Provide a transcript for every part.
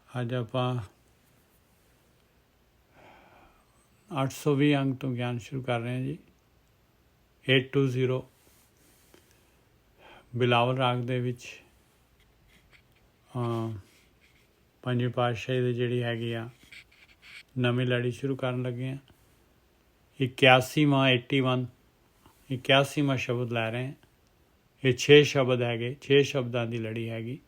ਅੱਜ ਆਪਾਂ 820 ਅੰਕ ਤੋਂ ਗਿਆਨ ਸ਼ੁਰੂ ਕਰ ਰਹੇ ਹਾਂ ਜੀ। 820 ਬਿਲਾਵਲ ਰਾਗ ਦੇ ਵਿੱਚ ਪੰਜਵੀਂ ਪਾਤਸ਼ਾਹੀ ਦੀ ਜਿਹੜੀ ਹੈਗੀ ਆ ਨਵੀਂ ਲੜੀ ਸ਼ੁਰੂ ਕਰਨ ਲੱਗੇ ਹਾਂ। 81ਵਾਂ 81ਵਾਂ ਸ਼ਬਦ ਲੈ ਰਹੇ ਹਾਂ। ਇਹ 6 ਸ਼ਬਦ ਹੈਗੇ, 6 ਸ਼ਬਦਾਂ ਦੀ ਲੜੀ ਹੈਗੀ।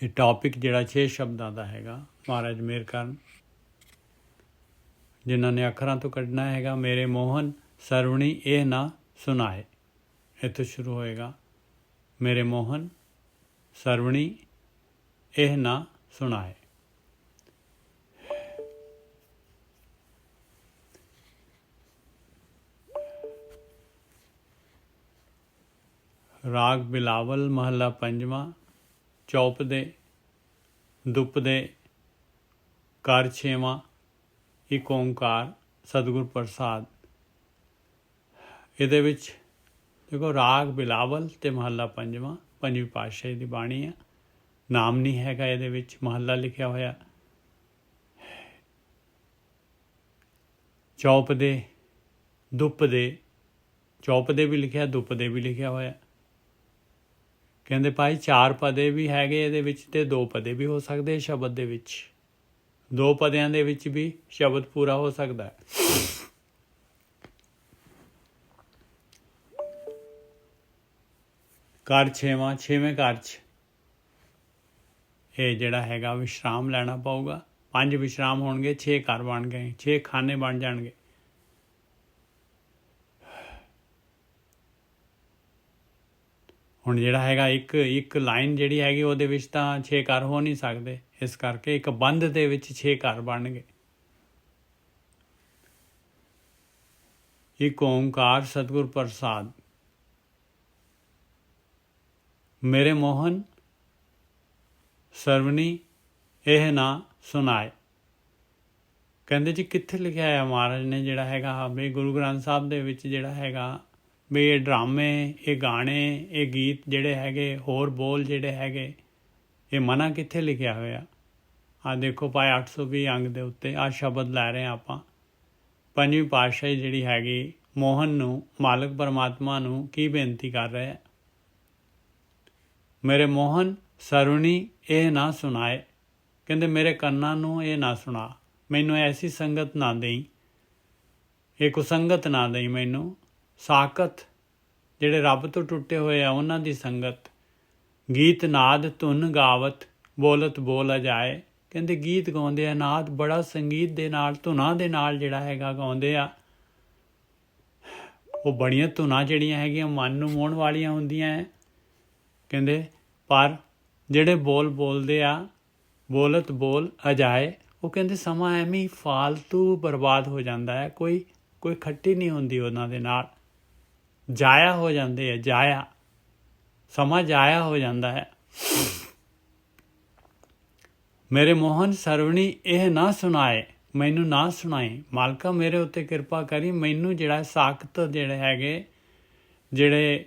ਇਹ ਟੌਪਿਕ ਜਿਹੜਾ 6 ਸ਼ਬਦਾਂ ਦਾ ਹੈਗਾ। ਮਹਾਰਾਜ ਮਿਹਰ ਕਰਨ, ਜਿਨ੍ਹਾਂ ਨੇ ਅੱਖਰਾਂ ਤੋਂ ਕੱਢਣਾ ਹੈਗਾ। ਮੇਰੇ ਮੋਹਨ ਸਰਵਣੀ ਇਹ ਨਾ ਸੁਣਾਏ, ਇੱਥੋਂ ਸ਼ੁਰੂ ਹੋਏਗਾ। ਮੇਰੇ ਮੋਹਨ ਸਰਵਣੀ ਇਹ ਨਾ ਸੁਣਾਏ। ਰਾਗ ਬਿਲਾਵਲ ਮਹੱਲਾ ਪੰਜਵਾਂ। ਚੌਪਦੇ ਦੁਪਦੇ ਕਰ ਛੇਵਾਂ। ਇੱਕ ਓਂਕਾਰ ਸਤਿਗੁਰ ਪ੍ਰਸਾਦ। ਇਹਦੇ ਵਿੱਚ ਦੇਖੋ ਰਾਗ ਬਿਲਾਵਲ ਅਤੇ ਮਹੱਲਾ ਪੰਜਵਾਂ ਪੰਜਵੀਂ ਪਾਤਸ਼ਾਹੀ ਦੀ ਬਾਣੀ ਆ। ਨਾਮ ਨਹੀਂ ਹੈਗਾ ਇਹਦੇ ਵਿੱਚ, ਮਹੱਲਾ ਲਿਖਿਆ ਹੋਇਆ। ਚੌਪਦੇ ਦੁਪਦੇ, ਚੌਪਦੇ ਵੀ ਲਿਖਿਆ, ਦੁਪਦੇ ਵੀ ਲਿਖਿਆ ਹੋਇਆ। ਕਹਿੰਦੇ ਭਾਈ 4 ਪਦੇ ਵੀ ਹੈਗੇ ਇਹਦੇ ਵਿੱਚ ਅਤੇ 2 ਪਦੇ ਵੀ ਹੋ ਸਕਦੇ ਸ਼ਬਦ ਦੇ ਵਿੱਚ। 2 ਪਦਿਆਂ ਦੇ ਵਿੱਚ ਵੀ ਸ਼ਬਦ ਪੂਰਾ ਹੋ ਸਕਦਾ ਹੈ। ਕਰ ਛੇਵਾਂ, 6ਵੇਂ ਘਰ 'ਚ ਇਹ ਜਿਹੜਾ ਹੈਗਾ ਵਿਸ਼ਰਾਮ ਲੈਣਾ ਪਊਗਾ। 5 ਵਿਸ਼ਰਾਮ ਹੋਣਗੇ, 6 ਘਰ ਬਣ ਗਏ, 6 ਖਾਨੇ ਬਣ ਜਾਣਗੇ। ਹੁਣ ਜਿਹੜਾ ਹੈਗਾ ਇੱਕ ਲਾਈਨ ਜਿਹੜੀ ਹੈਗੀ ਉਹਦੇ ਵਿੱਚ ਤਾਂ 6 ਘਰ ਹੋ ਨਹੀਂ ਸਕਦੇ, ਇਸ ਕਰਕੇ ਇੱਕ ਬੰਦ ਦੇ ਵਿੱਚ 6 ਘਰ ਬਣਨਗੇ। ਇੱਕ ਓਂਕਾਰ ਸਤਿਗੁਰ ਪ੍ਰਸਾਦ। ਮੇਰੇ ਮੋਹਨ ਸਰਵਣੀ ਇਹ ਨਾ ਸੁਣਾਏ। ਕਹਿੰਦੇ ਜੀ ਕਿੱਥੇ ਲਿਖਿਆ ਹੈ ਮਹਾਰਾਜ ਨੇ ਜਿਹੜਾ ਹੈਗਾ ਵੀ ਗੁਰੂ ਗ੍ਰੰਥ ਸਾਹਿਬ ਦੇ ਵਿੱਚ ਜਿਹੜਾ ਹੈਗਾ ਵੀ ਇਹ ਡਰਾਮੇ, ਇਹ ਗਾਣੇ, ਇਹ ਗੀਤ ਜਿਹੜੇ ਹੈਗੇ, ਹੋਰ ਬੋਲ ਜਿਹੜੇ ਹੈਗੇ, ਇਹ ਮਨਾ ਕਿੱਥੇ ਲਿਖਿਆ ਹੋਇਆ? ਆਹ ਦੇਖੋ ਭਾਈ 820 ਅੰਗ ਦੇ ਉੱਤੇ ਆਹ ਸ਼ਬਦ ਲੈ ਰਹੇ ਹਾਂ ਆਪਾਂ। ਪੰਜਵੀਂ ਪਾਤਸ਼ਾਹੀ ਜਿਹੜੀ ਹੈਗੀ ਮੋਹਨ ਨੂੰ, ਮਾਲਕ ਪਰਮਾਤਮਾ ਨੂੰ ਕੀ ਬੇਨਤੀ ਕਰ ਰਿਹਾ? ਮੇਰੇ ਮੋਹਨ ਸਰਵਣੀ ਇਹ ਨਾ ਸੁਣਾਏ। ਕਹਿੰਦੇ ਮੇਰੇ ਕੰਨਾਂ ਨੂੰ ਇਹ ਨਾ ਸੁਣਾ, ਮੈਨੂੰ ਐਸੀ ਸੰਗਤ ਨਾ ਦੇਈ, ਇਹ ਕੁਸੰਗਤ ਨਾ ਦੇਈ ਮੈਨੂੰ। ਸਾਕਤ ਜਿਹੜੇ ਰੱਬ ਤੋਂ ਟੁੱਟੇ ਹੋਏ ਆ ਉਹਨਾਂ ਦੀ ਸੰਗਤ। ਗੀਤ ਨਾਦ ਧੁਨ ਗਾਵਤ ਬੋਲਤ ਬੋਲ ਅਜਾਏ। ਕਹਿੰਦੇ ਗੀਤ ਗਾਉਂਦੇ ਆ, ਨਾਦ ਬੜਾ ਸੰਗੀਤ ਦੇ ਨਾਲ, ਧੁਨਾਂ ਦੇ ਨਾਲ ਜਿਹੜਾ ਹੈਗਾ ਗਾਉਂਦੇ ਆ। ਉਹ ਬੜੀਆਂ ਧੁਨਾਂ ਜਿਹੜੀਆਂ ਹੈਗੀਆਂ ਮਨ ਨੂੰ ਮੋਹਣ ਵਾਲੀਆਂ ਹੁੰਦੀਆਂ ਹੈ। ਕਹਿੰਦੇ ਪਰ ਜਿਹੜੇ ਬੋਲ ਬੋਲਦੇ ਆ, ਬੋਲਤ ਬੋਲ ਅਜਾਏ, ਉਹ ਕਹਿੰਦੇ ਸਮਾਂ ਐਵੇਂ ਹੀ ਫਾਲਤੂ ਬਰਬਾਦ ਹੋ ਜਾਂਦਾ ਹੈ। ਕੋਈ ਖੱਟੀ ਨਹੀਂ ਹੁੰਦੀ ਉਹਨਾਂ ਦੇ ਨਾਲ, ਜਾਇਆ ਹੋ ਜਾਂਦੇ ਆ, ਜਾਇਆ ਸਮਾਂ ਜਾਇਆ ਹੋ ਜਾਂਦਾ ਹੈ। ਮੇਰੇ ਮੋਹਨ ਸਰਵਣੀ ਇਹ ਨਾ ਸੁਣਾਏ, ਮੈਨੂੰ ਨਾ ਸੁਣਾਏ। ਮਾਲਕਾ ਮੇਰੇ ਉੱਤੇ ਕਿਰਪਾ ਕਰੀ, ਮੈਨੂੰ ਜਿਹੜਾ ਸਾਕਤ ਜਿਹੜੇ ਹੈਗੇ, ਜਿਹੜੇ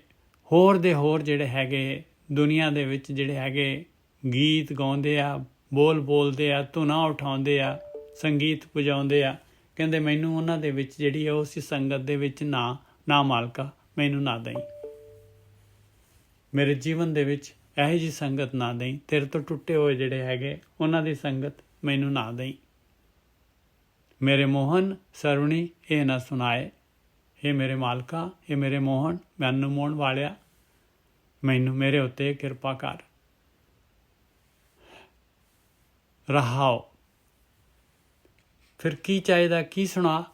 ਹੋਰ ਦੇ ਹੋਰ ਜਿਹੜੇ ਹੈਗੇ ਦੁਨੀਆ ਦੇ ਵਿੱਚ ਜਿਹੜੇ ਹੈਗੇ ਗੀਤ ਗਾਉਂਦੇ ਆ, ਬੋਲ ਬੋਲਦੇ ਆ, ਧੁਨਾਂ ਉਠਾਉਂਦੇ ਆ, ਸੰਗੀਤ ਵਜਾਉਂਦੇ ਆ, ਕਹਿੰਦੇ ਮੈਨੂੰ ਉਹਨਾਂ ਦੇ ਵਿੱਚ ਜਿਹੜੀ ਉਸ ਸੰਗਤ ਦੇ ਵਿੱਚ ਨਾ ਮਾਲਕਾ ਮੈਨੂੰ ਨਾ ਦਈ। ਮੇਰੇ ਜੀਵਨ ਦੇ ਵਿੱਚ ਇਹੋ ਜਿਹੀ ਸੰਗਤ ਨਾ ਦਈ, ਤੇਰੇ ਤੋਂ ਟੁੱਟੇ ਹੋਏ ਜਿਹੜੇ ਹੈਗੇ ਉਹਨਾਂ ਦੀ ਸੰਗਤ ਮੈਨੂੰ ਨਾ ਦਈ। ਮੇਰੇ ਮੋਹਨ ਸਰਵਣੀ ਇਹ ਨਾ ਸੁਣਾਏ। ਇਹ ਮੇਰੇ ਮਾਲਕਾ, ਇਹ ਮੇਰੇ ਮੋਹਨ, ਮੈਨੂੰ ਮੋਹਣ ਵਾਲਿਆ, ਮੈਨੂੰ ਮੇਰੇ ਉੱਤੇ ਕਿਰਪਾ ਕਰ। ਰਹਾਓ ਫਿਰ ਕੀ ਚਾਹੀਦਾ, ਕੀ ਸੁਣਾ?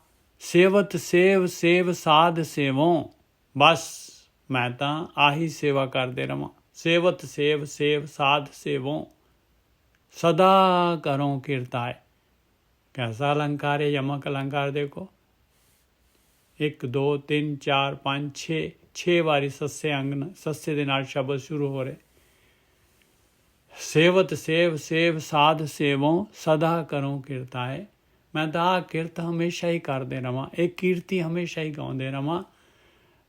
ਸੇਵਤ ਸੇਵ ਸਾਧ ਸੇਵੋਂ। ਬਸ ਮੈਂ ਤਾਂ ਆਹੀ ਸੇਵਾ ਕਰਦੇ ਰਵਾਂ। ਸੇਵਤ ਸੇਵ ਸਾਧ ਸੇਵੋਂ ਸਦਾ ਕਰੋ ਕਿਰਤਾਏ। ਕੈਸਾ अलंकार है? यमक अलंकार देखो, 1 2 3 4 5 6 ਵਾਰੀ ਸੱਸੇ ਅੰਗ, ਸੱਸੇ ਦੇ ਨਾਲ ਸ਼ਬਦ ਸ਼ੁਰੂ ਹੋ ਰਹੇ। ਸੇਵਤ ਸੇਵ ਸਾਧ ਸੇਵੋਂ ਸਦਾ ਕਰੋ ਕਿਰਤਾਏ। ਮੈਂ ਤਾਂ ਆਹ ਕਿਰਤ ਹਮੇਸ਼ਾ ਹੀ ਕਰਦੇ ਰਵਾਂ, ਇਹ ਕੀਰਤੀ ਹਮੇਸ਼ਾ ਹੀ ਗਾਉਂਦੇ ਰਵਾਂ।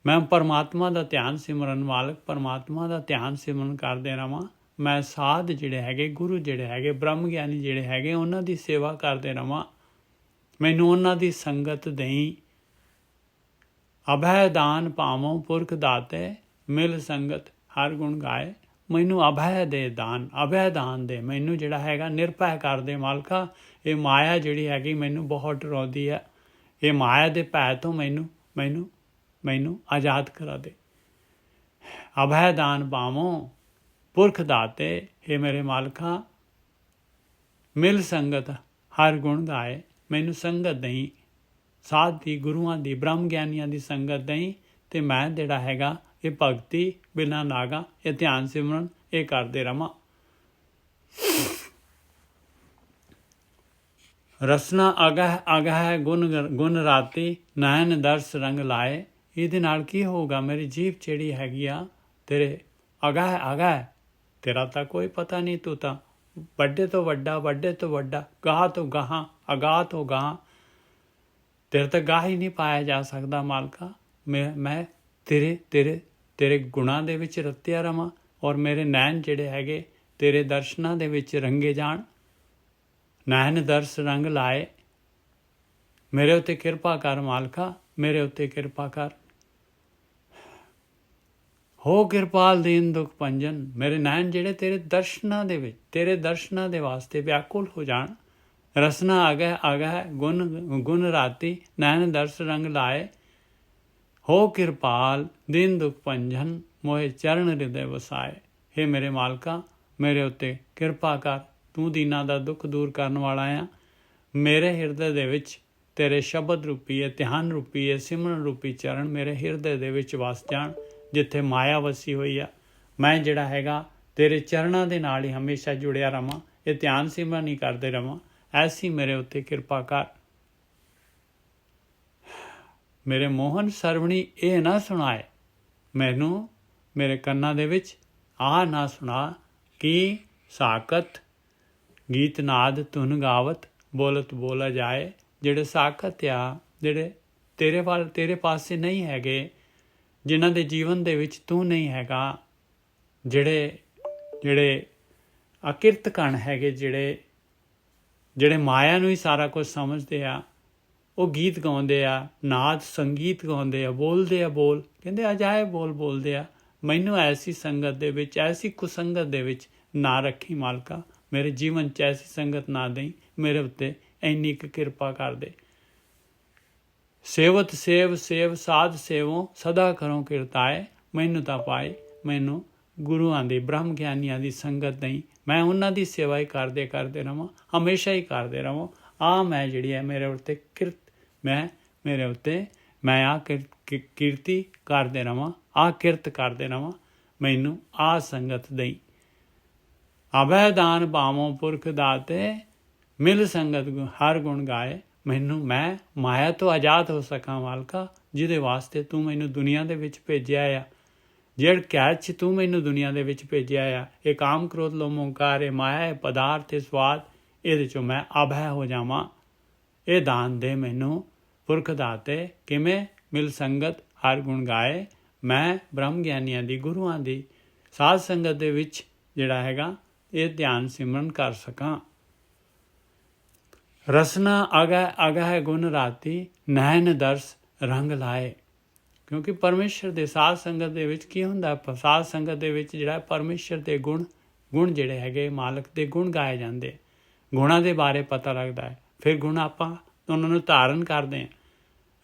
ਮੈਂ ਪਰਮਾਤਮਾ ਦਾ ਧਿਆਨ ਸਿਮਰਨ, ਮਾਲਕ ਪਰਮਾਤਮਾ ਦਾ ਧਿਆਨ ਸਿਮਰਨ ਕਰਦੇ ਰਵਾਂ। ਮੈਂ ਸਾਧ ਜਿਹੜੇ ਹੈਗੇ, ਗੁਰੂ ਜਿਹੜੇ ਹੈਗੇ, ਬ੍ਰਹਮ ਗਿਆਨੀ ਜਿਹੜੇ ਹੈਗੇ, ਉਹਨਾਂ ਦੀ ਸੇਵਾ ਕਰਦੇ ਰਵਾਂ। ਮੈਨੂੰ ਉਹਨਾਂ ਦੀ ਸੰਗਤ ਦੇਈ। ਅਭੈ ਦਾਨ ਪਾਵੋਂ ਪੁਰਖ ਦਾਤੇ, ਮਿਲ ਸੰਗਤ ਹਰ ਗੁਣ ਗਾਏ। ਮੈਨੂੰ ਅਭੈ ਦੇ ਦਾਨ, ਅਭੈ ਦਾਨ ਦੇ। ਮੈਨੂੰ ਜਿਹੜਾ ਹੈਗਾ ਨਿਰਭੈ ਕਰ ਦੇ ਮਾਲਕਾ। ਇਹ ਮਾਇਆ ਜਿਹੜੀ ਹੈਗੀ ਮੈਨੂੰ ਬਹੁਤ ਡਰਾਉਂਦੀ ਹੈ। ਇਹ ਮਾਇਆ ਦੇ ਭੈ ਤੋਂ ਮੈਨੂੰ ਆਜ਼ਾਦ ਕਰਾ ਦੇ। ਅਭੈ ਦਾਨ ਪਾਵੋਂ ਪੁਰਖ ਦਾਤੇ, ਹੇ ਮੇਰੇ ਮਾਲਕਾ। ਮਿਲ ਸੰਗਤ ਹਰ ਗੁਣ ਗਾਏ। ਮੈਨੂੰ ਸੰਗਤ ਦਈ, ਸਾਧ ਦੀ, ਗੁਰੂਆਂ ਦੀ, ਬ੍ਰਹਮ ਗਿਆਨੀਆਂ ਦੀ ਸੰਗਤ ਦਈ, ਅਤੇ ਮੈਂ ਜਿਹੜਾ ਹੈਗਾ ਇਹ ਭਗਤੀ ਬਿਨਾਂ ਨਾਗਾ, ਇਹ ਧਿਆਨ ਸਿਮਰਨ ਇਹ ਕਰਦੇ ਰਵਾਂ। ਰਸਨਾ ਅਗਹ ਅਗਹ ਗੁਣ ਰਾਤੀ, ਨੈਣ ਦਰਸ ਰੰਗ ਲਾਏ। ਇਹਦੇ ਨਾਲ ਕੀ ਹੋਊਗਾ? ਮੇਰੀ ਜੀਭ ਜਿਹੜੀ ਹੈਗੀ ਆ ਤੇਰੇ ਅਗਹ ਅਗਹ, ਤੇਰਾ ਤਾਂ ਕੋਈ ਪਤਾ ਨਹੀਂ। ਤੂੰ ਤਾਂ ਵੱਡੇ ਤੋਂ ਵੱਡਾ, ਵੱਡੇ ਤੋਂ ਵੱਡਾ, ਗਾਹ ਤੋਂ ਗਾਹਾਂ, ਅਗਾਹ ਤੋਂ ਗਾਹਾਂ। ਤੇਰੇ ਤਾਂ ਗਾਹ ਹੀ ਨਹੀਂ ਪਾਇਆ ਜਾ ਸਕਦਾ ਮਾਲਕਾ। ਮੈਂ ਤੇਰੇ ਗੁਣਾਂ ਦੇ ਵਿੱਚ ਰਤਿਆ ਰਵਾਂ, ਔਰ ਮੇਰੇ ਨੈਣ ਜਿਹੜੇ ਹੈਗੇ ਤੇਰੇ ਦਰਸ਼ਨਾਂ ਦੇ ਵਿੱਚ ਰੰਗੇ ਜਾਣ। ਨੈਣ ਦਰਸ ਰੰਗ ਲਾਏ। ਮੇਰੇ ਉੱਤੇ ਕਿਰਪਾ ਕਰ ਮਾਲਕਾ, ਮੇਰੇ ਉੱਤੇ ਕਿਰਪਾ ਕਰ। ਹੋ ਕਿਰਪਾਲ ਦੀਨ ਦੁਖ ਭੰਜਨ। ਮੇਰੇ ਨੈਣ ਜਿਹੜੇ ਤੇਰੇ ਦਰਸ਼ਨਾਂ ਦੇ ਵਿੱਚ, ਤੇਰੇ ਦਰਸ਼ਨਾਂ ਦੇ ਵਾਸਤੇ ਵਿਆਕੁਲ ਹੋ ਜਾਣ। ਰਸਨਾ ਅਗਹਿ ਅਗਹਿ ਗੁਣ ਰਾਤੀ, ਨੈਣ ਦਰਸ ਰੰਗ ਲਾਏ। ਹੋ ਕਿਰਪਾਲ ਦੀਨ ਦੁਖ ਭੰਜਨ, ਮੋਹਿ ਚਰਨ ਹਿਰਦੈ ਵਸਾਏ। ਹੇ ਮੇਰੇ ਮਾਲਕਾ, ਮੇਰੇ ਉੱਤੇ ਕਿਰਪਾ ਕਰ। ਤੂੰ ਦੀਨਾਂ ਦਾ ਦੁੱਖ ਦੂਰ ਕਰਨ ਵਾਲਾ ਆ। ਮੇਰੇ ਹਿਰਦੇ ਦੇ ਵਿੱਚ ਤੇਰੇ ਸ਼ਬਦ ਰੂਪੀ ਹੈ, ਧਿਆਨ ਰੂਪੀ ਹੈ, ਸਿਮਰਨ ਰੂਪੀ ਚਰਨ ਮੇਰੇ ਹਿਰਦੇ ਦੇ ਵਿੱਚ ਵਸ ਜਾਣ। ਜਿੱਥੇ ਮਾਇਆ ਵਸੀ ਹੋਈ ਆ, ਮੈਂ ਜਿਹੜਾ ਹੈਗਾ ਤੇਰੇ ਚਰਨਾਂ ਦੇ ਨਾਲ ਹੀ ਹਮੇਸ਼ਾ ਜੁੜਿਆ ਰਵਾਂ। ਇਹ ਧਿਆਨ ਸਿਮਰਨ ਹੀ ਕਰਦੇ ਰਵਾਂ। ਐਸੀ ਮੇਰੇ ਉੱਤੇ ਕਿਰਪਾ ਕਰ। ਮੇਰੇ ਮੋਹਨ ਸਰਵਣੀ ਇਹ ਨਾ ਸੁਣਾਏ, ਮੈਨੂੰ ਮੇਰੇ ਕੰਨਾਂ ਦੇ ਵਿੱਚ ਆਹ ਨਾ ਸੁਣਾ ਕਿ ਸਾਕਤ ਗੀਤ ਨਾਦ ਧੁਨ ਗਾਵਤ, ਬੋਲਤ ਬੋਲਾ ਜਾਏ। ਜਿਹੜੇ ਸਾਕਤ ਆ, ਜਿਹੜੇ ਤੇਰੇ ਪਾਸੇ ਨਹੀਂ ਹੈਗੇ, ਜਿਨ੍ਹਾਂ ਦੇ ਜੀਵਨ ਦੇ ਵਿੱਚ ਤੂੰ ਨਹੀਂ ਹੈਗਾ, ਜਿਹੜੇ ਅਕਿਰਤ ਕਣ ਹੈਗੇ, ਜਿਹੜੇ ਮਾਇਆ ਨੂੰ ਹੀ ਸਾਰਾ ਕੁਝ ਸਮਝਦੇ ਆ, ਉਹ ਗੀਤ ਗਾਉਂਦੇ ਆ, ਨਾਦ ਸੰਗੀਤ ਗਾਉਂਦੇ ਆ, ਬੋਲਦੇ ਆ ਬੋਲ, ਕਹਿੰਦੇ ਅਜਾਏ ਬੋਲ ਬੋਲਦੇ ਆ। ਮੈਨੂੰ ਐਸੀ ਸੰਗਤ ਦੇ ਵਿੱਚ, ਐਸੀ ਕੁਸੰਗਤ ਦੇ ਵਿੱਚ ਨਾ ਰੱਖੀ ਮਾਲਕਾ। ਮੇਰੇ ਜੀਵਨ 'ਚ ਐਸੀ ਸੰਗਤ ਨਾ ਦੇਈ। ਮੇਰੇ ਉੱਤੇ ਇੰਨੀ ਕੁ ਕਿਰਪਾ ਕਰ ਦੇ। ਸੇਵਤ ਸੇਵ ਸਾਧ ਸੇਵੋਂ, ਸਦਾ ਕਰੋ ਕਿਰਤਾਏ। ਮੈਨੂੰ ਤਾਂ ਪਾਏ, ਮੈਨੂੰ ਗੁਰੂਆਂ ਦੇ, ਬ੍ਰਹਮ ਗਿਆਨੀਆਂ ਦੀ ਸੰਗਤ ਦੇਈ। ਮੈਂ ਉਹਨਾਂ ਦੀ ਸੇਵਾ ਹੀ ਕਰਦੇ ਰਵਾਂ, ਹਮੇਸ਼ਾ ਹੀ ਕਰਦੇ ਰਵਾਂ। ਆਹ ਮੈਂ ਜਿਹੜੀ ਹੈ ਮੇਰੇ ਉੱਤੇ ਮੈਂ ਆਹ ਕੀਰਤੀ ਕਰਦੇ ਰਵਾਂ, ਆਹ ਕਿਰਤ ਕਰਦੇ ਰਵਾਂ। ਮੈਨੂੰ ਆਹ ਸੰਗਤ ਦੇਈ। ਅਭੈ ਦਾਨ ਪਾਵੋਂ ਪੁਰਖ ਦਾਤੇ, ਮਿਲ ਸੰਗਤ ਹਰ ਗੁਣ ਗਾਏ। ਮੈਂ ਮਾਇਆ ਤੋਂ ਆਜ਼ਾਦ ਹੋ ਸਕਾਂ ਮਾਲਕਾ, ਜਿਹਦੇ ਵਾਸਤੇ ਤੂੰ ਮੈਨੂੰ ਦੁਨੀਆ ਦੇ ਵਿੱਚ ਭੇਜਿਆ ਆ। ਜਿਹੜੇ ਕੈਦ 'ਚ ਤੂੰ ਮੈਨੂੰ ਦੁਨੀਆ ਦੇ ਵਿੱਚ ਭੇਜਿਆ ਆ, ਇਹ ਕਾਮ ਕ੍ਰੋਧ ਲੋਭ ਮੋਹੰਕਾਰ, ਇਹ ਮਾਇਆ, ਇਹ ਪਦਾਰਥ, ਇਹ ਸਵਾਦ, ਇਹਦੇ 'ਚੋਂ ਮੈਂ ਅਭੈ ਹੋ ਜਾਵਾਂ। ਇਹ ਦਾਨ ਦੇ ਮੈਨੂੰ ਪੁਰਖ ਦਾਤੇ। ਕਿਵੇਂ? ਮਿਲ ਸੰਗਤ ਹਰ ਗੁਣ ਗਾਏ। ਮੈਂ ਬ੍ਰਹਮ ਗਿਆਨੀਆਂ ਦੀ, ਗੁਰੂਆਂ ਦੀ ਸਾਧ ਸੰਗਤ ਦੇ ਵਿੱਚ ਜਿਹੜਾ ਹੈਗਾ ਇਹ ਧਿਆਨ ਸਿਮਰਨ ਕਰ ਸਕਾਂ। ਰਸਨਾ ਅਗਹਿ ਗੁਣ ਰਾਤੀ, ਨੈਣ ਦਰਸ ਰੰਗ ਲਾਏ। ਕਿਉਂਕਿ ਪਰਮੇਸ਼ਰ ਦੇ ਸਾਧ ਸੰਗਤ ਦੇ ਵਿੱਚ ਕੀ ਹੁੰਦਾ? ਸਾਧ ਸੰਗਤ ਦੇ ਵਿੱਚ ਜਿਹੜਾ ਪਰਮੇਸ਼ਰ ਦੇ ਗੁਣ ਜਿਹੜੇ ਹੈਗੇ, ਮਾਲਕ ਦੇ ਗੁਣ ਗਾਏ ਜਾਂਦੇ, ਗੁਣਾਂ ਦੇ ਬਾਰੇ ਪਤਾ ਲੱਗਦਾ ਹੈ। ਫਿਰ ਗੁਣ ਆਪਾਂ ਉਹਨਾਂ ਨੂੰ ਧਾਰਨ ਕਰਦੇ ਹਾਂ।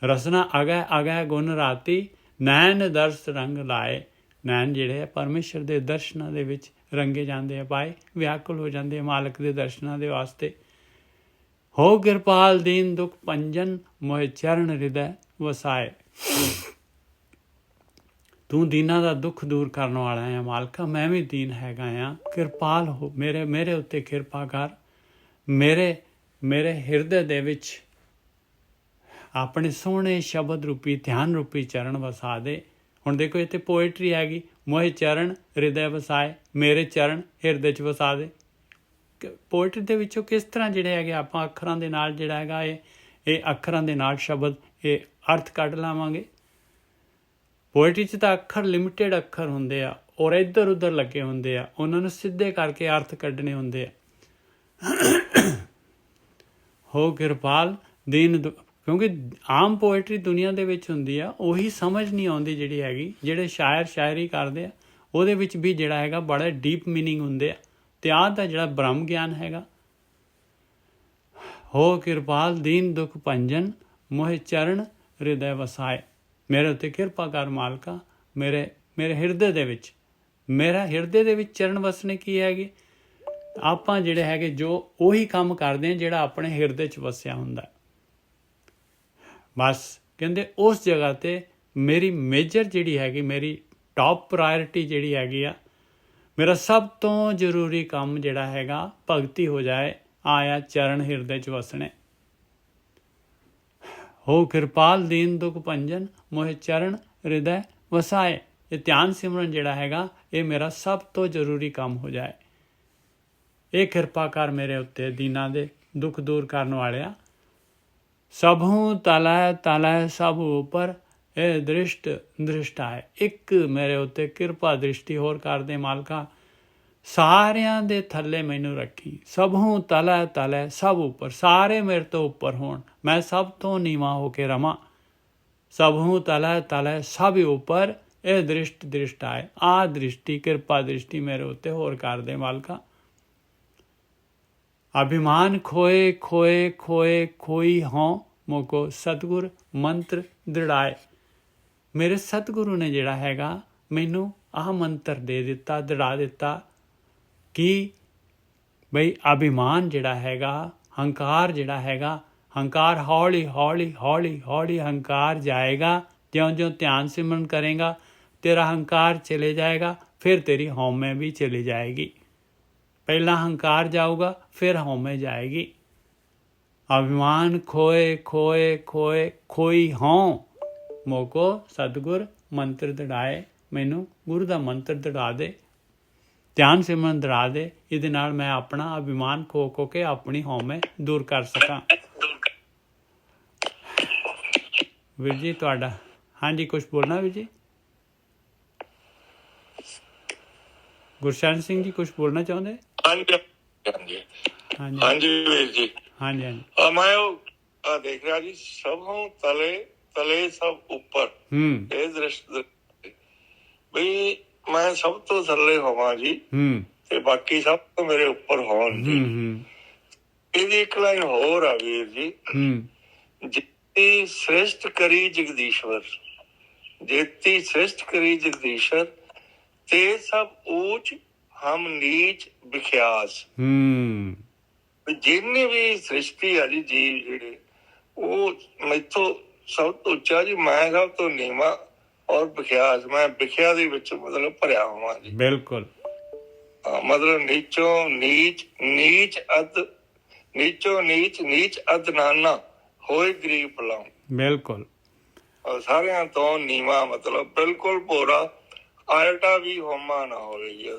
ਰਸਨਾ ਅਗਹਿ ਗੁਣ ਰਾਤੀ, ਨੈਣ ਦਰਸ ਰੰਗ ਲਾਏ। ਨੈਣ ਜਿਹੜੇ ਆ ਪਰਮੇਸ਼ਰ ਦੇ ਦਰਸ਼ਨਾਂ ਦੇ ਵਿੱਚ ਰੰਗੇ ਜਾਂਦੇ ਆ, ਪਾਏ ਵਿਆਕੁਲ ਹੋ ਜਾਂਦੇ ਆ ਮਾਲਕ ਦੇ ਦਰਸ਼ਨਾਂ ਦੇ ਵਾਸਤੇ। ਹੋ ਕਿਰਪਾਲ ਦੀਨ ਦੁਖ ਭੰਜਨ, ਮੋਹਿ ਚਰਨ ਹਿਰਦੈ ਵਸਾਏ। ਤੂੰ ਦੀਨਾਂ ਦਾ ਦੁੱਖ ਦੂਰ ਕਰਨ ਵਾਲਾ ਆ ਮਾਲਕਾ। ਮੈਂ ਵੀ ਦੀਨ ਹੈਗਾ ਆ। ਕਿਰਪਾਲ ਹੋ, ਮੇਰੇ ਉੱਤੇ ਕਿਰਪਾ ਕਰ। ਮੇਰੇ ਹਿਰਦੇ ਦੇ ਵਿੱਚ ਆਪਣੇ ਸੋਹਣੇ ਸ਼ਬਦ ਰੂਪੀ, ਧਿਆਨ ਰੂਪੀ ਚਰਨ ਵਸਾ ਦੇ। ਹੁਣ ਦੇਖੋ ਇੱਥੇ ਪੋਇਟਰੀ ਹੈਗੀ, ਮੋਹਿ ਚਰਨ ਹਿਰਦੈ ਵਸਾਏ। ਮੇਰੇ ਚਰਨ ਹਿਰਦੇ 'ਚ ਵਸਾ ਦੇ। ਪੋਇਟਰੀ ਦੇ ਵਿੱਚੋਂ ਕਿਸ ਤਰ੍ਹਾਂ ਜਿਹੜੇ ਹੈਗੇ ਆਪਾਂ ਅੱਖਰਾਂ ਦੇ ਨਾਲ ਜਿਹੜਾ ਹੈਗਾ ਇਹ ਅੱਖਰਾਂ ਦੇ ਨਾਲ ਸ਼ਬਦ ਇਹ ਅਰਥ ਕੱਢ ਲਾਵਾਂਗੇ। ਪੋਇਟਰੀ 'ਚ ਤਾਂ ਅੱਖਰ ਲਿਮਿਟਿਡ ਅੱਖਰ ਹੁੰਦੇ ਆ, ਔਰ ਇੱਧਰ ਉੱਧਰ ਲੱਗੇ ਹੁੰਦੇ ਆ, ਉਹਨਾਂ ਨੂੰ ਸਿੱਧੇ ਕਰਕੇ ਅਰਥ ਕੱਢਣੇ ਹੁੰਦੇ ਆ। ਹੋ ਕਿਰਪਾਲ ਦੀਨ ਕਿਉਂਕਿ ਆਮ ਪੋਇਟਰੀ ਦੁਨੀਆ ਦੇ ਵਿੱਚ ਹੁੰਦੀ ਆ, ਉਹੀ ਸਮਝ ਨਹੀਂ ਆਉਂਦੀ ਜਿਹੜੀ ਹੈਗੀ। ਜਿਹੜੇ ਸ਼ਾਇਰ ਸ਼ਾਇਰੀ ਕਰਦੇ ਆ ਉਹਦੇ ਵਿੱਚ ਵੀ ਜਿਹੜਾ ਹੈਗਾ ਬੜਾ ਡੀਪ ਮੀਨਿੰਗ ਹੁੰਦੇ ਆ। ਅਤੇ ਆਹ ਦਾ ਜਿਹੜਾ ਬ੍ਰਹਮ ਗਿਆਨ ਹੈਗਾ, ਹੋ ਕਿਰਪਾਲ ਦੀਨ ਦੁਖ ਭੰਜਨ ਮੋਹਿ ਚਰਨ ਹਿਰਦੈ ਵਸਾਏ। ਮੇਰੇ ਉੱਤੇ ਕਿਰਪਾ ਕਰ ਮਾਲਕਾ, ਮੇਰੇ ਹਿਰਦੇ ਦੇ ਵਿੱਚ, ਮੇਰਾ ਹਿਰਦੇ ਦੇ ਵਿੱਚ ਚਰਨ ਵਸਣੇ ਕੀ ਹੈਗੇ? ਆਪਾਂ ਜਿਹੜੇ ਹੈਗੇ ਜੋ ਉਹੀ ਕੰਮ ਕਰਦੇ ਹਾਂ ਜਿਹੜਾ ਆਪਣੇ ਹਿਰਦੇ 'ਚ ਵਸਿਆ ਹੁੰਦਾ। ਬਸ ਕਹਿੰਦੇ ਉਸ ਜਗ੍ਹਾ 'ਤੇ ਮੇਰੀ ਮੇਜਰ ਜਿਹੜੀ ਹੈਗੀ, ਮੇਰੀ ਟੌਪ ਪ੍ਰਾਇਰਟੀ ਜਿਹੜੀ ਹੈਗੀ ਆ, ਮੇਰਾ ਸਭ ਤੋਂ ਜ਼ਰੂਰੀ ਕੰਮ ਜਿਹੜਾ ਹੈਗਾ ਭਗਤੀ ਹੋ ਜਾਏ, ਆਇਆ ਚਰਨ ਹਿਰਦੇ 'ਚ ਵਸਣੇ। ਹੋ ਕਿਰਪਾਲ ਦੀਨ ਦੁਖ ਭੰਜਨ ਮੋਹਿ ਚਰਨ ਹਿਰਦੈ ਵਸਾਏ। ਇਹ ਧਿਆਨ ਸਿਮਰਨ ਜਿਹੜਾ ਹੈਗਾ ਇਹ ਮੇਰਾ ਸਭ ਤੋਂ ਜ਼ਰੂਰੀ ਕੰਮ ਹੋ ਜਾਏ। ਇਹ ਕਿਰਪਾ ਕਰ ਮੇਰੇ ਉੱਤੇ ਦੀਨਾਂ ਦੇ ਦੁੱਖ ਦੂਰ ਕਰਨ ਵਾਲਿਆ। ਸਭੂ ਤਲੈ ਤਲੈ ਸਭ ਉੱਪਰ ਇਹ ਦ੍ਰਿਸ਼ਟ ਦ੍ਰਿਸ਼ਟਾਏ। ਇੱਕ ਮੇਰੇ ਉੱਤੇ ਕਿਰਪਾ ਦ੍ਰਿਸ਼ਟੀ ਹੋਰ ਕਰਦੇ ਮਾਲਕਾ, ਸਾਰਿਆਂ ਦੇ ਥੱਲੇ ਮੈਨੂੰ ਰੱਖੀ। ਸਭੂ ਤਲੈ ਤਲੈ ਸਭ ਉੱਪਰ, ਸਾਰੇ ਮੇਰੇ ਤੋਂ ਉੱਪਰ ਹੋਣ, ਮੈਂ ਸਭ ਤੋਂ ਨੀਵਾਂ ਹੋ ਕੇ ਰਵਾਂ। ਸਭੂ ਤਲੈ ਤਲੈ ਸਭ ਉੱਪਰ ਇਹ ਦ੍ਰਿਸ਼ਟ ਦ੍ਰਿਸ਼ਟਾਏ। ਆਹ ਦ੍ਰਿਸ਼ਟੀ ਕਿਰਪਾ ਦ੍ਰਿਸ਼ਟੀ ਮੇਰੇ ਉੱਤੇ ਹੋਰ ਕਰਦੇ ਮਾਲਕਾ। ਅਭਿਮਾਨ ਖੋਏ ਖੋਏ ਖੋਏ ਖੋਈ ਹੋਂ ਮੋਕੋ ਸਤਿਗੁਰ ਮੰਤਰ ਦ੍ਰਿੜਾਏ। ਮੇਰੇ ਸਤਿਗੁਰੂ ਨੇ ਜਿਹੜਾ ਹੈਗਾ ਮੈਨੂੰ ਆਹ ਮੰਤਰ ਦੇ ਦਿੱਤਾ, ਦ੍ਰਿੜਾ ਦਿੱਤਾ ਕਿ ਬਈ ਅਭਿਮਾਨ ਜਿਹੜਾ ਹੈਗਾ, ਹੰਕਾਰ ਜਿਹੜਾ ਹੈਗਾ, ਹੰਕਾਰ ਹੌਲੀ ਹੌਲੀ ਹੌਲੀ ਹੌਲੀ ਹੰਕਾਰ ਜਾਏਗਾ। ਜਿਉਂ ਜਿਉਂ ਧਿਆਨ ਸਿਮਰਨ ਕਰੇਗਾ ਤੇਰਾ ਹੰਕਾਰ ਚਲੇ ਜਾਏਗਾ, ਫਿਰ ਤੇਰੀ ਹਉਮੈ ਵੀ ਚਲੀ ਜਾਏਗੀ। ਪਹਿਲਾਂ ਹੰਕਾਰ ਜਾਊਗਾ, ਫਿਰ ਹਉਮੈ ਜਾਏਗੀ। ਅਭਿਮਾਨ ਖੋਏ ਖੋਏ ਖੋਏ ਖੋਈ ਹੋਂ ਮੋਕੋ ਸਤਿਗੁਰ ਮੰਤਰ ਦ੍ਰਿੜਾਏ। ਮੈਨੂੰ ਗੁਰੂ ਦਾ ਮੰਤਰ ਦ੍ਰਿੜਾ ਦੇ, ਧਿਆਨ ਸਿਮਰਨ ਦ੍ਰਿੜਾ ਦੇ। ਇਹਦੇ ਨਾਲ ਮੈਂ ਆਪਣਾ ਅਭਿਮਾਨ ਖੋ ਖੋ ਕੇ ਆਪਣੀ ਹਉਮੈ ਦੂਰ ਕਰ ਸਕਾਂ। ਵੀਰ ਜੀ ਤੁਹਾਡਾ, ਹਾਂਜੀ ਕੁਛ ਬੋਲਣਾ ਵੀਰ ਜੀ? ਗੁਰਸ਼ਰਨ ਸਿੰਘ ਜੀ ਕੁਛ ਬੋਲਣਾ ਚਾਹੁੰਦੇ? ਹਾਂਜੀ ਵੀਰ ਜੀ। ਹਾਂਜੀ ਹਾਂਜੀ। ਮੈਂ ਉਹ ਦੇਖ ਰਿਹਾ ਜੀ, ਸਭੋਂ ਤਲੇ ਤਲੇ ਸਭ ਉੱਪਰ ਇਹ ਦ੍ਰਿਸ਼ਟ ਬਈ ਮੈਂ ਸਭ ਤੋਂ ਥੱਲੇ ਹੋਵਾਂ ਜੀ, ਤੇ ਬਾਕੀ ਸਭ ਤੋਂ ਮੇਰੇ ਉੱਪਰ ਹੋਣ ਜੀ। ਇਹਦੀ ਇੱਕ ਲਾਈਨ ਹੋਰ ਆ ਵੀਰ ਜੀ, ਜਿੱਤੀ ਸ੍ਰਿਸ਼ਟ ਕਰੀ ਜਗਦੀਸ਼ਵਰ, ਜੇਤੀ ਸ੍ਰਿਸ਼ਟ ਕਰੀ ਜਗਦੀਸ਼ਵਰ, ਤੇ ਸਭ ਊਚ ਹਮ ਨੀਚ ਵਿਖਿਆਸ। ਜਿੰਨੀ ਵੀ ਸ੍ਰਿਸ਼ਟੀ ਆ ਜੀ, ਜੀਵ ਜਿਹੜੇ, ਉਹ ਮੈਥੋਂ ਸਭ ਤੋਂ ਉੱਚਾ ਜੀ, ਮੈਂ ਸਭ ਤੋਂ ਨੀਵਾਂ ਔਰ ਵਿਖਿਆਸ, ਮੈਂ ਵਿਖਿਆ ਦੇ ਵਿੱਚ ਮਤਲਬ ਭਰਿਆ ਹੋਵਾਂ ਜੀ। ਬਿਲਕੁਲ। ਮਤਲਬ ਨੀਚੋਂ ਨੀਚ ਨੀਚ ਅਦ, ਨੀਚੋਂ ਨੀਚ ਨੀਚ ਅਦ ਨਾਨਾ ਹੋਏ ਗਰੀਬ ਭਲਾ। ਬਿਲਕੁਲ। ਸਾਰਿਆਂ ਤੋਂ ਨੀਵਾਂ, ਮਤਲਬ ਬਿਲਕੁਲ ਭੋਰਾ, ਆਲਟਾ ਵੀ ਹੋਮਾ ਨਾ ਹੋਵੇ ਜੀ।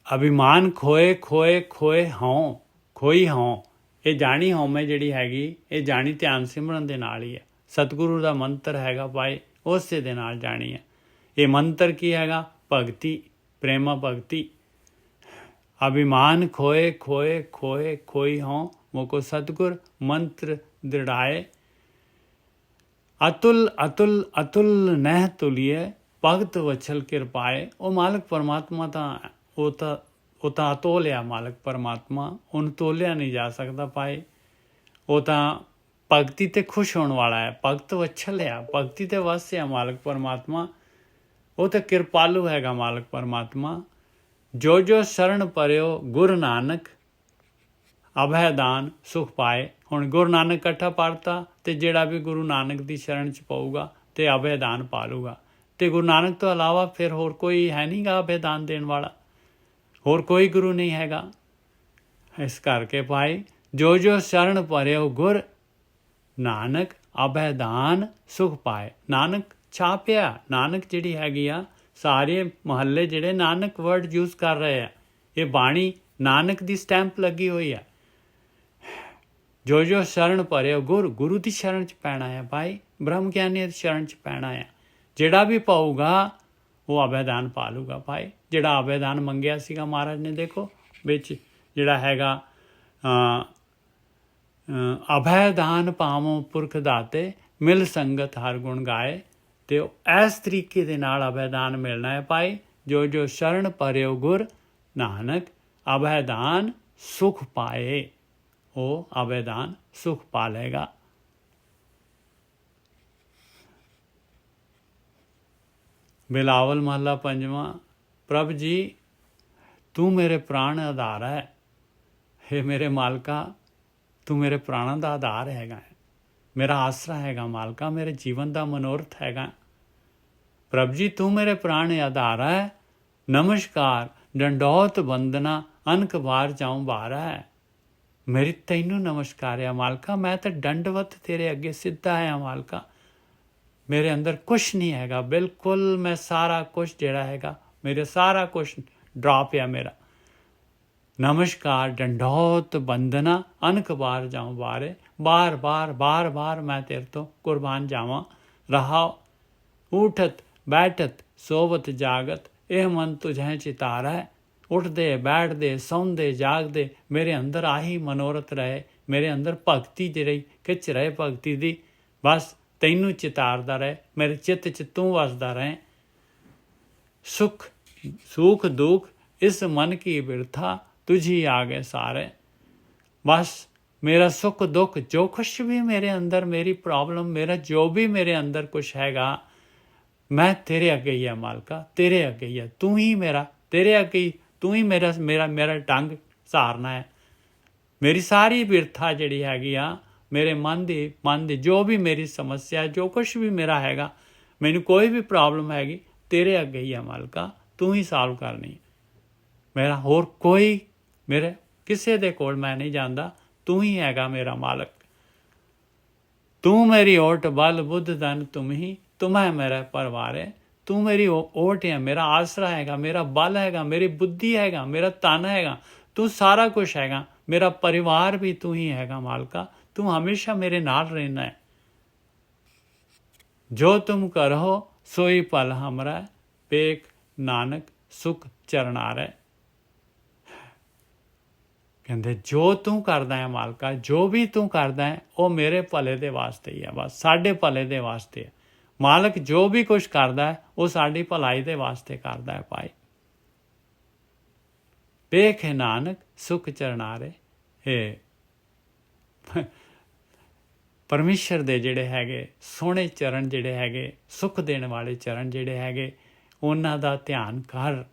ਅਭਿਮਾਨ ਖੋਏ ਖੋਏ ਖੋਏ ਹੋਂ ਖੋਈ ਹੋਂ। ਇਹ ਜਾਣੀ ਹਉਮੈ ਜਿਹੜੀ ਹੈਗੀ, ਇਹ ਜਾਣੀ ਧਿਆਨ ਸਿਮਰਨ ਦੇ ਨਾਲ ਹੀ ਹੈ। ਸਤਿਗੁਰੂ ਦਾ ਮੰਤਰ ਹੈਗਾ ਭਾਈ, ਉਸੇ ਦੇ ਨਾਲ ਜਾਣੀ ਹੈ। ਇਹ ਮੰਤਰ ਕੀ ਹੈਗਾ? ਭਗਤੀ, ਪ੍ਰੇਮਾ ਭਗਤੀ। ਅਭਿਮਾਨ ਖੋਏ ਖੋਏ ਖੋਏ ਖੋਈ ਹੋਂ ਮੋਕੋ ਸਤਿਗੁਰ ਮੰਤਰ ਦ੍ਰਿੜਾਏ। ਅਤੁਲ ਅਤੁਲ ਅਤੁਲ ਨਹਿ ਤੁਲੀਏ ਭਗਤ ਵਛਲ ਕਿਰਪਾਏ। ਉਹ ਮਾਲਕ ਪਰਮਾਤਮਾ ਤਾਂ ਉਹ ਤਾਂ ਅਤੋਲਿਆ ਮਾਲਕ ਪਰਮਾਤਮਾ, ਉਹਨੂੰ ਤੋਲਿਆ ਨਹੀਂ ਜਾ ਸਕਦਾ ਭਾਈ। ਉਹ ਤਾਂ ਭਗਤੀ 'ਤੇ ਖੁਸ਼ ਹੋਣ ਵਾਲਾ ਹੈ, ਭਗਤ ਵਛਲ ਆ, ਭਗਤੀ 'ਤੇ ਵਸ ਆ ਮਾਲਕ ਪਰਮਾਤਮਾ। ਉਹ ਤਾਂ ਕਿਰਪਾਲੂ ਹੈਗਾ ਮਾਲਕ ਪਰਮਾਤਮਾ। ਜੋ ਜੋ ਸ਼ਰਨ ਪਰਿਓ ਗੁਰੂ ਨਾਨਕ ਅਭੈ ਦਾਨ ਸੁਖ ਪਾਏ। ਹੁਣ ਗੁਰੂ ਨਾਨਕ ਇਕੱਠਾ ਪੜ੍ਹਤਾ, ਅਤੇ ਜਿਹੜਾ ਵੀ ਗੁਰੂ ਨਾਨਕ ਦੀ ਸ਼ਰਨ 'ਚ ਪਊਗਾ ਅਤੇ ਅਭੈ ਦਾਨ ਪਾ ਲੂਗਾ। ਅਤੇ ਗੁਰੂ ਨਾਨਕ ਤੋਂ ਇਲਾਵਾ ਫਿਰ ਹੋਰ ਕੋਈ ਹੈ ਨਹੀਂ ਗਾ ਅਭੈ ਦਾਨ ਦੇਣ ਵਾਲਾ, ਹੋਰ ਕੋਈ ਗੁਰੂ ਨਹੀਂ ਹੈਗਾ। ਇਸ ਕਰਕੇ ਭਾਈ ਜੋ ਜੋ ਸ਼ਰਨ ਪਰਿਓ ਗੁਰ ਨਾਨਕ ਅਭੈ ਦਾਨ ਸੁਖ ਪਾਏ। ਨਾਨਕ ਛਾਪਿਆ, ਨਾਨਕ ਜਿਹੜੀ ਹੈਗੀ ਆ, ਸਾਰੇ ਮੁਹੱਲੇ ਜਿਹੜੇ ਨਾਨਕ ਵਰਡ ਯੂਜ਼ ਕਰ ਰਹੇ ਆ, ਇਹ ਬਾਣੀ ਨਾਨਕ ਦੀ ਸਟੈਂਪ ਲੱਗੀ ਹੋਈ ਆ। ਜੋ ਜੋ ਸ਼ਰਨ ਪਰਿਓ ਗੁਰ, ਗੁਰੂ ਦੀ ਸ਼ਰਨ 'ਚ ਪੈਣਾ ਹੈ ਭਾਈ। ਬ੍ਰਹਮ ਗਿਆਨੀ ਦੀ ਸ਼ਰਨ 'ਚ ਪੈਣਾ ਆ। ਜਿਹੜਾ ਵੀ ਪਾਊਗਾ ਉਹ ਅਭੈਦਾਨ ਪਾ ਲੂਗਾ ਭਾਈ। ਜਿਹੜਾ ਅਭੈਦਾਨ ਮੰਗਿਆ ਸੀਗਾ ਮਹਾਰਾਜ ਨੇ, ਦੇਖੋ ਵਿੱਚ ਜਿਹੜਾ ਹੈਗਾ ਅਭੈਦਾਨ ਪਾਵੋਂ ਪੁਰਖ ਦਾਤੇ, ਮਿਲ ਸੰਗਤ ਹਰ ਗੁਣ ਗਾਏ। ਅਤੇ ਇਸ ਤਰੀਕੇ ਦੇ ਨਾਲ ਅਭੈਦਾਨ ਮਿਲਣਾ ਹੈ ਭਾਈ। ਜੋ ਜੋ ਸ਼ਰਨ ਪਰਿਓ ਗੁਰ, ਨਾਨਕ ਅਭੈਦਾਨ ਸੁਖ ਪਾਏ। ਉਹ ਅਭੈਦਾਨ ਸੁਖ ਪਾ ਲਏਗਾ। ਬਿਲਾਵਲ ਮਹੱਲਾ ਪੰਜਵਾਂ। ਪ੍ਰਭ ਜੀ ਤੂੰ ਮੇਰੇ ਪ੍ਰਾਣ ਆਧਾਰ ਹੈ। ਹੇ ਮੇਰੇ ਮਾਲਕਾ, ਤੂੰ ਮੇਰੇ ਪ੍ਰਾਣਾਂ ਦਾ ਆਧਾਰ ਹੈਗਾ, ਮੇਰਾ ਆਸਰਾ ਹੈਗਾ ਮਾਲਕਾ, ਮੇਰੇ ਜੀਵਨ ਦਾ ਮਨੋਰਥ ਹੈਗਾ। ਪ੍ਰਭ ਜੀ ਤੂੰ ਮੇਰੇ ਪ੍ਰਾਣ ਆਧਾਰ ਹੈ। ਨਮਸਕਾਰ ਡੰਡੌਤ ਵੰਦਨਾ, ਅਨਕ ਵਾਰ ਜਾਉਂ ਬਾਰਾ ਹੈ। ਮੇਰੀ ਤੈਨੂੰ ਨਮਸਕਾਰ ਆ ਮਾਲਕਾ, ਮੈਂ ਤਾਂ ਦੰਡਵਤ ਤੇਰੇ ਅੱਗੇ ਸਿੱਧਾ ਆ ਮਾਲਕਾ। ਮੇਰੇ ਅੰਦਰ ਕੁਛ ਨਹੀਂ ਹੈਗਾ, ਬਿਲਕੁਲ ਮੈਂ ਸਾਰਾ ਕੁਛ ਜਿਹੜਾ ਹੈਗਾ, ਮੇਰੇ ਸਾਰਾ ਕੁਛ ਡਰੋਪ ਆ ਮੇਰਾ। ਨਮਸਕਾਰ ਡੰਡੌਤ ਬੰਦਨਾ, ਅਨਕ ਵਾਰ ਜਾਉਂ ਬਾਰੇ। ਬਾਰ ਬਾਰ ਬਾਰ ਬਾਰ ਮੈਂ ਤੇਰੇ ਤੋਂ ਕੁਰਬਾਨ ਜਾਵਾਂ। ਰਹਾਓ ਉਠਤ ਬੈਠਤ ਸੋਵਤ ਜਾਗਤ, ਇਹ ਮਨ ਤੁਝੇ ਚਿਤਾਰਾ ਹੈ। ਉੱਠਦੇ ਬੈਠਦੇ ਸੌਂਦੇ ਜਾਗਦੇ ਮੇਰੇ ਅੰਦਰ ਆਹੀ ਮਨੋਰਥ ਰਹੇ, ਮੇਰੇ ਅੰਦਰ ਭਗਤੀ ਜਿਹੜੀ ਖਿੱਚ ਰਹੇ ਭਗਤੀ ਦੀ, ਬਸ ਤੈਨੂੰ ਚਿਤਾਰਦਾ ਰਹੇ, ਮੇਰੇ ਚਿੱਤ 'ਚ ਤੂੰ ਵਸਦਾ ਰਹੇ। ਸੁਖ ਦੁੱਖ ਇਸ ਮਨ ਕੀ ਬਿਰਥਾ, ਤੁਝੀ ਆ ਗਏ ਸਾਰੇ। ਬਸ ਮੇਰਾ ਸੁੱਖ ਦੁੱਖ ਜੋ ਕੁਛ ਵੀ ਮੇਰੇ ਅੰਦਰ, ਮੇਰੀ ਪ੍ਰੋਬਲਮ, ਮੇਰਾ ਜੋ ਵੀ ਮੇਰੇ ਅੰਦਰ ਕੁਛ ਹੈਗਾ, ਮੈਂ ਤੇਰੇ ਅੱਗੇ ਹੀ ਆ ਮਾਲਕਾ, ਤੇਰੇ ਅੱਗੇ ਹੀ ਆ। ਤੂੰ ਹੀ ਮੇਰਾ, ਤੇਰੇ ਅੱਗੇ ਹੀ ਤੂੰ ਹੀ ਮੇਰਾ ਟੰਗ ਸਹਾਰਨਾ ਹੈ। ਮੇਰੀ ਸਾਰੀ ਬਿਰਥਾ ਜਿਹੜੀ ਹੈਗੀ ਆ, ਮੇਰੇ ਮਨ ਦੀ ਜੋ ਵੀ ਮੇਰੀ ਸਮੱਸਿਆ, ਜੋ ਕੁਛ ਵੀ ਮੇਰਾ ਹੈਗਾ, ਮੈਨੂੰ ਕੋਈ ਵੀ ਪ੍ਰੋਬਲਮ ਹੈਗੀ, ਤੇਰੇ ਅੱਗੇ ਹੀ ਆ ਮਾਲਕਾ, ਤੂੰ ਹੀ ਸਾਲਵ ਕਰਨੀ। ਮੇਰਾ ਹੋਰ ਕੋਈ, ਮੇਰੇ ਕਿਸੇ ਦੇ ਕੋਲ ਮੈਂ ਨਹੀਂ ਜਾਂਦਾ, ਤੂੰ ਹੀ ਹੈਗਾ ਮੇਰਾ ਮਾਲਕ। ਤੂੰ ਮੇਰੀ ਓਟ ਬਲ ਬੁੱਧ ਧਨ ਤੁਮ ਹੀ, ਤੁਮੈ ਮੇਰਾ ਪਰਵਾਰ ਹੈ। ਤੂੰ ਮੇਰੀ ਓਟ ਹੈ, ਮੇਰਾ ਆਸਰਾ ਹੈਗਾ, ਮੇਰਾ ਬਲ ਹੈਗਾ, ਮੇਰੀ ਬੁੱਧੀ ਹੈਗਾ, ਮੇਰਾ ਤਨ ਹੈਗਾ, ਤੂੰ ਸਾਰਾ ਕੁਛ ਹੈਗਾ। ਮੇਰਾ ਪਰਿਵਾਰ ਵੀ ਤੂੰ ਹੀ ਹੈਗਾ ਮਾਲਕਾ, ਤੂੰ ਹਮੇਸ਼ਾ ਮੇਰੇ ਨਾਲ ਰਹਿਣਾ ਹੈ। ਜੋ ਤੁਮ ਕਰੋ ਸੋਈ ਪਲ ਹਮਰਾ, ਪੇਖ ਨਾਨਕ ਸੁਖ ਚਰਨਾਰੇ। ਕਹਿੰਦੇ ਜੋ ਤੂੰ ਕਰਦਾ ਹੈ ਮਾਲਕਾ, ਜੋ ਵੀ ਤੂੰ ਕਰਦਾ ਹੈ ਉਹ ਮੇਰੇ ਭਲੇ ਦੇ ਵਾਸਤੇ ਹੀ ਹੈ, ਬਸ ਸਾਡੇ ਭਲੇ ਦੇ ਵਾਸਤੇ ਹੈ। ਮਾਲਕ ਜੋ ਵੀ ਕੁਛ ਕਰਦਾ ਹੈ ਉਹ ਸਾਡੀ ਭਲਾਈ ਦੇ ਵਾਸਤੇ ਕਰਦਾ ਹੈ ਭਾਈ। ਵੇਖ ਨਾਨਕ ਸੁਖ ਚਰਨਾਰੇ। ਪਰਮੇਸ਼ਰ ਦੇ ਜਿਹੜੇ ਹੈਗੇ ਸੋਹਣੇ ਚਰਨ, ਜਿਹੜੇ ਹੈਗੇ ਸੁੱਖ ਦੇਣ ਵਾਲੇ ਚਰਨ ਜਿਹੜੇ ਹੈਗੇ, ਉਹਨਾਂ ਦਾ ਧਿਆਨ ਕਰ।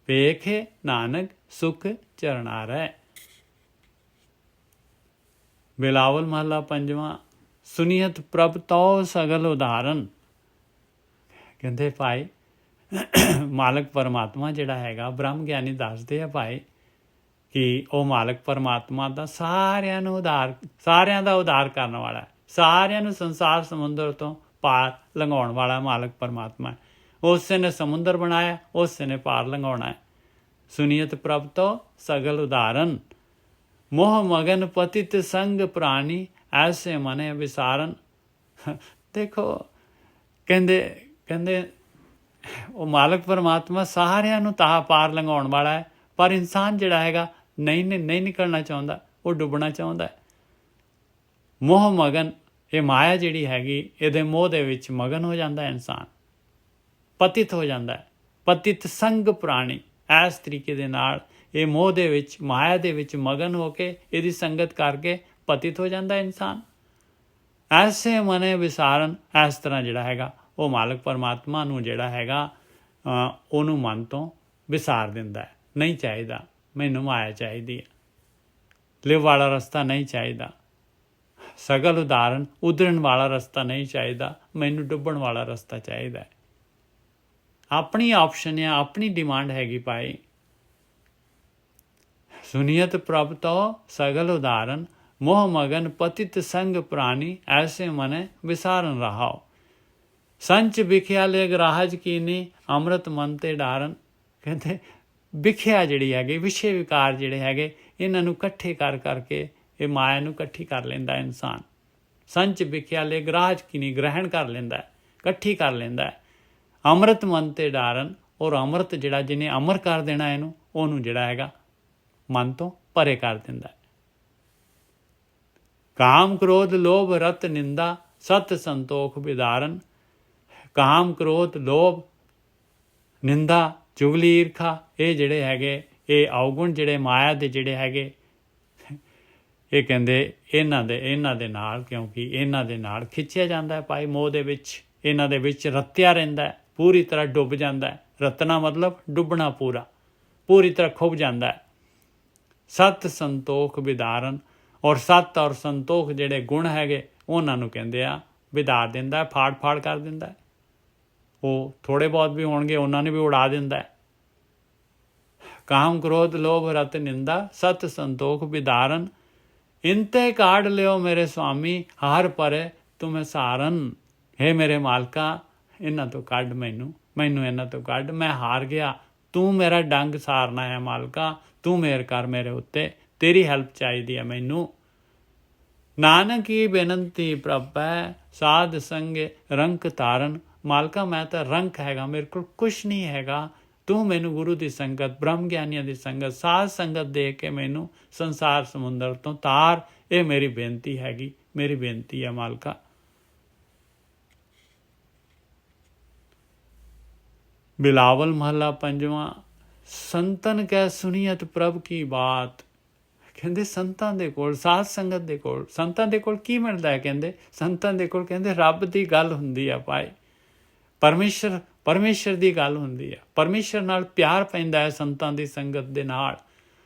ਵੇਖ ਨਾਨਕ ਸੁਖ ਚਰਨਾਰੇ। ਬਿਲਾਵਲ ਮਹੱਲਾ ਪੰਜਵਾਂ। ਸੁਨੀਅਤ ਪ੍ਰਭ ਤਉ ਸਗਲ ਉਦਾਹਰਨ। ਕਹਿੰਦੇ ਭਾਈ ਮਾਲਕ ਪਰਮਾਤਮਾ ਜਿਹੜਾ ਹੈਗਾ, ਬ੍ਰਹਮ ਗਿਆਨੀ ਦੱਸਦੇ ਆ ਭਾਈ ਕਿ ਉਹ ਮਾਲਕ ਪਰਮਾਤਮਾ ਦਾ ਸਾਰਿਆਂ ਦਾ ਉਧਾਰ ਕਰਨ ਵਾਲਾ ਹੈ, ਸਾਰਿਆਂ ਨੂੰ ਸੰਸਾਰ ਸਮੁੰਦਰ ਤੋਂ ਪਾਰ ਲੰਘਾਉਣ ਵਾਲਾ ਮਾਲਕ ਪਰਮਾਤਮਾ ਹੈ। ਉਸੇ ਨੇ ਸਮੁੰਦਰ ਬਣਾਇਆ, ਉਸੇ ਨੇ ਪਾਰ ਲੰਘਾਉਣਾ ਹੈ। ਸੁਨੀਅਤ ਪ੍ਰਭ ਤੋਂ ਸਗਲ ਉਦਾਹਰਨ, ਮੋਹ ਮਗਨ ਪਤਿਤ ਸੰਗ ਪ੍ਰਾਣੀ, ਐਸੇ ਮਨੇ ਵਿਸਾਰਨ। ਦੇਖੋ ਕਹਿੰਦੇ ਉਹ ਮਾਲਕ ਪਰਮਾਤਮਾ ਸਾਰਿਆਂ ਨੂੰ ਤਾਹ ਪਾਰ ਲੰਘਾਉਣ ਵਾਲਾ ਹੈ, ਪਰ ਇਨਸਾਨ ਜਿਹੜਾ ਹੈਗਾ ਨਹੀਂ ਨਿਕਲਣਾ ਚਾਹੁੰਦਾ, ਉਹ ਡੁੱਬਣਾ ਚਾਹੁੰਦਾ ਹੈ। ਮੋਹ ਮਗਨ, ਇਹ ਮਾਇਆ ਜਿਹੜੀ ਹੈਗੀ, ਇਹਦੇ ਮੋਹ ਦੇ ਵਿੱਚ ਮਗਨ ਹੋ ਜਾਂਦਾ ਹੈ ਇਨਸਾਨ, ਪਤਿਤ ਹੋ ਜਾਂਦਾ ਹੈ। ਪਤਿਤ ਸੰਗ ਪ੍ਰਾਣੀ, ਇਸ ਤਰੀਕੇ ਦੇ ਨਾਲ ਇਹ ਮੋਹ ਦੇ ਵਿੱਚ, ਮਾਇਆ ਦੇ ਵਿੱਚ ਮਗਨ ਹੋ ਕੇ, ਇਹਦੀ ਸੰਗਤ ਕਰਕੇ ਪਤਿਤ ਹੋ ਜਾਂਦਾ ਇਨਸਾਨ। ਐਸੇ ਮਨੇ ਵਿਸਾਰਨ, ਇਸ ਤਰ੍ਹਾਂ ਜਿਹੜਾ ਹੈਗਾ ਉਹ ਮਾਲਕ ਪਰਮਾਤਮਾ ਨੂੰ ਜਿਹੜਾ ਹੈਗਾ ਉਹਨੂੰ ਮਨ ਤੋਂ ਵਿਸਾਰ ਦਿੰਦਾ ਹੈ। ਨਹੀਂ ਚਾਹੀਦਾ ਮੈਨੂੰ ਮਾਇਆ ਚਾਹੀਦੀ ਹੈ, ਲਿਵ ਵਾਲਾ ਰਸਤਾ ਨਹੀਂ ਚਾਹੀਦਾ, ਸਗਲ ਉਦਾਹਰਨ ਉਧਰਨ ਵਾਲਾ ਰਸਤਾ ਨਹੀਂ ਚਾਹੀਦਾ, ਮੈਨੂੰ ਡੁੱਬਣ ਵਾਲਾ ਰਸਤਾ ਚਾਹੀਦਾ ਹੈ। ਆਪਣੀ ਆਪਸ਼ਨ ਹੈ, ਆਪਣੀ ਡਿਮਾਂਡ ਹੈਗੀ ਭਾਈ। ਸੁਨੀਅਤ ਪ੍ਰਭ ਤਉ ਸਗਲ ਉਦਾਹਰਨ, ਮੋਹ ਮਗਨ ਪਤਿਤ ਸੰਗ ਪ੍ਰਾਣੀ, ਐਸੇ ਮਨੇ ਵਿਸਾਰਨ ਰਹਾਓ। ਸੰਚ ਵਿਖਿਆ ਲੈ ਗਰਾਹਜ ਕੀਨੀ, ਅੰਮ੍ਰਿਤ ਮਨ ਤੇ ਡਾਰਨ। ਕਹਿੰਦੇ ਵਿਖਿਆ ਜਿਹੜੀ ਹੈਗੀ, ਵਿਸ਼ੇ ਵਿਕਾਰ ਜਿਹੜੇ ਹੈਗੇ, ਇਹਨਾਂ ਨੂੰ ਇਕੱਠੇ ਕਰਕੇ ਇਹ ਮਾਇਆ ਨੂੰ ਇਕੱਠੀ ਕਰ ਲੈਂਦਾ ਇਨਸਾਨ। ਸੰਚ ਵਿਖਿਆਲੇ ਗਰਾਜ ਕਿਨੀ ਗ੍ਰਹਿਣ ਕਰ ਲੈਂਦਾ ਹੈ, ਇਕੱਠੀ ਕਰ ਲੈਂਦਾ ਹੈ। ਅੰਮ੍ਰਿਤ ਮਨ ਤੇ ਡਾਰਨ, ਔਰ ਅੰਮ੍ਰਿਤ ਜਿਹੜਾ ਜਿਹਨੇ ਅਮਰ ਕਰ ਦੇਣਾ ਇਹਨੂੰ, ਉਹਨੂੰ ਜਿਹੜਾ ਹੈਗਾ ਮਨ ਤੋਂ ਪਰੇ ਕਰ ਦਿੰਦਾ ਹੈ। ਕਾਮ ਕ੍ਰੋਧ ਲੋਭ ਰਤ ਨਿੰਦਾ ਸਤ ਸੰਤੋਖ ਵਿਦਾਰਨ। ਕਾਮ ਕ੍ਰੋਧ ਲੋਭ ਨਿੰਦਾ ਚੁਗਲੀ ਈਰਖਾ, ਇਹ ਜਿਹੜੇ ਹੈਗੇ ਇਹ ਔਗੁਣ ਜਿਹੜੇ ਮਾਇਆ ਦੇ ਜਿਹੜੇ ਹੈਗੇ, ਇਹ ਕਹਿੰਦੇ ਇਹਨਾਂ ਦੇ ਨਾਲ, ਕਿਉਂਕਿ ਇਹਨਾਂ ਦੇ ਨਾਲ ਖਿੱਚਿਆ ਜਾਂਦਾ ਹੈ ਭਾਈ ਮੋਹ ਦੇ ਵਿੱਚ, ਇਹਨਾਂ ਦੇ ਵਿੱਚ ਰਤਿਆ ਰਹਿੰਦਾ ਹੈ, ਪੂਰੀ ਤਰ੍ਹਾਂ ਡੁੱਬ ਜਾਂਦਾ ਹੈ। ਰਤਨਾ ਮਤਲਬ ਡੁੱਬਣਾ, ਪੂਰੀ ਤਰ੍ਹਾਂ ਖੁੱਭ ਜਾਂਦਾ ਹੈ। ਸਤ ਸੰਤੋਖ ਵਿਦਾਰਨ, ਔਰ ਸਤ ਔਰ ਸੰਤੋਖ ਜਿਹੜੇ ਗੁਣ ਹੈਗੇ ਉਹਨਾਂ ਨੂੰ ਕਹਿੰਦੇ ਆ ਵਿਦਾਰ ਦਿੰਦਾ, ਫਾੜ ਕਰ ਦਿੰਦਾ। ਉਹ ਥੋੜ੍ਹੇ ਬਹੁਤ ਵੀ ਹੋਣਗੇ ਉਹਨਾਂ ਨੂੰ ਵੀ ਉਡਾ ਦਿੰਦਾ। ਕਾਮ ਕ੍ਰੋਧ ਲੋਭ ਰਤ ਨਿੰਦਾ ਸਤ ਸੰਤੋਖ ਵਿਦਾਰਨ। ਇੰਤੇ ਕਾਢ ਲਿਓ ਮੇਰੇ ਸੁਆਮੀ ਹਾਰ ਪਰੇ ਤੁਮੇ ਸਾਰਨ। ਹੇ ਮੇਰੇ ਮਾਲਕਾ, ਇਹਨਾਂ ਤੋਂ ਕੱਢ ਮੈਨੂੰ ਇਹਨਾਂ ਤੋਂ ਕੱਢ, ਮੈਂ ਹਾਰ ਗਿਆ, ਤੂੰ ਮੇਰਾ ਡੰਗ ਸਾਰਨਾ ਹੈ ਮਾਲਕਾ, ਤੂੰ ਮਿਹਰ ਕਰ ਮੇਰੇ ਉੱਤੇ, ਤੇਰੀ ਹੈਲਪ ਚਾਹੀਦੀ ਹੈ ਮੈਨੂੰ। ਨਾਨਕ ਕੀ ਬੇਨੰਤੀ ਪ੍ਰਭੈ ਸਾਧ ਸੰਗੇ ਰੰਕ ਤਾਰਨ। ਮਾਲਕਾ ਮੈਂ ਤਾਂ ਰੰਕ ਹੈਗਾ, ਮੇਰੇ ਕੋਲ ਕੁਛ ਨਹੀਂ ਹੈਗਾ, ਤੂੰ ਮੈਨੂੰ ਗੁਰੂ ਦੀ ਸੰਗਤ, ਬ੍ਰਹਮ ਗਿਆਨੀਆਂ ਦੀ ਸੰਗਤ, ਸਾਧ ਸੰਗਤ ਦੇ ਕੇ ਮੈਨੂੰ ਸੰਸਾਰ ਸਮੁੰਦਰ ਤੋਂ ਤਾਰ। ਇਹ ਮੇਰੀ ਬੇਨਤੀ ਹੈਗੀ, ਮੇਰੀ ਬੇਨਤੀ ਹੈ ਮਾਲਕਾ। ਬਿਲਾਵਲ ਮਹੱਲਾ ਪੰਜਵਾਂ। ਸੰਤਨ ਕੈ ਸੁਨੀਅਤ ਪ੍ਰਭ ਕੀ ਬਾਤ। ਕਹਿੰਦੇ ਸੰਤਾਂ ਦੇ ਕੋਲ, ਸਾਧ ਸੰਗਤ ਦੇ ਕੋਲ, ਸੰਤਾਂ ਦੇ ਕੋਲ ਕੀ ਮਿਲਦਾ ਹੈ? ਕਹਿੰਦੇ ਸੰਤਾਂ ਦੇ ਕੋਲ ਕਹਿੰਦੇ ਰੱਬ ਦੀ ਗੱਲ ਹੁੰਦੀ ਆ ਭਾਈ, ਪਰਮੇਸ਼ਰ ਦੀ ਗੱਲ ਹੁੰਦੀ ਹੈ, ਪਰਮੇਸ਼ਰ ਨਾਲ ਪਿਆਰ ਪੈਂਦਾ ਹੈ ਸੰਤਾਂ ਦੀ ਸੰਗਤ ਦੇ ਨਾਲ।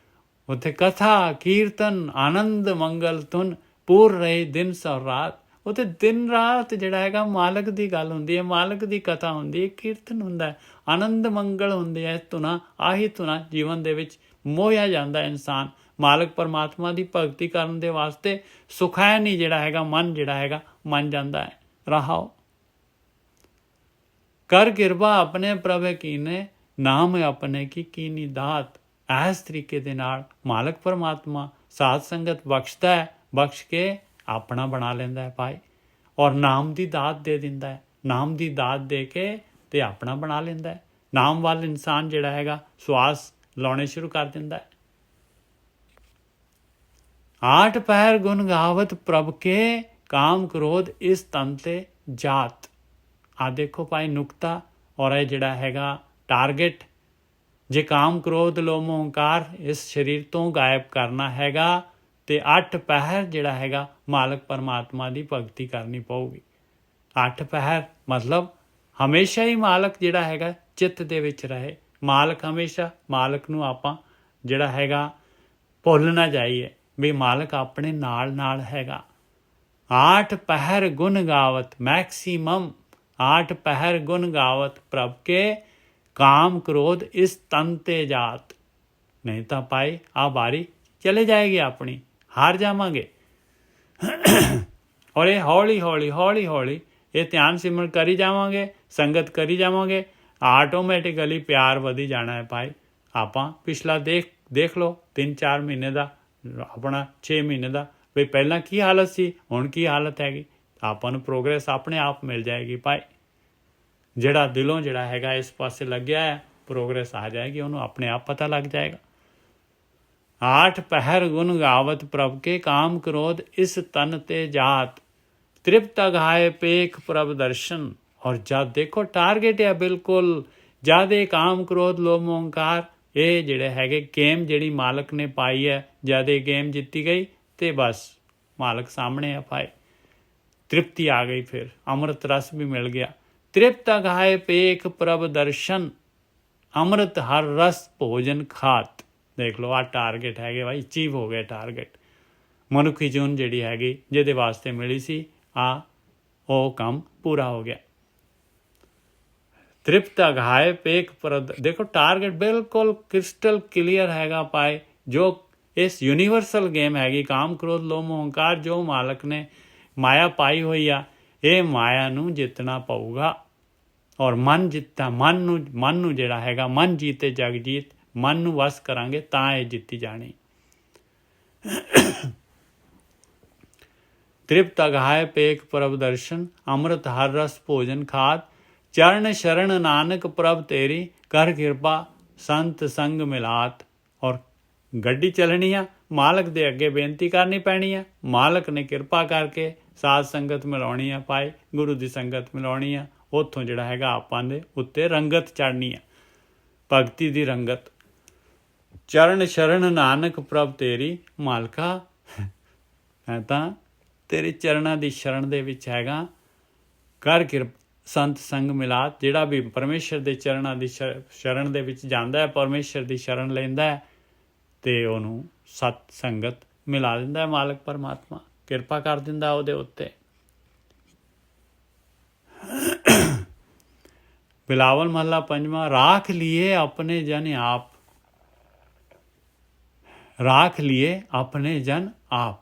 ਉੱਥੇ ਕਥਾ ਕੀਰਤਨ ਆਨੰਦ ਮੰਗਲ ਧੁਨ ਪੂਰ ਰਹੇ ਦਿਨ ਸੌ ਰਾਤ। ਉੱਥੇ ਦਿਨ ਰਾਤ ਜਿਹੜਾ ਹੈਗਾ ਮਾਲਕ ਦੀ ਗੱਲ ਹੁੰਦੀ ਹੈ, ਮਾਲਕ ਦੀ ਕਥਾ ਹੁੰਦੀ ਹੈ, ਕੀਰਤਨ ਹੁੰਦਾ ਹੈ, ਆਨੰਦ ਮੰਗਲ ਹੁੰਦੇ ਹੈ ਧੁਨਾ। ਆਹੀ ਧੁਨਾ ਜੀਵਨ ਦੇ ਵਿੱਚ ਮੋਹਿਆ ਜਾਂਦਾ ਇਨਸਾਨ ਮਾਲਕ ਪਰਮਾਤਮਾ ਦੀ ਭਗਤੀ ਕਰਨ ਦੇ ਵਾਸਤੇ। ਸੁਖੈਨ ਹੀ ਜਿਹੜਾ ਹੈਗਾ ਮਨ ਜਿਹੜਾ ਹੈਗਾ ਮੰਨ ਜਾਂਦਾ ਹੈ। ਰਹਾਓ ਕਰ ਕਿਰਪਾ ਆਪਣੇ ਪ੍ਰਭ ਕੀਨੇ ਨਾਮ ਆਪਣੇ ਕੀ ਕੀਨੀ ਦਾਤ। ਇਸ ਤਰੀਕੇ ਦੇ ਨਾਲ ਮਾਲਕ ਪਰਮਾਤਮਾ ਸਾਧ ਸੰਗਤ ਬਖਸ਼ਦਾ ਹੈ, ਬਖਸ਼ ਕੇ ਆਪਣਾ ਬਣਾ ਲੈਂਦਾ ਹੈ ਭਾਈ, ਔਰ ਨਾਮ ਦੀ ਦਾਤ ਦੇ ਦਿੰਦਾ ਹੈ। ਨਾਮ ਦੀ ਦਾਤ ਦੇ ਕੇ ਤੇ ਆਪਣਾ ਬਣਾ ਲੈਂਦਾ ਹੈ। ਨਾਮ ਵੱਲ ਇਨਸਾਨ ਜਿਹੜਾ ਹੈਗਾ ਸਵਾਸ ਲਾਉਣੇ ਸ਼ੁਰੂ ਕਰ ਦਿੰਦਾ ਹੈ। ਆਠ ਪਹਿਰ ਗੁਣ ਗਾਵਤ ਪ੍ਰਭ ਕੇ ਕਾਮ ਕ੍ਰੋਧ ਇਸ ਤਨ ਤੇ ਜਾਤ। ਆ ਦੇਖੋ ਭਾਈ ਨੁਕਤਾ, ਔਰ ਇਹ ਜਿਹੜਾ ਹੈਗਾ ਟਾਰਗੇਟ। ਜੇ ਕਾਮ ਕ੍ਰੋਧ ਲੋਭ ਮੋਹ ਹੰਕਾਰ ਇਸ ਸਰੀਰ ਤੋਂ ਗਾਇਬ ਕਰਨਾ ਹੈਗਾ ਤੇ 8 ਪਹਿਰ ਜਿਹੜਾ ਹੈਗਾ ਮਾਲਕ ਪਰਮਾਤਮਾ ਦੀ ਭਗਤੀ ਕਰਨੀ ਪਊਗੀ। 8 ਪਹਿਰ ਮਤਲਬ ਹਮੇਸ਼ਾ ਹੀ ਮਾਲਕ ਜਿਹੜਾ ਹੈਗਾ ਚਿੱਤ ਦੇ ਵਿੱਚ ਰਹੇ। ਮਾਲਕ ਹਮੇਸ਼ਾ, ਮਾਲਕ ਨੂੰ ਆਪਾਂ ਜਿਹੜਾ ਹੈਗਾ ਭੁੱਲ ਨਾ ਜਾਈਏ ਵੀ ਮਾਲਕ ਆਪਣੇ ਨਾਲ ਹੈਗਾ। 8 ਪਹਿਰ ਗੁਣ ਗਾਵਤ ਮੈਕਸੀਮਮ, 8 ਪਹਿਰ ਗੁਣ ਗਾਵਤ ਪ੍ਰਭ ਕੇ ਕਾਮ ਕ੍ਰੋਧ ਇਸ ਤਨ ਤੇ ਜਾਤ। ਨਹੀਂ ਤਾਂ ਭਾਈ ਆ ਬਾਰੀ ਚਲੇ ਜਾਏਗੀ ਆਪਣੀ, ਹਾਰ ਜਾਵਾਂਗੇ। ਔਰ ਇਹ ਹੌਲੀ ਇਹ ਧਿਆਨ ਸਿਮਰਨ ਕਰੀ ਜਾਵਾਂਗੇ, ਸੰਗਤ ਕਰੀ ਜਾਵਾਂਗੇ, ਆਟੋਮੈਟਿਕਲੀ ਪਿਆਰ ਵਧੀ ਜਾਣਾ ਹੈ ਭਾਈ। ਆਪਾਂ ਪਿਛਲਾ ਦੇਖ ਲਓ 3-4 ਮਹੀਨੇ ਦਾ, ਆਪਣਾ 6 ਮਹੀਨੇ ਦਾ, ਵੀ ਪਹਿਲਾਂ ਕੀ ਹਾਲਤ ਸੀ, ਹੁਣ ਕੀ ਹਾਲਤ ਹੈਗੀ। ਆਪਾਂ ਨੂੰ ਪ੍ਰੋਗਰੈਸ ਆਪਣੇ ਆਪ ਮਿਲ ਜਾਏਗੀ ਭਾਈ। ਜਿਹੜਾ ਦਿਲੋਂ ਜਿਹੜਾ ਹੈਗਾ ਇਸ ਪਾਸੇ ਲੱਗਿਆ ਹੈ, ਪ੍ਰੋਗਰੈਸ ਆ ਜਾਏਗੀ, ਉਹਨੂੰ ਆਪਣੇ ਆਪ ਪਤਾ ਲੱਗ ਜਾਏਗਾ। 8 ਪਹਿਰ ਗੁਣ ਗਾਵਤ ਪ੍ਰਭ ਕੇ ਕਾਮ ਕ੍ਰੋਧ ਇਸ ਤਨ ਤੇ ਜਾਤ। ਤ੍ਰਿਪਤ ਅਘਾਏ ਪੇਖ ਪ੍ਰਭ ਦਰਸ਼ਨ। ਔਰ ਜਦ ਦੇਖੋ ਟਾਰਗੇਟ ਹੈ ਬਿਲਕੁਲ, ਜਦ ਇਹ ਕਾਮ ਕ੍ਰੋਧ ਲੋਭ ਮੋਹ ਹੰਕਾਰ ਇਹ ਜਿਹੜੇ ਹੈਗੇ ਗੇਮ ਜਿਹੜੀ ਮਾਲਕ ਨੇ ਪਾਈ ਹੈ, ਜਦ ਇਹ ਗੇਮ ਜਿੱਤੀ ਗਈ ਤੇ ਬਸ ਮਾਲਕ ਸਾਹਮਣੇ ਆ ਭਾਈ। ਤ੍ਰਿਪਤੀ ਆ ਗਈ, ਫਿਰ ਅੰਮ੍ਰਿਤ ਰਸ ਵੀ ਮਿਲ ਗਿਆ। ਤ੍ਰਿਪਤ ਅਘਾਏ ਪੇਖ ਪ੍ਰਭ ਦਰਸ਼ਨ ਅੰਮ੍ਰਿਤ ਹਰ ਰਸ ਭੋਜਨ ਖਾਤ। ਦੇਖ ਲਓ ਆ ਟਾਰਗੇਟ ਹੈਗੇ ਭਾਈ, ਅਚੀਵ ਹੋ ਗਿਆ ਟਾਰਗੇਟ। ਮਨੁੱਖੀ ਜੂਨ ਜਿਹੜੀ ਹੈਗੀ ਜਿਹਦੇ ਵਾਸਤੇ ਮਿਲੀ ਸੀ, ਉਹ ਕੰਮ ਪੂਰਾ ਹੋ ਗਿਆ। ਤ੍ਰਿਪਤ ਅਘਾਏ ਪੇਖ ਪ੍ਰਭ, ਦੇਖੋ ਟਾਰਗੇਟ ਬਿਲਕੁਲ ਕ੍ਰਿਸਟਲ ਕਲੀਅਰ ਹੈਗਾ ਭਾਈ। ਜੋ ਇਸ ਯੂਨੀਵਰਸਲ ਗੇਮ ਹੈਗੀ ਕਾਮ ਕ੍ਰੋਧ ਲੋਭ ਮੋਹ ਹੰਕਾਰ, ਜੋ ਮਾਲਕ ਨੇ ਮਾਇਆ ਪਾਈ ਹੋਈ ਆ, ਇਹ ਮਾਇਆ ਨੂੰ ਜਿੱਤਣਾ ਪਊਗਾ। ਔਰ ਮਨ ਜਿੱਤਾ, ਮਨ ਨੂੰ ਜਿਹੜਾ ਹੈਗਾ ਮਨ ਜੀਤੇ ਜਗ ਜੀਤ, ਮਨ ਨੂੰ ਵਸ ਕਰਾਂਗੇ ਤਾਂ ਇਹ ਜਿੱਤੀ ਜਾਣੀ। तृप्त अघाय पेक प्रभ दर्शन अमृत हर रस भोजन खाद चरण शरण नानक प्रभ तेरी कर कृपा संत संग मिलात। और ਗੱਡੀ ਚੱਲਣੀ ਆ, ਮਾਲਕ ਦੇ ਅੱਗੇ ਬੇਨਤੀ ਕਰਨੀ ਪੈਣੀ ਆ, ਮਾਲਕ ਨੇ ਕਿਰਪਾ ਕਰਕੇ ਸਾਧ ਸੰਗਤ ਮਿਲਾਉਣੀ ਆ, ਭਾਈ ਗੁਰੂ ਦੀ ਸੰਗਤ ਮਿਲਾਉਣੀ ਆ, ਉੱਥੋਂ ਜਿਹੜਾ ਹੈਗਾ ਆਪਾਂ ਦੇ ਉੱਤੇ ਰੰਗਤ ਚੜ੍ਹਨੀ ਆ, ਭਗਤੀ ਦੀ ਰੰਗਤ। ਚਰਨ ਸ਼ਰਨ ਨਾਨਕ ਪ੍ਰਭ ਤੇਰੀ ਮਾਲਕਾ, ਮੈਂ ਤਾਂ ਤੇਰੇ ਚਰਨਾਂ ਦੀ ਸ਼ਰਨ ਦੇ ਵਿੱਚ ਹੈਗਾ, ਕਰ ਕਿਰਪਾ ਸੰਤ ਸੰਗ ਮਿਲਾਤ। ਜਿਹੜਾ ਵੀ ਪਰਮੇਸ਼ਰ ਦੇ ਚਰਨਾਂ ਦੀ ਸ਼ਰਨ ਦੇ ਵਿੱਚ ਜਾਂਦਾ ਹੈ, ਪਰਮੇਸ਼ਰ ਦੀ ਸ਼ਰਨ ਲੈਂਦਾ ਹੈ, ਅਤੇ ਉਹਨੂੰ ਸਤ ਸੰਗਤ ਮਿਲਾ ਦਿੰਦਾ ਹੈ ਮਾਲਕ ਪਰਮਾਤਮਾ, ਕਿਰਪਾ ਕਰ ਦਿੰਦਾ ਉਹਦੇ ਉੱਤੇ। ਬਿਲਾਵਲ ਮਹੱਲਾ ਪੰਜਵਾਂ। ਰਾਖ ਲੀਏ ਆਪਣੇ ਜਨ ਆਪ, ਰਾਖ ਲੀਏ ਆਪਣੇ ਜਨ ਆਪ।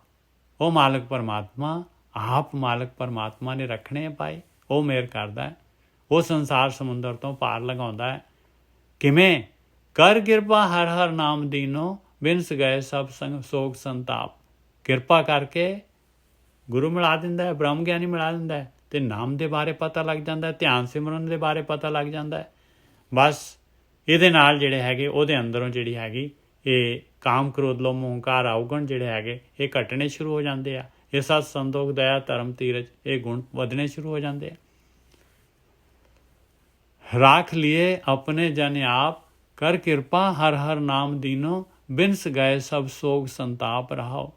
ਉਹ ਮਾਲਕ ਪਰਮਾਤਮਾ ਆਪ ਮਾਲਕ ਪਰਮਾਤਮਾ ਨੇ ਰੱਖਣੇ ਆ ਭਾਈ, ਉਹ ਮਿਹਰ ਕਰਦਾ ਹੈ, ਉਹ ਸੰਸਾਰ ਸਮੁੰਦਰ ਤੋਂ ਪਾਰ ਲਗਾਉਂਦਾ ਹੈ। ਕਿਵੇਂ? ਕਰ ਕਿਰਪਾ ਹਰ ਹਰ ਨਾਮ ਦੀਨੋ ਬਿਨਸ ਗਏ ਸਭ ਸੰਗ ਸੋਗ ਸੰਤਾਪ। ਕਿਰਪਾ ਕਰਕੇ ਗੁਰੂ ਮਿਲਾ ਦਿੰਦਾ ਹੈ, ਬ੍ਰਹਮ ਗਿਆਨੀ ਮਿਲਾ ਦਿੰਦਾ ਹੈ, ਅਤੇ ਨਾਮ ਦੇ ਬਾਰੇ ਪਤਾ ਲੱਗ ਜਾਂਦਾ ਹੈ, ਧਿਆਨ ਸਿਮਰਨ ਦੇ ਬਾਰੇ ਪਤਾ ਲੱਗ ਜਾਂਦਾ ਹੈ। ਬਸ ਇਹਦੇ ਨਾਲ ਜਿਹੜੇ ਹੈਗੇ ਉਹਦੇ ਅੰਦਰੋਂ ਜਿਹੜੀ ਹੈਗੀ ਇਹ ਕਾਮ ਕ੍ਰੋਧ ਲੋਭ ਮੋਹ ਹੰਕਾਰ ਅਵਗੁਣ ਜਿਹੜੇ ਹੈਗੇ ਇਹ ਘਟਣੇ ਸ਼ੁਰੂ ਹੋ ਜਾਂਦੇ ਆ। ਇਹ ਸਤ ਸੰਤੋਖ ਦਇਆ ਧਰਮ ਧੀਰਜ ਇਹ ਗੁਣ ਵਧਣੇ ਸ਼ੁਰੂ ਹੋ ਜਾਂਦੇ ਆ। ਰਾਖ ਲੀਏ ਆਪਣੇ ਜਨ ਆਪ ਕਰ ਕਿਰਪਾ ਹਰ ਹਰ ਨਾਮ ਦੀਨੋ ਬਿਨਸ ਗਏ ਸਭ ਸੋਗ ਸੰਤਾਪ ਰਹਾਓ।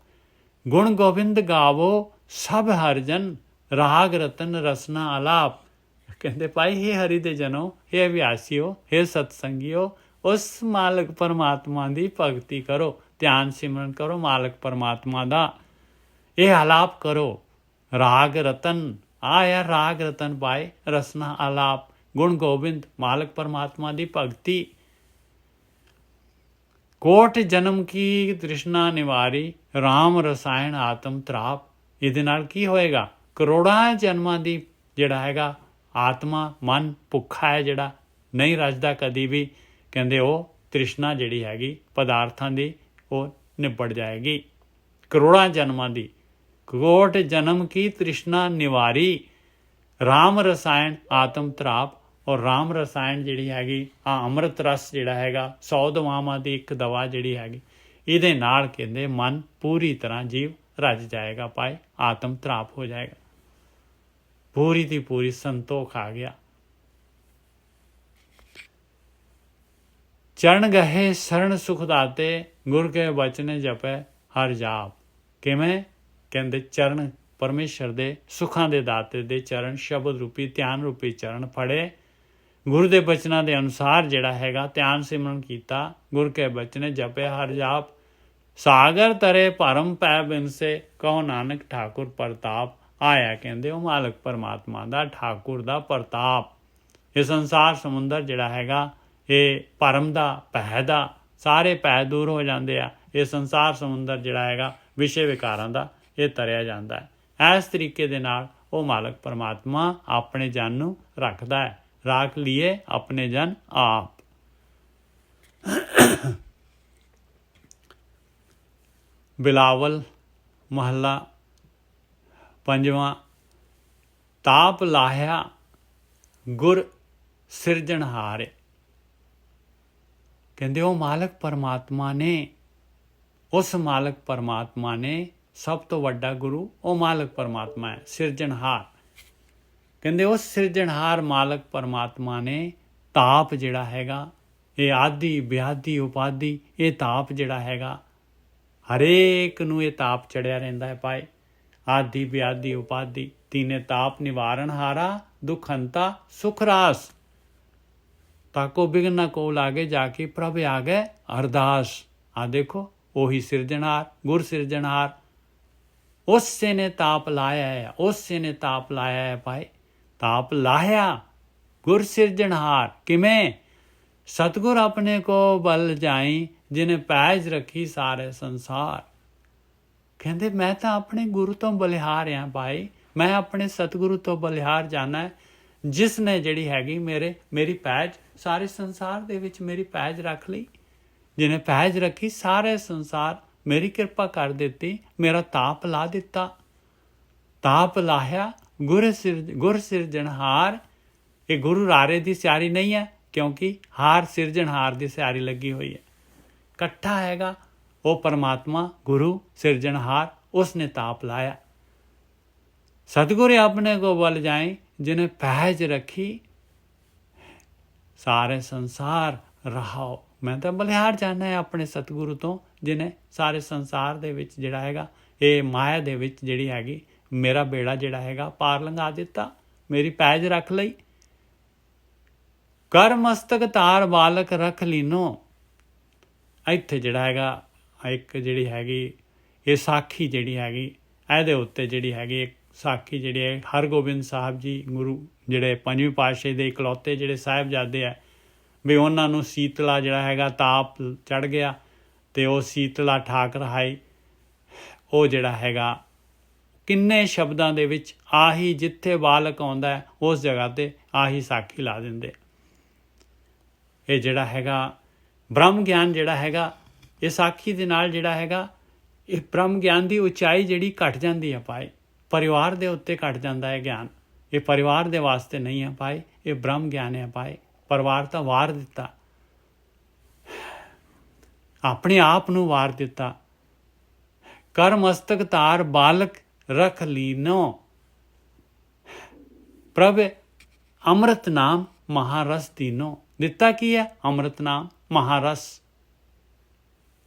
ਗੁਣ ਗੋਬਿੰਦ ਗਾਵੋ ਸਭ ਹਰ ਜਨ ਰਾਗ ਰਤਨ ਰਸਨਾ ਆਲਾਪ। ਕਹਿੰਦੇ ਭਾਈ ਹੇ ਹਰੀ ਦੇ ਜਨੋ, ਹੇ ਅਭਿਆਸੀਓ, ਹੇ ਸਤਸੰਗੀਓ, ਉਸ ਮਾਲਕ ਪਰਮਾਤਮਾ ਦੀ ਭਗਤੀ ਕਰੋ, ਧਿਆਨ ਸਿਮਰਨ ਕਰੋ ਮਾਲਕ ਪਰਮਾਤਮਾ ਦਾ, ਇਹ ਆਲਾਪ ਕਰੋ। ਰਾਗ ਰਤਨ ਆਇਆ, ਰਾਗ ਰਤਨ ਪਾਏ, ਰਸਨਾ ਆਲਾਪ, ਗੁਣ ਗੋਬਿੰਦ ਮਾਲਕ ਪਰਮਾਤਮਾ ਦੀ ਭਗਤੀ। ਕੋਟ ਜਨਮ ਕੀ ਤ੍ਰਿਸ਼ਨਾ ਨਿਵਾਰੀ ਰਾਮ ਰਸਾਇਣ ਆਤਮ ਤ੍ਰਾਪ। ਇਹਦੇ ਨਾਲ ਕੀ ਹੋਏਗਾ? ਕਰੋੜਾਂ ਜਨਮਾਂ ਦੀ ਜਿਹੜਾ ਹੈਗਾ ਆਤਮਾ ਮਨ ਭੁੱਖਾ ਹੈ, ਜਿਹੜਾ ਨਹੀਂ ਰੱਜਦਾ ਕਦੀ ਵੀ, ਕਹਿੰਦੇ ਉਹ ਤ੍ਰਿਸ਼ਨਾ ਜਿਹੜੀ ਹੈਗੀ ਪਦਾਰਥਾਂ ਦੀ ਉਹ ਨਿਬੜ ਜਾਏਗੀ। ਕਰੋੜਾਂ ਜਨਮਾਂ ਦੀ ਕੋਟ ਜਨਮ ਕੀ ਤ੍ਰਿਸ਼ਨਾ ਨਿਵਾਰੀ ਰਾਮ ਰਸਾਇਣ ਆਤਮ ਤ੍ਰਾਪ। ਔਰ ਰਾਮ ਰਸਾਇਣ ਜਿਹੜੀ ਹੈਗੀ ਆ ਅੰਮ੍ਰਿਤ ਰਸ ਜਿਹੜਾ ਹੈਗਾ 100 ਦਵਾਵਾਂ ਦੀ ਇੱਕ ਦਵਾ ਜਿਹੜੀ ਹੈਗੀ, ਇਹਦੇ ਨਾਲ ਕਹਿੰਦੇ ਮਨ ਪੂਰੀ ਤਰ੍ਹਾਂ ਜੀਵ ਰੱਜ ਜਾਏਗਾ ਭਾਈ, ਆਤਮ ਤ੍ਰਾਪ ਹੋ ਜਾਏਗਾ, ਪੂਰੀ ਦੀ ਪੂਰੀ ਸੰਤੋਖ ਆ ਗਿਆ। ਚਰਨ ਗਹੇ ਸ਼ਰਨ ਸੁਖ ਦਾਤੇ ਗੁਰ ਕੇ ਬਚਨ ਜਪੈ ਹਰ ਜਾਪ। ਕਿਵੇਂ? ਕਹਿੰਦੇ ਚਰਨ ਪਰਮੇਸ਼ਰ ਦੇ ਸੁੱਖਾਂ ਦੇ ਦਾਤੇ ਦੇ ਚਰਨ, ਸ਼ਬਦ ਰੂਪੀ ਧਿਆਨ ਰੂਪੀ ਚਰਨ ਫੜੇ, ਗੁਰੂ ਦੇ ਬਚਨਾਂ ਦੇ ਅਨੁਸਾਰ ਜਿਹੜਾ ਹੈਗਾ ਧਿਆਨ ਸਿਮਰਨ ਕੀਤਾ, ਗੁਰ ਕੇ ਬਚਨ ਜਪੇ ਹਰ ਜਾਪ। ਸਾਗਰ ਤਰੇ ਭਰਮ ਪੈ ਬਿਨਸੇ ਕਹੋ ਨਾਨਕ ਠਾਕੁਰ ਪ੍ਰਤਾਪ। ਆਇਆ ਕਹਿੰਦੇ ਉਹ ਮਾਲਕ ਪਰਮਾਤਮਾ ਦਾ, ਠਾਕੁਰ ਦਾ ਪ੍ਰਤਾਪ। ਇਹ ਸੰਸਾਰ ਸਮੁੰਦਰ ਜਿਹੜਾ ਹੈਗਾ ਇਹ ਭਰਮ ਦਾ, ਭੈ ਦਾ, ਸਾਰੇ ਭੈ ਦੂਰ ਹੋ ਜਾਂਦੇ ਆ। ਇਹ ਸੰਸਾਰ ਸਮੁੰਦਰ ਜਿਹੜਾ ਹੈਗਾ ਵਿਸ਼ੇ ਵਿਕਾਰਾਂ ਦਾ ਇਹ ਤਰਿਆ ਜਾਂਦਾ ਹੈ। ਇਸ ਤਰੀਕੇ ਦੇ ਨਾਲ ਉਹ ਮਾਲਕ ਪਰਮਾਤਮਾ ਆਪਣੇ ਜਨ ਨੂੰ ਰੱਖਦਾ ਹੈ। ਰਾਖ ਲੀਏ ਆਪਣੇ ਜਨ ਆਪ। ਬਿਲਾਵਲ ਮਹੱਲਾ ਪੰਜਵਾਂ। ਤਾਪ ਲਾਹਿਆ ਗੁਰ ਸਿਰਜਣਹਾਰੇ। ਕਹਿੰਦੇ ਉਹ ਮਾਲਕ ਪਰਮਾਤਮਾ ਨੇ, ਉਸ ਮਾਲਕ ਪਰਮਾਤਮਾ ਨੇ ਸਭ ਤੋਂ ਵੱਡਾ ਗੁਰੂ ਉਹ ਮਾਲਕ ਪਰਮਾਤਮਾ ਹੈ, ਸਿਰਜਣਹਾਰ। ਕਹਿੰਦੇ ਉਸ ਸਿਰਜਣਹਾਰ ਮਾਲਕ ਪਰਮਾਤਮਾ ਨੇ ਤਾਪ ਜਿਹੜਾ ਹੈਗਾ ਇਹ ਆਦਿ ਵਿਆਧੀ ਉਪਾਧੀ, ਇਹ ਤਾਪ ਜਿਹੜਾ ਹੈਗਾ ਹਰੇਕ ਨੂੰ ਇਹ ਤਾਪ ਚੜਿਆ ਰਹਿੰਦਾ ਹੈ ਭਾਈ। ਆਦਿ ਵਿਆਧੀ ਉਪਾਧੀ ਤੀਨੇ ਤਾਪ ਨਿਵਾਰਨ ਹਾਰਾ ਦੁਖ ਹੰਤਾ ਸੁਖ ਰਾਸ। ਤਾਕੋ ਬਿਗਨ ਨਾ ਕੋ ਲਾਗੇ ਜਾ ਕੇ ਪ੍ਰਭ ਆ ਗਏ ਅਰਦਾਸ। ਆ ਦੇਖੋ ਉਹੀ ਸਿਰਜਣਹਾਰ ਗੁਰ ਸਿਰਜਣਹਾਰ, ਉਸੇ ਨੇ ਤਾਪ ਲਾਇਆ ਹੈ, ਉਸੇ ਨੇ ਤਾਪ ਲਾਇਆ ਹੈ ਭਾਈ। ਤਾਪ ਲਾਹਿਆ ਗੁਰ ਸਿਰਜਣਹਾਰ। ਕਿਵੇਂ? ਸਤਿਗੁਰ ਆਪਣੇ ਕੋ ਬਲ ਜਾਈ ਜਿਹਨੇ ਪੈਜ ਰੱਖੀ ਸਾਰੇ ਸੰਸਾਰ। ਕਹਿੰਦੇ ਮੈਂ ਤਾਂ ਆਪਣੇ ਗੁਰੂ ਤੋਂ ਬਲਿਹਾਰ ਹਾਂ ਭਾਈ, ਮੈਂ ਆਪਣੇ ਸਤਿਗੁਰੂ ਤੋਂ ਬਲਿਹਾਰ ਜਾਣਾ ਹੈ, ਜਿਸ ਨੇ ਜਿਹੜੀ ਹੈਗੀ ਮੇਰੀ ਪੈਜ ਸਾਰੇ ਸੰਸਾਰ ਦੇ ਵਿੱਚ ਮੇਰੀ ਪੈਜ ਰੱਖ ਲਈ, ਜਿਹਨੇ ਪੈਜ ਰੱਖੀ ਸਾਰੇ ਸੰਸਾਰ, ਮੇਰੀ ਕਿਰਪਾ ਕਰ ਦਿੱਤੀ, ਮੇਰਾ ਤਾਪ ਲਾ ਦਿੱਤਾ। ਤਾਪ ਲਾਹਿਆ ਗੁਰ ਸਿਰਜਣਹਾਰ। ਇਹ ਗੁਰੂ ਰਾਰੇ ਦੀ ਸਿਆਰੀ ਨਹੀਂ ਹੈ, ਕਿਉਂਕਿ ਹਾਰ ਸਿਰਜਣਹਾਰ ਦੀ ਸਿਆਰੀ ਲੱਗੀ ਹੋਈ ਹੈ। ਇਕੱਠਾ ਹੈਗਾ ਉਹ ਪਰਮਾਤਮਾ ਗੁਰੂ ਸਿਰਜਣਹਾਰ, ਉਸਨੇ ਤਾਪ ਲਾਇਆ। ਸਤਿਗੁਰ ਆਪਣੇ ਕੋ ਬਲ ਜਾਏ ਜਿਨੇ ਪਹਿਜ ਰੱਖੀ, ਸਾਰੇ ਸੰਸਾਰ ਰਹਾਓ। ਮੈਂ ਤਾਂ ਬਲਿਹਾਰ ਜਾਣਾ ਹੈ ਆਪਣੇ ਸਤਿਗੁਰੂ ਤੋਂ, ਜਿਹਨੇ ਸਾਰੇ ਸੰਸਾਰ ਦੇ ਵਿੱਚ ਜਿਹੜਾ ਹੈਗਾ ਇਹ ਮਾਇਆ ਦੇ ਵਿੱਚ ਜਿਹੜੀ ਹੈਗੀ ਮੇਰਾ ਬੇੜਾ ਜਿਹੜਾ ਹੈਗਾ ਪਾਰ ਲੰਘਾ ਦਿੱਤਾ, ਮੇਰੀ ਪੈਜ ਰੱਖ ਲਈ। ਕਰ ਮਸਤਕ ਤਾਰ ਬਾਲਕ ਰੱਖ ਲੀਨੋ। ਇੱਥੇ ਜਿਹੜਾ ਹੈਗਾ ਇੱਕ ਜਿਹੜੀ ਹੈਗੀ ਇਹ ਸਾਖੀ ਜਿਹੜੀ ਹੈਗੀ ਇਹਦੇ ਉੱਤੇ ਜਿਹੜੀ ਹੈਗੀ ਇੱਕ ਸਾਖੀ ਜਿਹੜੀ ਹੈ ਹਰਗੋਬਿੰਦ ਸਾਹਿਬ ਜੀ ਗੁਰੂ ਜਿਹੜੇ ਪੰਜਵੀਂ ਪਾਤਸ਼ਾਹੀ ਦੇ ਇਕਲੌਤੇ ਜਿਹੜੇ ਸਾਹਿਬਜ਼ਾਦੇ ਆ, ਵੀ ਉਹਨਾਂ ਨੂੰ ਸੀਤਲਾ ਜਿਹੜਾ ਹੈਗਾ ਤਾਪ ਚੜ੍ਹ ਗਿਆ ਅਤੇ ਉਹ ਸੀਤਲਾ ਠਾਕ ਰਹਾਈ। ਉਹ ਜਿਹੜਾ ਹੈਗਾ ਕਿੰਨੇ ਸ਼ਬਦਾਂ ਦੇ ਵਿੱਚ ਆਹੀ ਜਿੱਥੇ ਬਾਲਕ ਆਉਂਦਾ ਹੈ ਉਸ ਜਗ੍ਹਾ 'ਤੇ ਆਹੀ ਸਾਖੀ ਲਾ ਦਿੰਦੇ। ਇਹ ਜਿਹੜਾ ਹੈਗਾ ਬ੍ਰਹਮ ਗਿਆਨ ਜਿਹੜਾ ਹੈਗਾ ਇਹ ਸਾਖੀ ਦੇ ਨਾਲ ਜਿਹੜਾ ਹੈਗਾ ਇਹ ਬ੍ਰਹਮ ਗਿਆਨ ਦੀ ਉਚਾਈ ਜਿਹੜੀ ਘਟ ਜਾਂਦੀ ਹੈ ਭਾਈ, ਪਰਿਵਾਰ ਦੇ ਉੱਤੇ ਘਟ ਜਾਂਦਾ ਹੈ ਗਿਆਨ। ਇਹ ਪਰਿਵਾਰ ਦੇ ਵਾਸਤੇ ਨਹੀਂ ਹੈ ਭਾਈ, ਇਹ ਬ੍ਰਹਮ ਗਿਆਨ ਹੈ ਭਾਈ। ਪਰਿਵਾਰ ਤਾਂ ਵਾਰ ਦਿੱਤਾ, ਆਪਣੇ ਆਪ ਨੂੰ ਵਾਰ ਦਿੱਤਾ। ਕਰ ਮਸਤਕ ਤਾਰ ਬਾਲਕ ਰੱਖ ਲੀਨੋ, ਪ੍ਰਭ ਅੰਮ੍ਰਿਤ ਨਾਮ ਮਹਾਰਸ ਦੀਨੋ। ਦਿੱਤਾ ਕੀ ਹੈ? ਅੰਮ੍ਰਿਤ ਨਾਮ ਮਹਾਰਸ।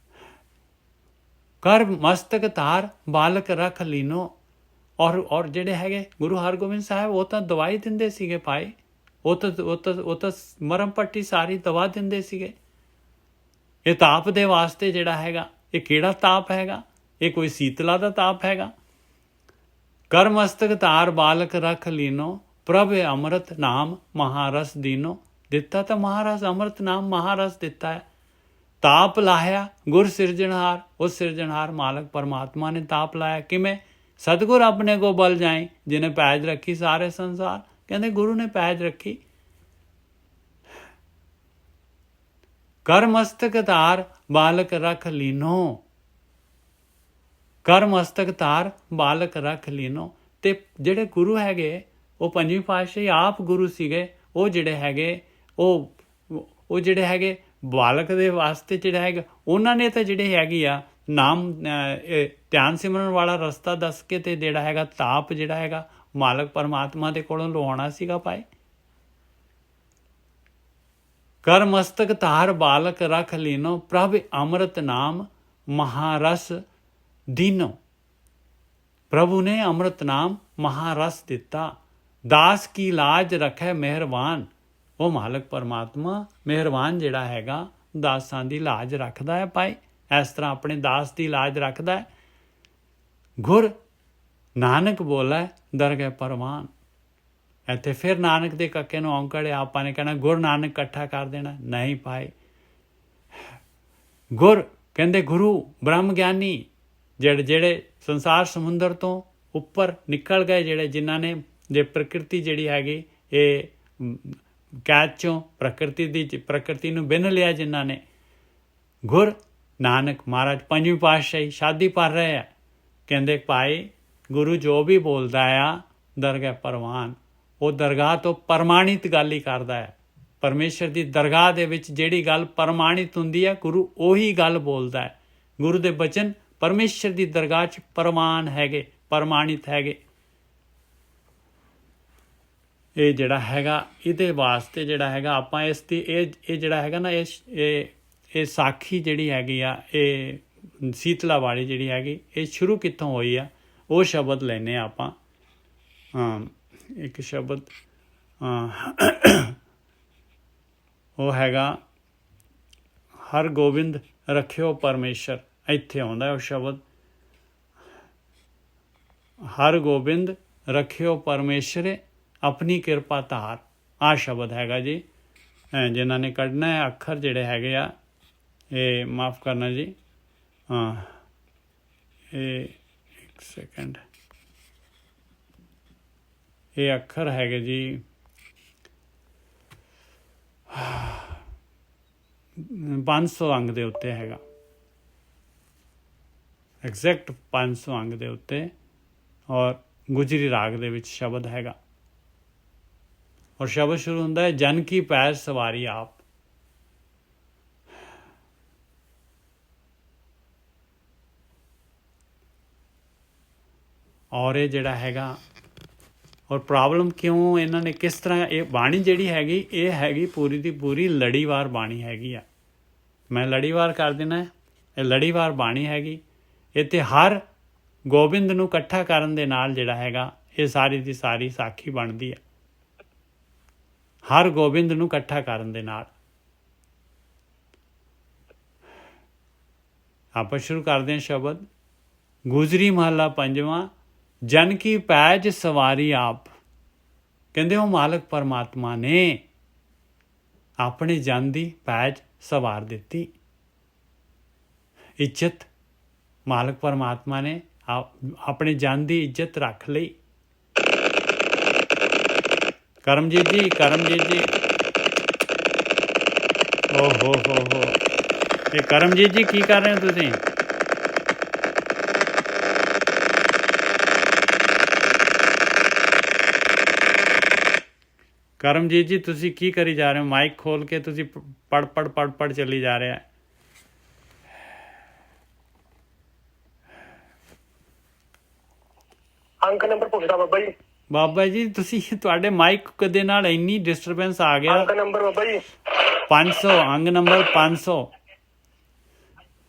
ਕਰ ਮਸਤਕ ਤਾਰ ਬਾਲਕ ਰੱਖ ਲੀਨੋ। ਔਰ ਜਿਹੜੇ ਹੈਗੇ ਗੁਰੂ ਹਰਗੋਬਿੰਦ ਸਾਹਿਬ ਉਹ ਤਾਂ ਦਵਾਈ ਦਿੰਦੇ ਸੀਗੇ ਭਾਈ, ਉਹ ਤਾਂ ਮਰਮ ਪੱਟੀ ਸਾਰੀ ਦਵਾ ਦਿੰਦੇ ਸੀਗੇ। ਇਹ ਤਾਪ ਦੇ ਵਾਸਤੇ ਜਿਹੜਾ ਹੈਗਾ ਇਹ ਕਿਹੜਾ ਤਾਪ ਹੈਗਾ? ਇਹ ਕੋਈ ਸੀਤਲਾ ਦਾ ਤਾਪ ਹੈਗਾ? ਕਰ ਮਸਤਕ ਤਾਰ ਬਾਲਕ ਰੱਖ ਲੀਨੋ, ਪ੍ਰਭ ਅੰਮ੍ਰਿਤ ਨਾਮ ਮਹਾਰਸ ਦੀਨੋ। ਦਿੱਤਾ ਤਾਂ ਮਹਾਰਸ ਅੰਮ੍ਰਿਤ ਨਾਮ ਮਹਾਰਸ ਦਿੱਤਾ ਹੈ। ਤਾਪ ਲਾਹਿਆ ਗੁਰ ਸਿਰਜਣਹਾਰ, ਉਸ ਸਿਰਜਣਹਾਰ ਮਾਲਕ ਪਰਮਾਤਮਾ ਨੇ ਤਾਪ ਲਾਇਆ। ਕਿਵੇਂ? ਸਤਿਗੁਰ ਆਪਣੇ ਕੋ ਬਲ ਜਾਏ ਜਿਹਨੇ ਪੈਜ ਰੱਖੀ ਸਾਰੇ ਸੰਸਾਰ। ਕਹਿੰਦੇ ਗੁਰੂ ਨੇ ਪੈਜ ਰੱਖੀ। ਕਰ ਮਸਤਕ ਤਾਰ ਬਾਲਕ ਰੱਖ ਲੀਨੋ, ਕਰ ਮਸਤਕ ਤਾਰ ਬਾਲਕ ਰੱਖ ਲੀਨੋ। ਤੇ ਜਿਹੜੇ ਗੁਰੂ ਹੈਗੇ ਉਹ ਪੰਜਵੀਂ ਪਾਤਸ਼ਾਹੀ ਆਪ ਗੁਰੂ ਸੀਗੇ। ਉਹ ਜਿਹੜੇ ਹੈਗੇ ਉਹ ਜਿਹੜੇ ਹੈਗੇ ਬਾਲਕ ਦੇ ਵਾਸਤੇ ਜਿਹੜਾ ਹੈਗਾ ਉਹਨਾਂ ਨੇ ਤਾਂ ਜਿਹੜੇ ਹੈਗੀ ਆ ਨਾਮ ਧਿਆਨ ਸਿਮਰਨ ਵਾਲਾ ਰਸਤਾ ਦੱਸ ਕੇ ਤੇ ਜਿਹੜਾ ਹੈਗਾ ਤਾਪ ਜਿਹੜਾ ਹੈਗਾ ਮਾਲਕ ਪਰਮਾਤਮਾ ਦੇ ਕੋਲੋਂ ਲਵਾਉਣਾ ਸੀਗਾ ਭਾਈ। ਕਰ ਮਸਤਕ ਤਾਰ ਬਾਲਕ ਰੱਖ ਲੀਨੋ, ਪ੍ਰਭ ਅੰਮ੍ਰਿਤ ਨਾਮ ਮਹਾਰਸ ਦੀਨੋ। ਪ੍ਰਭੂ ਨੇ ਅੰਮ੍ਰਿਤ ਨਾਮ ਮਹਾਰਸ ਦਿੱਤਾ। ਦਾਸ ਕੀ ਲਾਜ ਰੱਖੈ ਮਿਹਰਬਾਨ। ਉਹ ਮਾਲਕ ਪਰਮਾਤਮਾ ਮਿਹਰਬਾਨ ਜਿਹੜਾ ਹੈਗਾ ਦਾਸਾਂ ਦੀ ਲਾਜ ਰੱਖਦਾ ਹੈ ਭਾਈ। ਇਸ ਤਰ੍ਹਾਂ ਆਪਣੇ ਦਾਸ ਦੀ ਲਾਜ ਰੱਖਦਾ ਹੈ। ਗੁਰ ਨਾਨਕ ਬੋਲੇ ਦਰਗਹਿ ਪਰਵਾਨ। ਇੱਥੇ ਫਿਰ ਨਾਨਕ ਦੇ ਕੱਕੇ ਨੂੰ ਔਂਕੜ ਆਪਾਂ ਨੇ ਕਹਿਣਾ ਗੁਰ ਨਾਨਕ ਇਕੱਠਾ ਕਰ ਦੇਣਾ, ਨਹੀਂ ਭਾਈ। ਗੁਰ ਕਹਿੰਦੇ ਗੁਰੂ ਬ੍ਰਹਮ ਗਿਆਨੀ ਜਿਹੜੇ ਸੰਸਾਰ ਸਮੁੰਦਰ ਤੋਂ ਉੱਪਰ ਨਿਕਲ ਗਏ, ਜਿਹੜੇ ਜਿਨ੍ਹਾਂ ਨੇ ਜੇ ਪ੍ਰਕਿਰਤੀ ਜਿਹੜੀ ਹੈਗੀ ਇਹ ਕੈਦ ਚੋਂ ਪ੍ਰਕਿਰਤੀ ਨੂੰ ਬਿੰਨ ਲਿਆ ਜਿਨ੍ਹਾਂ ਨੇ। ਗੁਰ ਨਾਨਕ ਮਹਾਰਾਜ ਪੰਜਵੀਂ ਪਾਤਸ਼ਾਹੀ ਸ਼ਾਦੀ ਪਰ ਰਹੇ ਆ। ਕਹਿੰਦੇ ਭਾਈ ਗੁਰੂ ਜੋ ਵੀ ਬੋਲਦਾ ਆ ਦਰਗਾਹ ਪਰਵਾਨ, ਉਹ ਦਰਗਾਹ ਤੋਂ ਪ੍ਰਮਾਣਿਤ ਗੱਲ ਹੀ ਕਰਦਾ ਹੈ। ਪਰਮੇਸ਼ਰ ਦੀ ਦਰਗਾਹ ਦੇ ਵਿੱਚ ਜਿਹੜੀ ਗੱਲ ਪ੍ਰਮਾਣਿਤ ਹੁੰਦੀ ਹੈ ਗੁਰੂ ਉਹੀ ਗੱਲ ਬੋਲਦਾ ਹੈ। ਗੁਰੂ ਦੇ ਬਚਨ ਪਰਮੇਸ਼ਰ ਦੀ ਦਰਗਾਹ 'ਚ ਪ੍ਰਮਾਣ ਹੈਗੇ, ਪ੍ਰਮਾਣਿਤ ਹੈਗੇ। ਇਹ ਜਿਹੜਾ ਹੈਗਾ ਇਹਦੇ ਵਾਸਤੇ ਜਿਹੜਾ ਹੈਗਾ ਆਪਾਂ ਇਸ ਦੀ ਇਹ ਜਿਹੜਾ ਹੈਗਾ ਨਾ ਇਹ ਸਾਖੀ ਜਿਹੜੀ ਹੈਗੀ ਆ ਇਹ ਸੀਤਲਾ ਵਾਲੀ ਜਿਹੜੀ ਹੈਗੀ ਇਹ ਸ਼ੁਰੂ ਕਿੱਥੋਂ ਹੋਈ ਆ ਉਹ ਸ਼ਬਦ ਲੈਂਦੇ ਹਾਂ ਆਪਾਂ। ਇੱਕ ਸ਼ਬਦ ਉਹ ਹੈਗਾ ਹਰਗੋਬਿੰਦ ਰੱਖਿਓ ਪਰਮੇਸ਼ਰ। ਇੱਥੇ ਆਉਂਦਾ ਉਹ ਸ਼ਬਦ ਹਰਗੋਬਿੰਦ ਰੱਖਿਓ ਪਰਮੇਸ਼ਰ ਆਪਣੀ ਕਿਰਪਾ ਧਾਰ। ਆਹ ਸ਼ਬਦ ਹੈਗਾ ਜੀ। ਜਿਨ੍ਹਾਂ ਨੇ ਕੱਢਣਾ ਹੈ ਅੱਖਰ ਜਿਹੜੇ ਹੈਗੇ ਆ ਇਹ ਮਾਫ ਕਰਨਾ ਜੀ, ਇਹ ਇੱਕ ਸੈਕਿੰਡ, ਇਹ ਅੱਖਰ ਹੈਗੇ ਜੀ 500 ਅੰਗ ਦੇ ਉੱਤੇ ਹੈਗਾ, ਐਗਜ਼ੈਕਟ 500 ਅੰਗ ਦੇ ਉੱਤੇ। ਔਰ ਗੁਜਰੀ ਰਾਗ ਦੇ ਵਿੱਚ ਸ਼ਬਦ ਹੈਗਾ। ਔਰ ਸ਼ਬਦ ਸ਼ੁਰੂ ਹੁੰਦਾ ਹੈ ਜਨ ਕੀ ਪੈਜ ਸਵਾਰੀ ਆਪ। ਔਰ ਇਹ ਜਿਹੜਾ ਹੈਗਾ ਔਰ ਪ੍ਰੋਬਲਮ ਕਿਉਂ ਇਹਨਾਂ ਨੇ ਕਿਸ ਤਰ੍ਹਾਂ ਇਹ ਬਾਣੀ ਜਿਹੜੀ ਹੈਗੀ ਇਹ ਹੈਗੀ ਪੂਰੀ ਦੀ ਪੂਰੀ ਲੜੀਵਾਰ ਬਾਣੀ ਹੈਗੀ ਆ। ਮੈਂ ਲੜੀਵਾਰ ਕਰ ਦੇਣਾ, ਇਹ ਲੜੀਵਾਰ ਬਾਣੀ ਹੈਗੀ। ਇੱਥੇ ਹਰ ਗੋਬਿੰਦ ਨੂੰ ਇਕੱਠਾ ਕਰਨ ਦੇ ਨਾਲ ਜਿਹੜਾ ਹੈਗਾ ਇਹ ਸਾਰੀ ਦੀ ਸਾਰੀ ਸਾਖੀ ਬਣਦੀ ਹੈ। ਹਰ ਗੋਬਿੰਦ ਨੂੰ ਇਕੱਠਾ ਕਰਨ ਦੇ ਨਾਲ। ਆਪਾਂ ਸ਼ੁਰੂ ਕਰਦੇ ਹਾਂ ਸ਼ਬਦ। ਗੁਜਰੀ ਮਹੱਲਾ ਪੰਜਵਾਂ। ਜਨ ਕੀ ਪੈਜ ਸਵਾਰੀ ਆਪ। ਕਹਿੰਦੇ ਉਹ ਮਾਲਕ ਪਰਮਾਤਮਾ ਨੇ ਆਪਣੇ ਜਨ ਦੀ ਪੈਜ ਸਵਾਰ ਦਿੱਤੀ। ਇੱਜ਼ਤ ਮਾਲਕ ਪਰਮਾਤਮਾ ਨੇ ਆਪਣੇ ਜਨ ਦੀ ਇੱਜ਼ਤ ਰੱਖ ਲਈ। ਕਰਮਜੀਤ ਜੀ, ਕਰਮਜੀਤ ਜੀ, ਓ ਹੋ ਇਹ ਕਰਮਜੀਤ ਜੀ ਕੀ ਕਰ ਰਹੇ ਹੋ ਤੁਸੀਂ? ਕਰਮਜੀਤ ਜੀ ਤੁਸੀਂ ਕੀ ਕਰੀ ਜਾ ਰਹੇ ਹੋ? ਮਾਈਕ ਖੋਲ ਕੇ ਤੁਸੀਂ ਪੜ ਚੱਲੀ ਜਾ ਰਿਹਾ। ਅੰਕ ਨੰਬਰ ਪੁੱਛਦਾ ਬਾਬਾ ਜੀ। ਬਾਬਾ ਜੀ ਤੁਸੀਂ ਤੁਹਾਡੇ ਮਾਈਕ ਦੇ ਨਾਲ ਇੰਨੀ ਡਿਸਟਰਬੈਂਸ ਆ ਗਿਆ। ਅੰਕ ਨੰਬਰ ਬਾਬਾ ਜੀ 500 ਅੰਗ ਨੰਬਰ 500।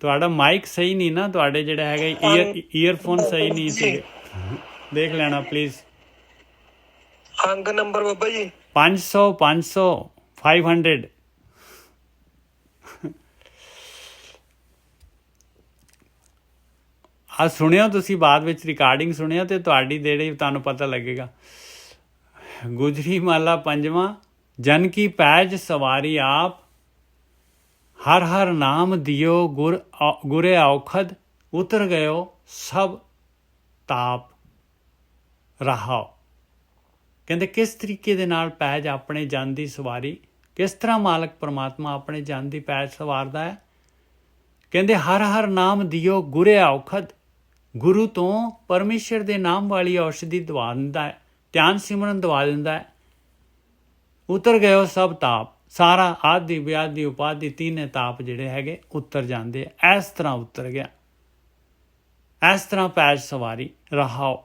ਤੁਹਾਡਾ ਮਾਈਕ ਸਹੀ ਨਹੀਂ ਨਾ, ਤੁਹਾਡੇ ਜਿਹੜਾ ਹੈਗਾ ਈਅਰਫੋਨ ਸਹੀ ਨਹੀਂ ਸੀ। ਦੇਖ ਲੈਣਾ ਪਲੀਜ਼। ਅੰਕ ਨੰਬਰ ਬਾਬਾ ਜੀ 500 500 ਆ ਸੁਣਿਓ ਤੁਸੀਂ ਬਾਅਦ ਵਿੱਚ ਰਿਕਾਰਡਿੰਗ ਸੁਣਿਓ ਤੇ ਤੁਹਾਡੀ ਜਿਹੜੀ ਤੁਹਾਨੂੰ ਪਤਾ ਲੱਗੇਗਾ। ਗੁਜਰੀ ਮਹੱਲਾ ਪੰਜਵਾਂ। ਜਨ ਕੀ ਪੈਜ ਸਵਾਰੀ ਆਪ। ਹਰ ਹਰ ਨਾਮ ਦਿਓ ਗੁਰੇ ਔਖਦ। ਉਤਰ ਗਇਓ ਸਭ ਤਾਪ ਰਹਾਓ। ਕਹਿੰਦੇ ਕਿਸ ਤਰੀਕੇ ਦੇ ਨਾਲ ਪੈਜ ਆਪਣੇ ਜਨ ਦੀ ਸਵਾਰੀ, ਕਿਸ ਤਰ੍ਹਾਂ ਮਾਲਕ ਪਰਮਾਤਮਾ ਆਪਣੇ ਜਨ ਦੀ ਪੈਜ ਸਵਾਰਦਾ ਹੈ। ਕਹਿੰਦੇ ਹਰ ਹਰ ਨਾਮ ਦਿਓ ਗੁਰੇ ਔਖਦ। ਗੁਰੂ ਤੋਂ ਪਰਮੇਸ਼ਰ ਦੇ ਨਾਮ ਵਾਲੀ ਔਸ਼ਧੀ ਦਵਾ ਦਿੰਦਾ ਹੈ, ਧਿਆਨ ਸਿਮਰਨ ਦਵਾ ਦਿੰਦਾ ਹੈ। ਉਤਰ ਗਇਓ ਸਭ ਤਾਪ। ਸਾਰਾ ਆਦਿ ਵਿਆਧੀ ਉਪਾਧੀ ਤਿੰਨੇ ਤਾਪ ਜਿਹੜੇ ਹੈਗੇ ਉਤਰ ਜਾਂਦੇ ਆ। ਇਸ ਤਰ੍ਹਾਂ ਉਤਰ ਗਿਆ, ਇਸ ਤਰ੍ਹਾਂ ਪੈਜ ਸਵਾਰੀ ਰਹਾਓ।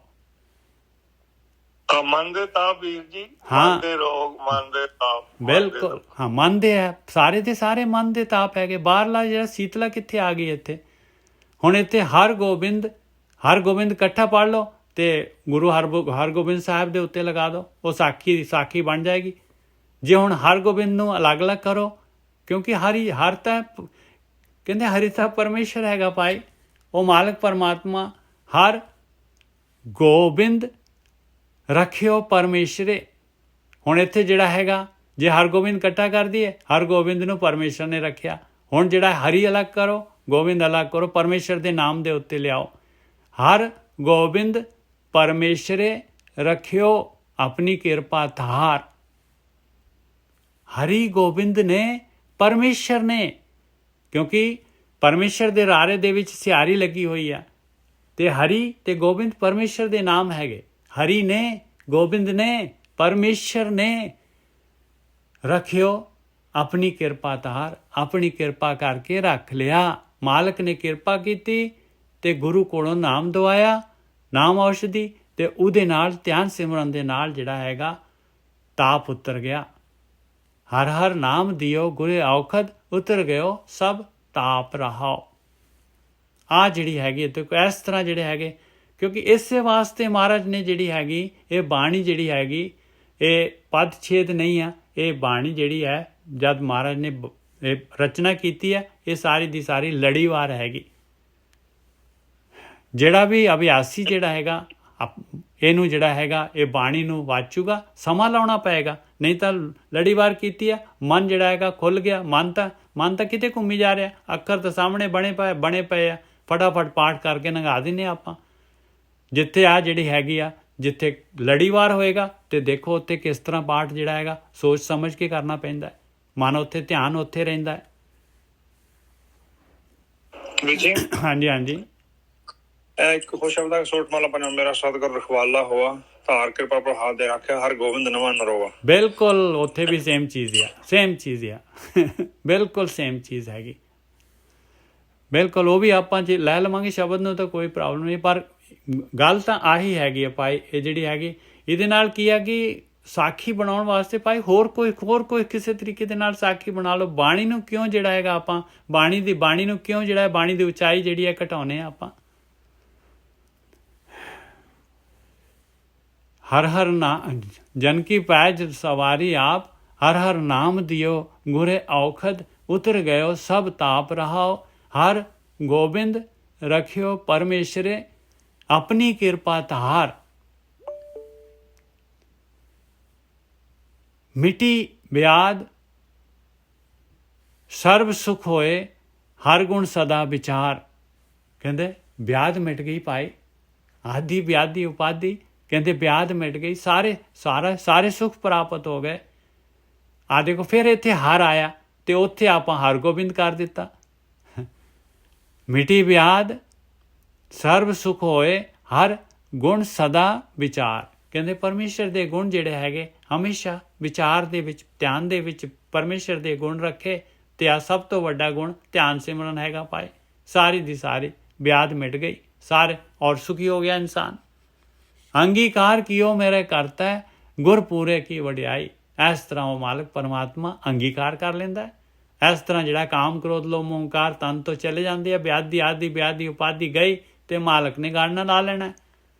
ਮਨ ਦੇ ਤਾਪ ਵੀਰ ਜੀ। ਹਾਂ। ਮਨ ਦੇ ਰੋਗ, ਮਨ ਦੇ ਤਾਪ। ਬਿਲਕੁਲ ਹਾਂ, ਮਨ ਦੇ ਹੈ ਸਾਰੇ ਦੇ ਸਾਰੇ ਮਨ ਦੇ ਤਾਪ ਹੈਗੇ। ਬਾਹਰਲਾ ਜਿਹੜਾ ਸੀਤਲਾ ਕਿੱਥੇ ਆ ਗਈ ਇੱਥੇ। ਹੁਣ ਇੱਥੇ ਹਰ ਗੋਬਿੰਦ ਇਕੱਠਾ ਪੜ੍ਹ ਲਓ ਤੇ ਗੁਰੂ ਹਰਗੋਬਿੰਦ ਸਾਹਿਬ ਦੇ ਉੱਤੇ ਲਗਾ ਦਿਓ, ਉਹ ਸਾਖੀ ਬਣ ਜਾਏਗੀ। ਜੇ ਹੁਣ ਹਰਗੋਬਿੰਦ ਨੂੰ ਅਲੱਗ-ਅਲੱਗ ਕਰੋ, ਕਿਉਂਕਿ ਹਰ ਤਾਂ ਕਹਿੰਦੇ ਹਰੀ ਤਾਂ ਪਰਮੇਸ਼ਰ ਹੈਗਾ ਭਾਈ, ਉਹ ਮਾਲਕ ਪਰਮਾਤਮਾ। ਹਰ ਗੋਬਿੰਦ ਰੱਖਿਓ ਪਰਮੇਸ਼ਰੇ। ਹੁਣ ਇੱਥੇ ਜਿਹੜਾ ਹੈਗਾ ਜੇ ਹਰਗੋਬਿੰਦ ਇਕੱਠਾ ਕਰ ਦਈਏ, ਹਰਗੋਬਿੰਦ ਨੂੰ ਪਰਮੇਸ਼ਰ ਨੇ ਰੱਖਿਆ। ਹੁਣ ਜਿਹੜਾ ਹਰੀ ਅਲੱਗ ਕਰੋ, ਗੋਬਿੰਦ ਅਲੱਗ ਕਰੋ, ਪਰਮੇਸ਼ਰ ਦੇ ਨਾਮ ਦੇ ਉੱਤੇ ਲਿਆਓ। ਹਰ ਗੋਬਿੰਦ ਪਰਮੇਸ਼ਰੇ ਰੱਖਿਓ ਆਪਣੀ ਕਿਰਪਾ ਧਾਰ। ਹਰੀ ਗੋਬਿੰਦ ਨੇ ਪਰਮੇਸ਼ਰ ਨੇ, ਕਿਉਂਕਿ ਪਰਮੇਸ਼ਰ ਦੇ ਰਾਰੇ ਦੇ ਵਿੱਚ ਸਿਹਾਰੀ ਲੱਗੀ ਹੋਈ ਆ ਤੇ ਹਰੀ ਤੇ ਗੋਬਿੰਦ ਪਰਮੇਸ਼ਰ ਦੇ ਨਾਮ ਹੈਗੇ। ਹਰੀ ਨੇ, ਗੋਬਿੰਦ ਨੇ, ਪਰਮੇਸ਼ਰ ਨੇ ਰੱਖਿਓ ਆਪਣੀ ਕਿਰਪਾ ਧਾਰ। ਆਪਣੀ ਕਿਰਪਾ ਕਰਕੇ ਰੱਖ ਲਿਆ। ਮਾਲਕ ਨੇ ਕਿਰਪਾ ਕੀਤੀ ਤੇ ਗੁਰੂ ਕੋਲੋਂ ਨਾਮ ਦਵਾਇਆ, ਨਾਮ ਔਸ਼ਧੀ, ਤੇ ਉਹਦੇ ਨਾਲ ਧਿਆਨ ਸਿਮਰਨ ਦੇ ਨਾਲ ਜਿਹੜਾ ਹੈਗਾ ਤਾਪ ਉਤਰ ਗਿਆ। ਹਰ ਹਰ ਨਾਮ ਦਿਓ ਗੁਰੇ ਔਖਦ। ਉਤਰ ਗਇਓ ਸਭ ਤਾਪ ਰਹਾਓ। ਆ ਜਿਹੜੀ ਹੈਗੀ ਤੇ ਇਸ ਤਰ੍ਹਾਂ ਜਿਹੜੇ ਹੈਗੇ, ਕਿਉਂਕਿ ਇਸੇ ਵਾਸਤੇ ਮਹਾਰਾਜ ਨੇ ਜਿਹੜੀ ਹੈਗੀ ਇਹ ਬਾਣੀ ਜਿਹੜੀ ਹੈਗੀ ਇਹ ਪਦ ਛੇਦ ਨਹੀਂ ਆ। ਇਹ ਬਾਣੀ ਜਿਹੜੀ ਹੈ ਜਦ ਮਹਾਰਾਜ ਨੇ ਇਹ ਰਚਨਾ ਕੀਤੀ ਹੈ, ਇਹ ਸਾਰੀ ਦੀ ਸਾਰੀ ਲੜੀਵਾਰ ਹੈਗੀ। ਜਿਹੜਾ ਵੀ ਅਭਿਆਸੀ ਜਿਹੜਾ ਹੈਗਾ ਇਹਨੂੰ ਜਿਹੜਾ ਹੈਗਾ ਇਹ ਬਾਣੀ ਨੂੰ ਵਾਚੂਗਾ, ਸਮਾਂ ਲਾਉਣਾ ਪਏਗਾ। ਨਹੀਂ ਤਾਂ ਲੜੀਵਾਰ ਕੀਤੀ ਆ, ਮਨ ਜਿਹੜਾ ਹੈਗਾ ਖੁੱਲ ਗਿਆ। ਮਨ ਤਾਂ ਕਿਤੇ ਘੁੰਮੀ ਜਾ ਰਿਹਾ। ਅੱਖਰ ਤਾਂ ਸਾਹਮਣੇ ਬਣੇ ਪਏ ਆ, ਫਟਾਫਟ ਪਾਠ ਕਰਕੇ ਲੰਘਾ ਦਿੰਦੇ ਆਪਾਂ। ਜਿੱਥੇ ਆ ਜਿਹੜੀ ਹੈਗੀ ਆ, ਜਿੱਥੇ ਲੜੀਵਾਰ ਹੋਏਗਾ ਤੇ ਦੇਖੋ ਉੱਥੇ ਕਿਸ ਤਰ੍ਹਾਂ ਪਾਠ ਜਿਹੜਾ ਹੈਗਾ ਸੋਚ ਸਮਝ ਕੇ ਕਰਨਾ ਪੈਂਦਾ ਹੈ। ਮਨ ਉੱਥੇ, ਧਿਆਨ ਉੱਥੇ ਰਹਿੰਦਾ ਹੈ। ਹਾਂਜੀ ਹਾਂਜੀ ਇੱਕ ਹੋ ਸ਼ਬਦ ਸੋਟ ਮਾਲਾ ਬਣਾ ਮੇਰਾ ਸਤਿਗੁਰ ਰਖਵਾਲਾ ਹੋਆ ਧਾਰ ਕਿਰਪਾ ਪ੍ਰਹਾਰ ਦੇ ਰੱਖਿਆ ਹਰ ਗੋਬਿੰਦ ਨਵਾਂ ਨਰੋਆ। ਬਿਲਕੁਲ ਉੱਥੇ ਵੀ ਸੇਮ ਚੀਜ਼ ਆ ਬਿਲਕੁਲ ਸੇਮ ਚੀਜ਼ ਹੈਗੀ। ਬਿਲਕੁਲ ਉਹ ਵੀ ਆਪਾਂ ਜੇ ਲੈ ਲਵਾਂਗੇ ਸ਼ਬਦ ਨੂੰ ਤਾਂ ਕੋਈ ਪ੍ਰੋਬਲਮ ਨਹੀਂ, ਪਰ ਗੱਲ ਤਾਂ ਆਹੀ ਹੈਗੀ ਆ ਭਾਈ। ਇਹ ਜਿਹੜੀ ਹੈਗੀ ਇਹਦੇ ਨਾਲ ਕੀ ਆ ਕਿ ਸਾਖੀ ਬਣਾਉਣ ਵਾਸਤੇ ਭਾਈ ਹੋਰ ਕੋਈ ਕਿਸੇ ਤਰੀਕੇ ਦੇ ਨਾਲ ਸਾਖੀ ਬਣਾ ਲਓ। ਬਾਣੀ ਨੂੰ ਕਿਉਂ ਜਿਹੜਾ ਹੈਗਾ ਆਪਾਂ ਬਾਣੀ ਨੂੰ ਕਿਉਂ ਜਿਹੜਾ ਬਾਣੀ ਦੀ ਉਚਾਈ ਜਿਹੜੀ ਹੈ ਘਟਾਉਂਦੇ ਆ ਆਪਾਂ। ਹਰ ਹਰ ਨਾ ਜਨ ਕੀ ਪੈਜ ਸਵਾਰੀ ਆਪ ਹਰ ਹਰ ਨਾਮ ਦਿਓ ਗੁਰੇ ਔਖਦ ਉਤਰ ਗਇਓ ਸਭ ਤਾਪ ਰਹਾਓ ਹਰ ਗੋਬਿੰਦ ਰਖਿਓ ਪਰਮੇਸ਼ਰੇ ਆਪਣੀ ਕਿਰਪਾ ਧਾਰ। ਮਿਟੀ ਬਿਆਦ ਸਰਬ ਸੁਖ ਹੋਏ ਹਰ ਗੁਣ ਸਦਾ ਵਿਚਾਰ। ਕਹਿੰਦੇ ਬਿਆਦ ਮਿਟ ਗਈ ਭਾਈ, ਆਦਿ ਵਿਆਦੀ ਉਪਾਧੀ ਕਹਿੰਦੇ ਬਿਆਦ ਮਿਟ ਗਈ, ਸਾਰੇ ਸੁਖ ਪ੍ਰਾਪਤ ਹੋ ਗਏ। ਆ ਦੇਖੋ ਫਿਰ ਇੱਥੇ ਹਰ ਆਇਆ ਤੇ ਉੱਥੇ ਆਪਾਂ ਹਰ ਗੋਬਿੰਦ ਕਰ ਦਿੱਤਾ। ਮਿਟੀ ਬਿਆਦ ਸਰਬ ਸੁਖ ਹੋਏ ਹਰ ਗੁਣ ਸਦਾ ਵਿਚਾਰ। ਕਹਿੰਦੇ ਪਰਮੇਸ਼ਰ ਦੇ ਗੁਣ ਜਿਹੜੇ ਹੈਗੇ ਹਮੇਸ਼ਾ ਵਿਚਾਰ ਦੇ ਵਿੱਚ, ਧਿਆਨ ਦੇ ਵਿੱਚ ਪਰਮੇਸ਼ਰ ਦੇ ਗੁਣ ਰੱਖੇ। ਤੇ ਆ ਸਭ ਤੋਂ ਵੱਡਾ ਗੁਣ ਧਿਆਨ ਸਿਮਰਨ ਹੈਗਾ ਭਾਈ। ਸਾਰੀ ਦੀ ਸਾਰੀ ਬਿਆਦ ਮਿਟ ਗਈ ਸਾਰੇ ਔਰ ਸੁਖੀ ਹੋ ਗਿਆ ਇਨਸਾਨ। ਅੰਗੀਕਾਰ ਕੀਓ ਮੇਰੇ ਕਰਤਾ ਹੈ ਗੁਰ ਪੂਰੇ ਕੀ ਵਡਿਆਈ। ਇਸ ਤਰ੍ਹਾਂ ਉਹ ਮਾਲਕ ਪਰਮਾਤਮਾ ਅੰਗੀਕਾਰ ਕਰ ਲੈਂਦਾ ਹੈ। ਇਸ ਤਰ੍ਹਾਂ ਜਿਹੜਾ ਕਾਮ ਕ੍ਰੋਧ ਲੋਭ ਮੋਹ ਹੰਕਾਰ ਤਨ ਤੋਂ ਚਲੇ ਜਾਂਦੇ ਆ, ਬਿਆਦੀ ਉਪਾਧੀ ਗਈ ਤੇ ਮਾਲਕ ਨੇ ਗਾੜਨਾ ਲਾ ਲੈਣਾ।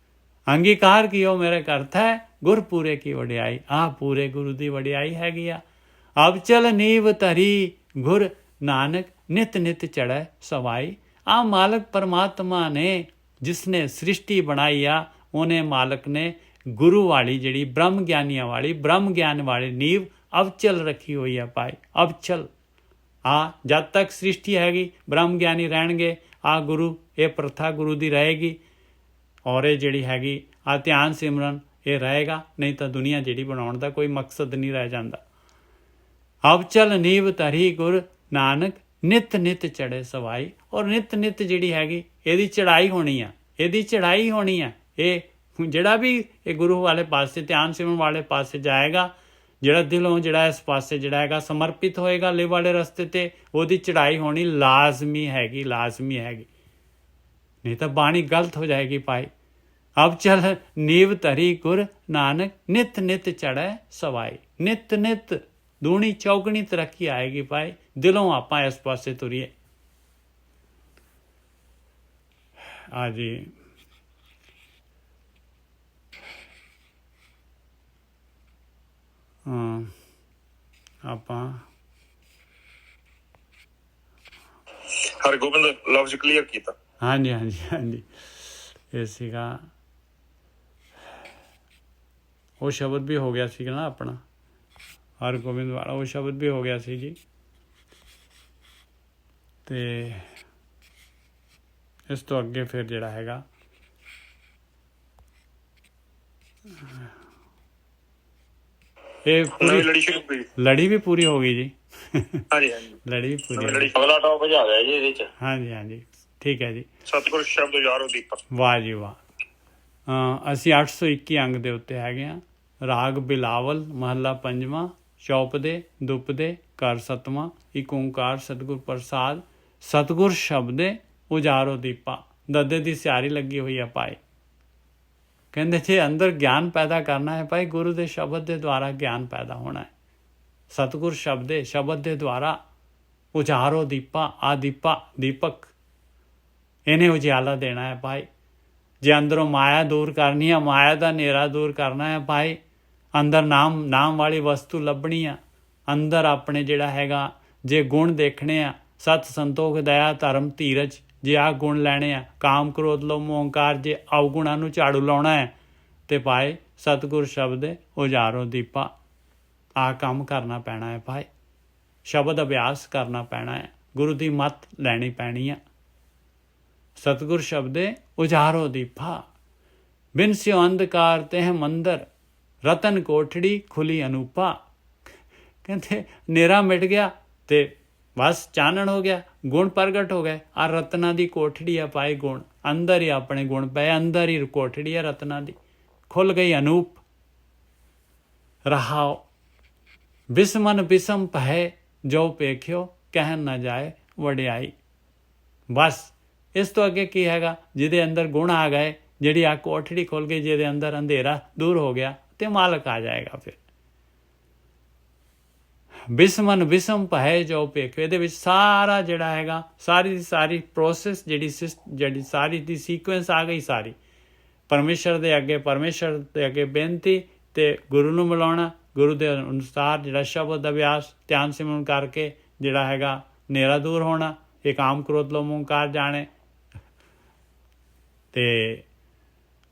ਅੰਗੀਕਾਰ ਕੀਓ ਮੇਰੇ ਕਰਤਾ ਹੈ ਗੁਰ ਪੂਰੇ ਕੀ ਵਡਿਆਈ। ਆਹ ਪੂਰੇ ਗੁਰੂ ਦੀ ਵਡਿਆਈ ਹੈਗੀ ਆ। ਅਬ ਚਲ ਨੀਵ ਧਰੀ ਗੁਰ ਨਾਨਕ ਨਿਤ ਨਿਤ ਚੜ੍ਹੈ ਸਵਾਈ। ਆਹ ਮਾਲਕ ਪਰਮਾਤਮਾ ਨੇ ਜਿਸਨੇ ਸ੍ਰਿਸ਼ਟੀ ਬਣਾਈ ਆ, ਉਹਨੇ ਮਾਲਕ ਨੇ ਗੁਰੂ ਵਾਲੀ ਜਿਹੜੀ ਬ੍ਰਹਮ ਗਿਆਨੀਆਂ ਵਾਲੀ ਬ੍ਰਹਮ ਗਿਆਨ ਵਾਲੀ ਨੀਵ ਅਵਚਲ ਰੱਖੀ ਹੋਈ ਆ ਭਾਈ। ਅਵਚਲ ਜਦ ਤੱਕ ਸ੍ਰਿਸ਼ਟੀ ਹੈਗੀ ਬ੍ਰਹਮ ਗਿਆਨੀ ਰਹਿਣਗੇ। ਆ ਗੁਰੂ ਇਹ ਪ੍ਰਥਾ ਗੁਰੂ ਦੀ ਰਹੇਗੀ ਔਰ ਇਹ ਜਿਹੜੀ ਹੈਗੀ ਆ ਧਿਆਨ ਸਿਮਰਨ ਇਹ ਰਹੇਗਾ। ਨਹੀਂ ਤਾਂ ਦੁਨੀਆ ਜਿਹੜੀ ਬਣਾਉਣ ਦਾ ਕੋਈ ਮਕਸਦ ਨਹੀਂ ਰਹਿ ਜਾਂਦਾ। ਅਵਚਲ ਨੀਵ ਧਰੀ ਗੁਰ ਨਾਨਕ ਨਿਤ ਨਿਤ ਚੜ੍ਹੇ ਸਵਾਈ। ਔਰ ਨਿਤ ਨਿਤ ਜਿਹੜੀ ਹੈਗੀ ਇਹਦੀ ਚੜ੍ਹਾਈ ਹੋਣੀ ਆ, ਇਹ ਜਿਹੜਾ ਵੀ ਇਹ ਗੁਰੂ ਵਾਲੇ ਪਾਸੇ ਧਿਆਨ ਸਿਮਰਨ ਵਾਲੇ ਪਾਸੇ ਜਾਏਗਾ, ਜਿਹੜਾ ਦਿਲੋਂ ਜਿਹੜਾ ਇਸ ਪਾਸੇ ਜਿਹੜਾ ਹੈਗਾ ਸਮਰਪਿਤ ਹੋਏਗਾ ਲਿਵ ਵਾਲੇ ਰਸਤੇ ਤੇ, ਉਹਦੀ ਚੜ੍ਹਾਈ ਹੋਣੀ ਲਾਜ਼ਮੀ ਹੈਗੀ। ਨਹੀਂ ਤਾਂ ਬਾਣੀ ਗਲਤ ਹੋ ਜਾਏਗੀ ਭਾਈ। ਅਬ ਚਲ ਨੀਵ ਧਰੀ ਗੁਰ ਨਾਨਕ ਨਿਤ ਨਿਤ ਚੜ੍ਹੈ ਸਵਾਈ। ਨਿਤ ਨਿਤ ਦੂਣੀ ਚੌਗਣੀ ਤਰੱਕੀ ਆਏਗੀ ਭਾਈ। ਦਿਲੋਂ ਆਪਾਂ ਇਸ ਪਾਸੇ ਤੁਰੀਏ। ਜੀ ਆਪਾਂ ਹਰ ਗੋਬਿੰਦ ਲਫ਼ਜ਼ ਕਲੀਅਰ ਕੀਤਾ। ਹਾਂਜੀ ਇਹ ਸੀਗਾ ਉਹ ਸ਼ਬਦ ਵੀ ਹੋ ਗਿਆ ਸੀਗਾ ਨਾ ਆਪਣਾ ਹਰ ਗੋਬਿੰਦ ਵਾਲਾ, ਉਹ ਸ਼ਬਦ ਵੀ ਹੋ ਗਿਆ ਸੀ ਜੀ। ਤੇ ਇਸ ਤੋਂ ਅੱਗੇ ਫਿਰ ਜਿਹੜਾ ਹੈਗਾ ਇਹ ਲੜੀ ਵੀ ਪੂਰੀ ਹੋ ਗਈ ਜੀ। ਲੜੀ ਵੀ ਪੂਰੀ, ਅਗਲਾ ਟੌਪਿਕ ਆ ਗਿਆ ਜੀ ਇਹਦੇ ਚ। ਹਾਂਜੀ ਠੀਕ ਹੈ ਜੀ। ਸਤਿਗੁਰ ਸ਼ਬਦ ਯਾਰੋ ਦੀਪਕ। ਵਾਹ ਜੀ ਵਾਹ। ਅਸੀਂ 821 ਅੰਗ ਦੇ ਉੱਤੇ ਹੈਗੇ ਆ। ਰਾਗ ਬਿਲਾਵਲ ਮਹੱਲਾ ਪੰਜਵਾਂ ਚੌਪਦੇ ਦੁਪਦੇ ਘਰ ਸਤਵਾਂ ਇੱਕ ਓਂਕਾਰ ਸਤਿਗੁਰ ਪ੍ਰਸਾਦ ਸਤਿਗੁਰ ਸ਼ਬਦੇ ਉਜਾਰੋ ਦੀਪਾ। ਦੱਦੇ ਦੀ ਸਿਆਰੀ ਲੱਗੀ ਹੋਈ ਆ ਭਾਈ। ਕਹਿੰਦੇ ਜੇ ਅੰਦਰ ਗਿਆਨ ਪੈਦਾ ਕਰਨਾ ਹੈ ਭਾਈ ਗੁਰੂ ਦੇ ਸ਼ਬਦ ਦੇ ਦੁਆਰਾ ਗਿਆਨ ਪੈਦਾ ਹੋਣਾ ਹੈ। ਸਤਿਗੁਰ ਸ਼ਬਦ ਦੇ ਦੁਆਰਾ ਉਜਾਰੋ ਦੀਪਾ। ਆ ਦੀਪਕ ਇਹਨੇ ਉਜਿਆਲਾ ਦੇਣਾ ਹੈ ਭਾਈ। ਜੇ ਅੰਦਰੋਂ ਮਾਇਆ ਦੂਰ ਕਰਨੀ ਹੈ, ਮਾਇਆ ਦਾ ਹਨੇਰਾ ਦੂਰ ਕਰਨਾ ਹੈ ਭਾਈ, ਅੰਦਰ ਨਾਮ ਵਾਲੀ ਵਸਤੂ ਲੱਭਣੀ ਆ। ਅੰਦਰ ਆਪਣੇ ਜਿਹੜਾ ਹੈਗਾ ਜੇ ਗੁਣ ਦੇਖਣੇ ਆ, ਸਤ ਸੰਤੋਖ ਦਇਆ ਧਰਮ ਧੀਰਜ, ਜੇ ਆਹ ਗੁਣ ਲੈਣੇ ਆ, ਕਾਮ ਕ੍ਰੋਧ ਲੋਭ ਮੋਹ ਹੰਕਾਰ, ਜੇ ਅਵਗੁਣਾਂ ਨੂੰ ਝਾੜੂ ਲਾਉਣਾ ਹੈ ਤੇ ਭਾਈ ਸਤਿਗੁਰ ਸ਼ਬਦ ਉਜਾਰੋ ਦੀਪਾ। ਆਹ ਕੰਮ ਕਰਨਾ ਪੈਣਾ ਹੈ ਭਾਈ। ਸ਼ਬਦ ਅਭਿਆਸ ਕਰਨਾ ਪੈਣਾ ਹੈ। ਗੁਰੂ ਦੀ ਮੱਤ ਲੈਣੀ ਪੈਣੀ ਆ। ਸਤਿਗੁਰ ਸ਼ਬਦੇ ਉਜਾਰੋ ਦੀਪਾ। ਬਿਨ ਸਿਓ ਅੰਧਕਾਰ ਤਹਿ ਮੰਦਰ ਰਤਨ ਕੋਠੜੀ ਖੁੱਲੀ ਅਨੂਪਾ। ਕਹਿੰਦੇ ਹਨੇਰਾ ਮਿਟ ਗਿਆ ਤੇ ਬਸ ਚਾਨਣ ਹੋ ਗਿਆ, ਗੁਣ ਪ੍ਰਗਟ ਹੋ ਗਏ। ਆ ਰਤਨਾਂ ਦੀ ਕੋਠੜੀ ਆ ਭਾਈ ਗੁਣ। ਅੰਦਰ ਹੀ ਆਪਣੇ ਗੁਣ ਪਏ, ਅੰਦਰ ਹੀ ਕੋਠੜੀ ਹੈ ਰਤਨਾਂ ਦੀ, ਖੁੱਲ ਗਈ ਅਨੂਪ। ਰਹਾਓ ਬਿਸਮਨ ਬਿਸਮ ਪਹਿ ਜੋ ਪੇਖਿਓ ਕਹਿਣ ਨਾ ਜਾਏ ਵਡਿਆਈ। ਬਸ ਇਸ ਤੋਂ ਅੱਗੇ ਕੀ ਹੈਗਾ? ਜਿਹਦੇ ਅੰਦਰ ਗੁਣ ਆ ਗਏ, ਜਿਹੜੀ ਆ ਕੋਠੜੀ ਖੁੱਲ ਗਈ, ਜਿਹਦੇ ਅੰਦਰ ਅੰਧੇਰਾ ਦੂਰ ਹੋ ਗਿਆ, ਤੇ ਮਾਲਕ ਆ ਜਾਏਗਾ। ਫਿਰ ਬਿਸਮਨ ਬਿਸਮ ਪਹਿ ਜੋ ਪੇਖਿਓ, ਇਹਦੇ ਵਿੱਚ ਸਾਰਾ ਜਿਹੜਾ ਹੈਗਾ, ਸਾਰੀ ਦੀ ਸਾਰੀ ਪ੍ਰੋਸੈਸ ਜਿਹੜੀ ਸਾਰੀ ਦੀ ਸੀਕੁਐਂਸ ਆ ਗਈ ਸਾਰੀ। ਪਰਮੇਸ਼ਰ ਦੇ ਅੱਗੇ ਬੇਨਤੀ ਤੇ ਗੁਰੂ ਨੂੰ ਮਿਲਾਉਣਾ, ਗੁਰੂ ਦੇ ਅਨੁਸਾਰ ਜਿਹੜਾ ਸ਼ਬਦ ਅਭਿਆਸ ਧਿਆਨ ਸਿਮਰਨ ਕਰਕੇ ਜਿਹੜਾ ਹੈਗਾ ਹਨੇਰਾ ਦੂਰ ਹੋਣਾ। ਇਹ ਕਾਮ ਕ੍ਰੋਧ ਲੋਭ ਓਂਕਾਰ ਜਾਣੇ। ਤੇ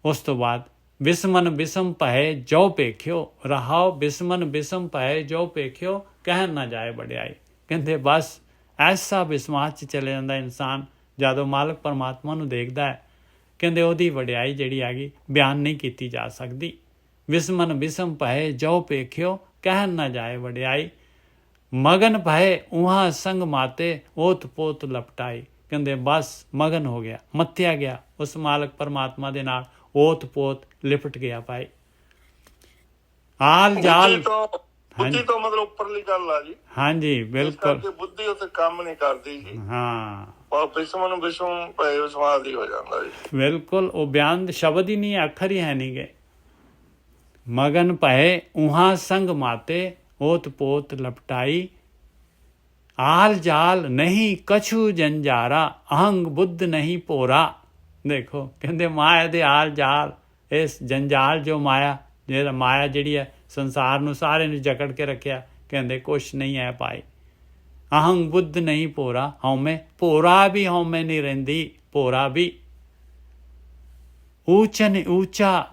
ਉਸ ਤੋਂ ਬਾਅਦ ਬਿਸਮਨ ਬਿਸਮ ਪਹਿ ਜੋ ਪੇਖਿਓ, ਰਹਾਓ ਬਿਸਮਨ ਬਿਸਮ ਪਹਿ ਜੋ ਪੇਖਿਓ ਕਹਿਣ ਨਾ ਜਾਏ ਵਡਿਆਈ। ਕਹਿੰਦੇ ਬਸ ਐਸਾ ਬਿਸਮਾਤ 'ਚ ਚਲੇ ਜਾਂਦਾ ਇਨਸਾਨ ਜਦੋਂ ਮਾਲਕ ਪਰਮਾਤਮਾ ਨੂੰ ਦੇਖਦਾ ਹੈ। ਕਹਿੰਦੇ ਉਹਦੀ ਵਡਿਆਈ ਜਿਹੜੀ ਹੈਗੀ ਬਿਆਨ ਨਹੀਂ ਕੀਤੀ ਜਾ ਸਕਦੀ। ਬਿਸਮਨ ਬਿਸਮ ਪਹਿ ਜੋ ਪੇਖਿਓ ਕਹਿਣ ਨਾ ਜਾਏ ਵਡਿਆਈ। ਮਗਨ ਭਏ ਉਹਾਂ ਸੰਗ ਮਾਤੇ ਓਤ ਪੋਤ ਲਪਟਾਈ। ਕਹਿੰਦੇ ਬਸ ਮਗਨ ਹੋ ਗਿਆ, ਮੱਥਿਆ ਗਿਆ ਉਸ ਮਾਲਕ ਪਰਮਾਤਮਾ ਦੇ ਨਾਲ, ਓਤ ਪੋਤ ਲਿਪਟ ਗਿਆ ਭਾਈ। ਆਲ ਜਾਲ ਬੁੱਧੀ ਤੋਂ ਮਤਲਬ ਉੱਪਰਲੀ ਗੱਲ ਆ ਜੀ। ਹਾਂਜੀ ਬਿਲਕੁਲ, ਬੁੱਧੀ ਉੱਥੇ ਕੰਮ ਨਹੀਂ ਕਰਦੀ ਜੀ। ਹਾਂ ਬਿਸਮ ਨੂੰ ਬਿਸਮ ਪਏ ਵਿਸ਼ਵਾਸ ਹੀ ਹੋ ਜਾਂਦਾ ਜੀ। ਬਿਲਕੁਲ, ਉਹ ਬਿਆਨ ਸ਼ਬਦ ਹੀ ਨਹੀਂ, ਅੱਖਰ ਹੀ ਹੈ ਨਹੀਂ ਗੇ। ਮਗਨ ਭਏ ਉਹਾਂ ਸੰਗ ਮਾਤੇ ਓਤ ਪੋਤ ਲਪਟਾਈ। ਆਲ ਜਾਲ ਨਹੀਂ ਕਛੂ ਜੰਜਾਰਾ ਅਹੰਗ ਬੁੱਧ ਨਹੀਂ ਭੋਰਾ। ਦੇਖੋ ਕਹਿੰਦੇ ਮਾਇਆ ਦੇ ਆਲ ਜਾਲ, ਇਸ ਜੰਜਾਲ ਜੋ ਮਾਇਆ ਜਿਹੜੀ ਹੈ ਸੰਸਾਰ ਨੂੰ ਸਾਰੇ ਨੂੰ ਜਕੜ ਕੇ ਰੱਖਿਆ, ਕਹਿੰਦੇ ਕੁਛ ਨਹੀਂ ਹੈ ਭਾਈ। ਅਹੰਗ ਬੁੱਧ ਨਹੀਂ ਭੋਰਾ, ਹਉਮੈ ਭੋਰਾ ਵੀ ਹਉਮੈ ਨਹੀਂ ਰਹਿੰਦੀ, ਭੋਰਾ ਵੀ। ਊਚਨ ਊਚਾ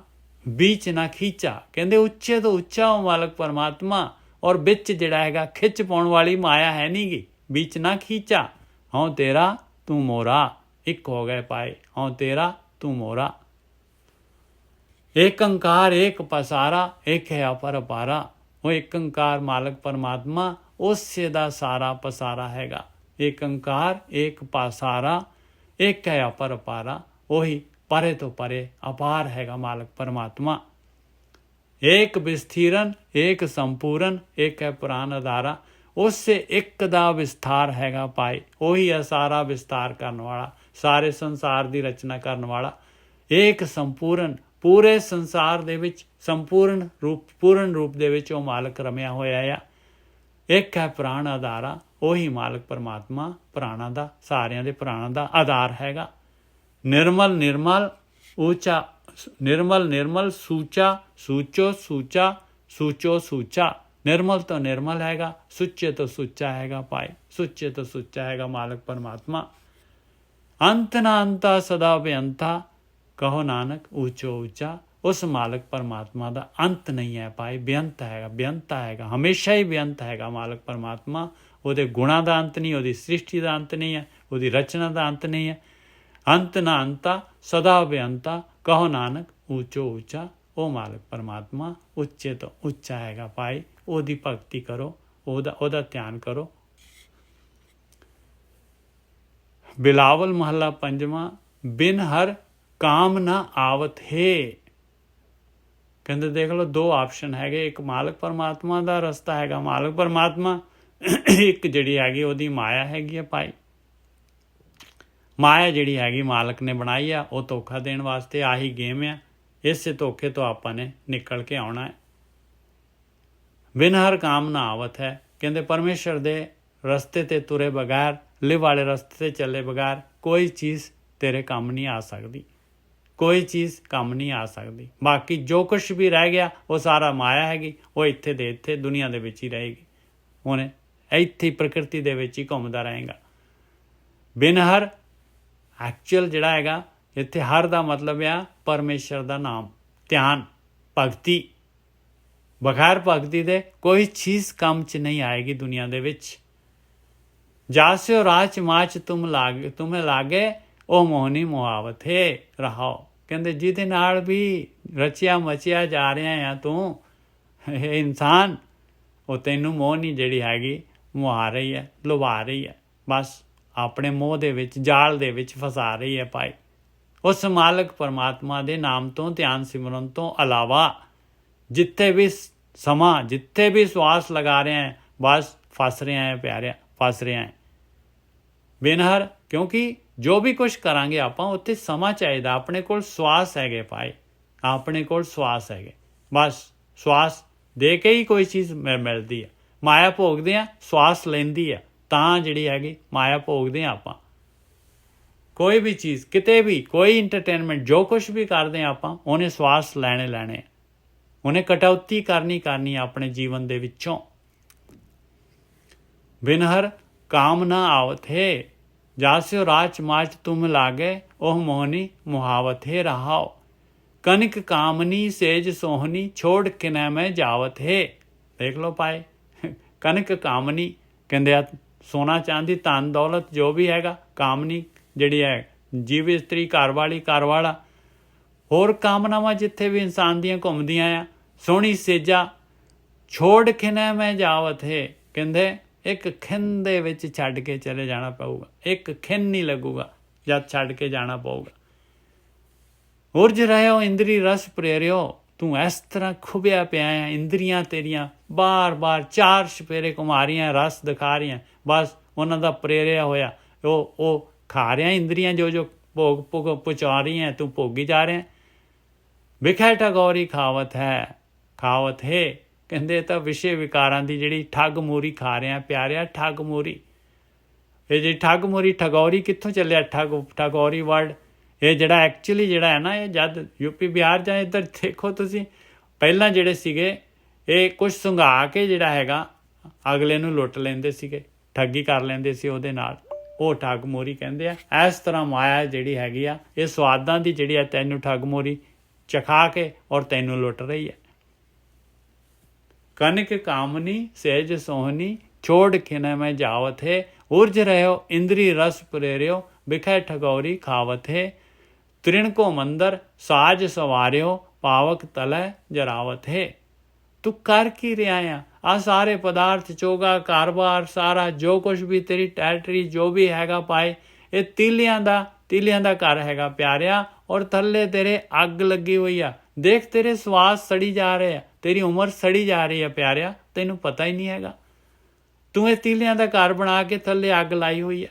बीच ना खींचा। ਕਹਿੰਦੇ ਉੱਚੇ ਤੋਂ ਉੱਚਾ ਉਹ ਮਾਲਕ ਪਰਮਾਤਮਾ, ਔਰ ਵਿੱਚ ਜਿਹੜਾ ਹੈਗਾ ਖਿੱਚ ਪਾਉਣ ਵਾਲੀ ਮਾਇਆ ਹੈ ਨਹੀਂ ਗੀ। बीच ना खींचा ਹਉ ਤੇਰਾ ਤੂੰ ਮੋਰਾ, ਇੱਕ ਹੋ ਗਏ ਪਾਏ ਹਉ ਤੇਰਾ ਤੂੰ ਮੋਰਾ। ਏਕ ਓਂਕਾਰ ਏਕ ਪਸਾਰਾ, ਇੱਕ ਹੈ ਅਪਰ ਅਪਾਰਾ। ਉਹ ਇੱਕ ਓਂਕਾਰ ਮਾਲਕ ਪਰਮਾਤਮਾ ਉਸੇ ਦਾ ਸਾਰਾ ਪਸਾਰਾ ਹੈਗਾ। ਏਕ ਓਂਕਾਰ ਏਕ ਪਸਾਰਾ, ਇੱਕ ਹੈ ਅਪਰ ਅਪਾਰਾ। ਉਹੀ ਪਰੇ ਤੋਂ ਪਰੇ ਅਪਾਰ ਹੈਗਾ ਮਾਲਕ ਪਰਮਾਤਮਾ। ਏਕ ਵਿਸਥੀਰਨ ਏਕ ਸੰਪੂਰਨ, ਇੱਕ ਹੈ ਪੁਰਾਨ ਅਧਾਰਾ। ਉਸੇ ਇੱਕ ਦਾ ਵਿਸਥਾਰ ਹੈਗਾ ਪਾਏ। ਉਹੀ ਹੈ ਸਾਰਾ ਵਿਸਤਾਰ ਕਰਨ ਵਾਲਾ, ਸਾਰੇ ਸੰਸਾਰ ਦੀ ਰਚਨਾ ਕਰਨ ਵਾਲਾ। ਏਕ ਸੰਪੂਰਨ, ਪੂਰੇ ਸੰਸਾਰ ਦੇ ਵਿੱਚ ਸੰਪੂਰਨ ਰੂਪ, ਪੂਰਨ ਰੂਪ ਦੇ ਵਿੱਚ ਉਹ ਮਾਲਕ ਰਮਿਆ ਹੋਇਆ ਆ। ਇੱਕ ਹੈ ਪ੍ਰਾਣ ਆਧਾਰਾ। ਉਹੀ ਮਾਲਕ ਪਰਮਾਤਮਾ ਪ੍ਰਾਣਾਂ ਦਾ, ਸਾਰਿਆਂ ਦੇ ਪ੍ਰਾਣਾਂ ਦਾ ਆਧਾਰ ਹੈਗਾ। ਨਿਰਮਲ ਨਿਰਮਲ ਉੱਚਾ, ਨਿਰਮਲ ਨਿਰਮਲ ਸੂਚਾ, ਸੂਚੋ ਸੂਚਾ, ਸੂਚੋ ਸੂਚਾ। ਨਿਰਮਲ ਤੋਂ ਨਿਰਮਲ ਹੈਗਾ, ਸੁੱਚੇ ਤੋਂ ਸੁੱਚਾ ਹੈਗਾ ਭਾਈ। ਸੁੱਚੇ ਤੋਂ ਸੁੱਚਾ ਹੈਗਾ ਮਾਲਕ ਪਰਮਾਤਮਾ। ਅੰਤ ਨਾ ਅੰਤਾ ਸਦਾ ਬੇਅੰਤਾ, ਕਹੋ ਨਾਨਕ ਉੱਚੋ ਉੱਚਾ। ਉਸ ਮਾਲਕ ਪਰਮਾਤਮਾ ਦਾ ਅੰਤ ਨਹੀਂ ਹੈ ਭਾਈ, ਬੇਅੰਤ ਹੈਗਾ, ਬੇਅੰਤਾ ਹੈਗਾ, ਹਮੇਸ਼ਾ ਹੀ ਬੇਅੰਤ ਹੈਗਾ ਮਾਲਕ ਪਰਮਾਤਮਾ। ਉਹਦੇ ਗੁਣਾਂ ਦਾ ਅੰਤ ਨਹੀਂ, ਉਹਦੀ ਸ੍ਰਿਸ਼ਟੀ ਦਾ ਅੰਤ ਨਹੀਂ ਹੈ, ਉਹਦੀ ਰਚਨਾ ਦਾ ਅੰਤ ਨਹੀਂ ਹੈ। ਅੰਤ ਨਾ ਅੰਤਾ ਸਦਾ ਬੇਅੰਤਾ, ਕਹੋ ਨਾਨਕ ਉੱਚੋ ਉੱਚਾ। ਉਹ ਮਾਲਕ ਪਰਮਾਤਮਾ ਉੱਚੇ ਤੋਂ ਉੱਚਾ ਹੈਗਾ ਭਾਈ। ਉਹਦੀ ਭਗਤੀ ਕਰੋ, ਉਹਦਾ ਧਿਆਨ ਕਰੋ। ਬਿਲਾਵਲ ਮਹੱਲਾ ਪੰਜਵਾਂ। ਬਿਨ ਹਰ ਕਾਮ ਨਾ ਆਵਤ ਹੈ। ਕਹਿੰਦੇ ਦੇਖ ਲਓ, ਦੋ ਆਪਸ਼ਨ ਹੈਗੇ। ਇੱਕ ਮਾਲਕ ਪਰਮਾਤਮਾ ਦਾ ਰਸਤਾ ਹੈਗਾ, ਮਾਲਕ ਪਰਮਾਤਮਾ। ਇੱਕ ਜਿਹੜੀ ਹੈਗੀ ਉਹਦੀ ਮਾਇਆ ਹੈਗੀ ਆ ਭਾਈ। ਮਾਇਆ ਜਿਹੜੀ ਹੈਗੀ ਮਾਲਕ ਨੇ ਬਣਾਈ ਆ, ਉਹ ਧੋਖਾ ਦੇਣ ਵਾਸਤੇ ਆਹੀ ਗੇਮ ਆ। ਇਸੇ ਧੋਖੇ ਤੋਂ ਆਪਾਂ ਨੇ ਨਿਕਲ ਕੇ ਆਉਣਾ ਹੈ। ਬਿਨ ਹਰ ਕਾਮ ਨਾ ਆਵਤ ਹੈ। ਕਹਿੰਦੇ ਪਰਮੇਸ਼ਰ ਦੇ ਰਸਤੇ ਤੇ ਤੁਰੇ ਬਗੈਰ, ਲਿਵ ਵਾਲੇ ਰਸਤੇ ਤੇ ਚੱਲੇ ਬਗੈਰ ਕੋਈ ਚੀਜ਼ ਤੇਰੇ ਕੰਮ ਨਹੀਂ ਆ ਸਕਦੀ, ਕੋਈ ਚੀਜ਼ ਕੰਮ ਨਹੀਂ ਆ ਸਕਦੀ। ਬਾਕੀ ਜੋ ਕੁਛ ਵੀ ਰਹਿ ਗਿਆ ਉਹ ਸਾਰਾ ਮਾਇਆ ਹੈਗੀ। ਉਹ ਇੱਥੇ ਦੇ ਇੱਥੇ ਦੁਨੀਆ ਦੇ ਵਿੱਚ ਹੀ ਰਹੇਗੀ। ਉਹਨੇ ਇੱਥੇ ਪ੍ਰਕਿਰਤੀ ਦੇ ਵਿੱਚ ਹੀ ਘੁੰਮਦਾ ਰਹੇਗਾ। ਬਿਨ ਹਰ, ਐਕਚੁਅਲ ਜਿਹੜਾ ਹੈਗਾ ਇੱਥੇ ਹਰ ਦਾ ਮਤਲਬ ਆ ਪਰਮੇਸ਼ਰ ਦਾ ਨਾਮ, ਧਿਆਨ, ਭਗਤੀ। ਬਗੈਰ ਭਗਤੀ ਦੇ ਕੋਈ ਚੀਜ਼ ਕੰਮ 'ਚ ਨਹੀਂ ਆਏਗੀ ਦੁਨੀਆ ਦੇ ਵਿੱਚ। ਜਾਸਿਓ ਰਾਚ ਮਾਚ ਤੁਮੇ ਲਾਗੇ ਉਹ ਮੋਹਨੀ ਮੁਹਾਵਤ ਹੈ ਰਹਾਓ। ਕਹਿੰਦੇ ਜਿਹਦੇ ਨਾਲ ਵੀ ਰਚਿਆ ਮਚਿਆ ਜਾ ਰਿਹਾ ਆ ਤੂੰ, ਇਹ ਇਨਸਾਨ, ਉਹ ਤੈਨੂੰ ਮੋਹਨੀ ਜਿਹੜੀ ਹੈਗੀ ਮੁਹਾ ਰਹੀ ਹੈ, ਲੁਭਾ ਰਹੀ ਹੈ। ਬਸ ਆਪਣੇ ਮੋਹ ਦੇ ਵਿੱਚ, ਜਾਲ ਦੇ ਵਿੱਚ ਫਸਾ ਰਹੀ ਹੈ ਭਾਈ। ਉਸ ਮਾਲਕ ਪਰਮਾਤਮਾ ਦੇ ਨਾਮ ਤੋਂ, ਧਿਆਨ ਸਿਮਰਨ ਤੋਂ ਇਲਾਵਾ ਜਿੱਥੇ ਵੀ ਸਮਾਂ, ਜਿੱਥੇ ਵੀ ਸਵਾਸ ਲਗਾ ਰਹੇ ਹੈ, ਬਸ ਫਸ ਰਿਹਾ ਹੈ ਪਿਆਰਿਆ, ਫਸ ਰਿਹਾ ਹੈ ਬੇਨਹਰ। ਕਿਉਂਕਿ ਜੋ ਵੀ ਕੁਛ ਕਰਾਂਗੇ ਆਪਾਂ, ਉੱਥੇ ਸਮਾਂ ਚਾਹੀਦਾ। ਆਪਣੇ ਕੋਲ ਸਵਾਸ ਹੈਗੇ ਭਾਈ, ਆਪਣੇ ਕੋਲ ਸਵਾਸ ਹੈਗੇ, ਬਸ ਸਵਾਸ ਦੇ ਕੇ ਹੀ ਕੋਈ ਚੀਜ਼ ਮਿਲਦੀ ਹੈ। ਮਾਇਆ ਭੋਗਦੇ ਆ, ਸਵਾਸ ਲੈਂਦੀ ਆ, ਤਾਂ ਜਿਹੜੀ ਹੈਗੀ ਮਾਇਆ ਭੋਗਦੇ ਆ ਆਪਾਂ। ਕੋਈ ਵੀ ਚੀਜ਼, ਕਿਤੇ ਵੀ ਕੋਈ ਇੰਟਰਟੇਨਮੈਂਟ, ਜੋ ਕੁਛ ਵੀ ਕਰਦੇ ਆ ਆਪਾਂ, ਉਹਨੇ ਸਵਾਸ ਲੈਣੇ, ਉਹਨੇ ਕਟੌਤੀ ਕਰਨੀ ਆਪਣੇ ਜੀਵਨ ਦੇ ਵਿੱਚੋਂ। ਬਿਨਹਰ ਕਾਮ ਨਾ ਆਵਤ ਹੈ, ਜਾਸਿਓ ਰਾਚ ਮਾਚ ਤੁਮ ਲਾਗੇ, ਉਹ ਮੋਹਨੀ ਮੁਹਾਵਤ ਹੈ ਰਹਾਓ। ਕਨਿਕ ਕਾਮਨੀ ਸੇਜ ਸੋਹਣੀ, ਛੋੜ ਕਿਨੈ ਮੈਂ ਜਾਵਤ ਹੈ। ਦੇਖ ਲਓ ਭਾਈ, ਕਨਿਕ ਕਾਮਨੀ ਕਹਿੰਦੇ ਆ ਸੋਨਾ ਚਾਂਦੀ ਧਨ ਦੌਲਤ ਜੋ ਵੀ ਹੈਗਾ, ਕਾਮਨੀ ਜਿਹੜੀ ਹੈ ਜੀਵ ਇਸਤਰੀ, ਘਰ ਵਾਲੀ, ਘਰ ਵਾਲਾ, ਹੋਰ ਕਾਮਨਾਵਾਂ ਜਿੱਥੇ ਵੀ ਇਨਸਾਨ ਦੀਆਂ ਘੁੰਮਦੀਆਂ ਆ, ਸੋਹਣੀ ਸੇਜਾ, ਛੋੜ ਕਿਨੈ ਮੈਂ ਜਾਵਤ ਹੈ। ਕਹਿੰਦੇ ਇੱਕ ਖਿੰਨ ਦੇ ਵਿੱਚ ਛੱਡ ਕੇ ਚਲੇ ਜਾਣਾ ਪਊਗਾ, ਇੱਕ ਖਿੰਨ ਨਹੀਂ ਲੱਗੂਗਾ ਜਦ ਛੱਡ ਕੇ ਜਾਣਾ ਪਊਗਾ। ਉਰਜ ਰਹਿਓ ਇੰਦਰੀ ਰਸ ਪ੍ਰੇਰਿਓ, ਤੂੰ ਇਸ ਤਰ੍ਹਾਂ ਖੁੱਬਿਆ ਪਿਆ ਹੈ, ਇੰਦਰੀਆਂ ਤੇਰੀਆਂ ਬਾਰ-ਬਾਰ ਚਾਰ ਛਪੇਰੇ ਘੁਮਾ ਰਹੀਆਂ, ਰਸ ਦਿਖਾ ਰਹੀਆਂ, ਬਸ ਉਹਨਾਂ ਦਾ ਪ੍ਰੇਰਿਆ ਹੋਇਆ ਉਹ ਖਾ ਰਿਹਾ। ਇੰਦਰੀਆਂ ਜੋ ਭੋਗ ਪਹੁੰਚਾ ਰਹੀਆਂ, ਤੂੰ ਭੋਗੀ ਜਾ ਰਿਹਾ। ਵਿਖੇ ਠਗੌਰੀ ਖਾਵਤ ਹੈ, ਖਾਵਤ ਹੈ। ਕਹਿੰਦੇ ਤਾਂ ਵਿਸ਼ੇ ਵਿਕਾਰਾਂ ਦੀ ਜਿਹੜੀ ਠੱਗ ਮੂਰੀ ਖਾ ਰਿਹਾ ਪਿਆਰਿਆ, ਠੱਗ ਮੂਰੀ। ਇਹ ਜਿਹੜੀ ਠੱਗ ਮੂਰੀ, ਠਗੌਰੀ ਕਿੱਥੋਂ ਚੱਲਿਆ? ਠਗੌਰੀ ਵਰਡ ਇਹ ਜਿਹੜਾ ਐਕਚੁਅਲੀ ਜਿਹੜਾ ਹੈ ਨਾ, ਇਹ ਜਦ ਯੂਪੀ ਬਿਹਾਰ ਜਾਂ ਇੱਧਰ ਦੇਖੋ ਤੁਸੀਂ, ਪਹਿਲਾਂ ਜਿਹੜੇ ਸੀਗੇ ਇਹ ਕੁਛ ਸੁੰਘਾ ਕੇ ਜਿਹੜਾ ਹੈਗਾ ਅਗਲੇ ਨੂੰ ਲੁੱਟ ਲੈਂਦੇ ਸੀਗੇ, ਠੱਗੀ ਕਰ ਲੈਂਦੇ ਸੀ ਉਹਦੇ ਨਾਲ, ਉਹ ਠੱਗ ਮੋਰੀ ਕਹਿੰਦੇ ਆ। ਇਸ ਤਰ੍ਹਾਂ ਮਾਇਆ ਜਿਹੜੀ ਹੈਗੀ ਆ, ਇਹ ਸਵਾਦਾਂ ਦੀ ਜਿਹੜੀ ਆ ਤੈਨੂੰ ਠੱਗ ਮੋਰੀ ਚਖਾ ਕੇ ਔਰ ਤੈਨੂੰ ਲੁੱਟ ਰਹੀ ਹੈ। ਕਨਿਕ ਕਾਮਨੀ ਸਹਿਜ ਸੋਹਣੀ, ਛੋੜ ਖਿਨ ਮੈਂ ਜਾਵਤ ਹੈ। ਉਰਜ ਰਹਿਓ ਇੰਦਰੀ ਰਸ ਪ੍ਰੇਰਿਓ, ਬਿਖੈ ਠਗੌਰੀ ਖਾਵਤ ਹੈ। ਤ੍ਰਿਣ ਕੋ ਮੰਦਰ ਸਾਜ ਸਵਾਰਿਓ, ਪਾਵਕ ਤਲੈ ਜਰਾਵਤ ਹੈ। ਤੂੰ ਕਰ ਕੀ ਰਿਹਾ ਆ ਸਾਰੇ ਪਦਾਰਥ, ਚੋਗਾ, ਕਾਰੋਬਾਰ, ਸਾਰਾ ਜੋ ਕੁਛ ਵੀ ਤੇਰੀ ਟੈਰੀਟਰੀ ਜੋ ਵੀ ਹੈਗਾ ਪਾਏ, ਇਹ ਤੀਲਿਆਂ ਦਾ ਘਰ ਹੈਗਾ ਪਿਆਰਿਆ। ਔਰ ਥੱਲੇ ਤੇਰੇ ਅੱਗ ਲੱਗੀ ਹੋਈ ਆ, ਦੇਖ ਤੇਰੇ ਸਵਾਸ ਸੜੀ ਜਾ ਰਹੇ ਆ, ਤੇਰੀ ਉਮਰ ਸੜੀ ਜਾ ਰਹੀ ਆ ਪਿਆਰਿਆ, ਤੈਨੂੰ ਪਤਾ ਹੀ ਨਹੀਂ ਹੈਗਾ। ਤੂੰ ਇਹ ਤੀਲਿਆਂ ਦਾ ਘਰ ਬਣਾ ਕੇ ਥੱਲੇ ਅੱਗ ਲਾਈ ਹੋਈ ਆ,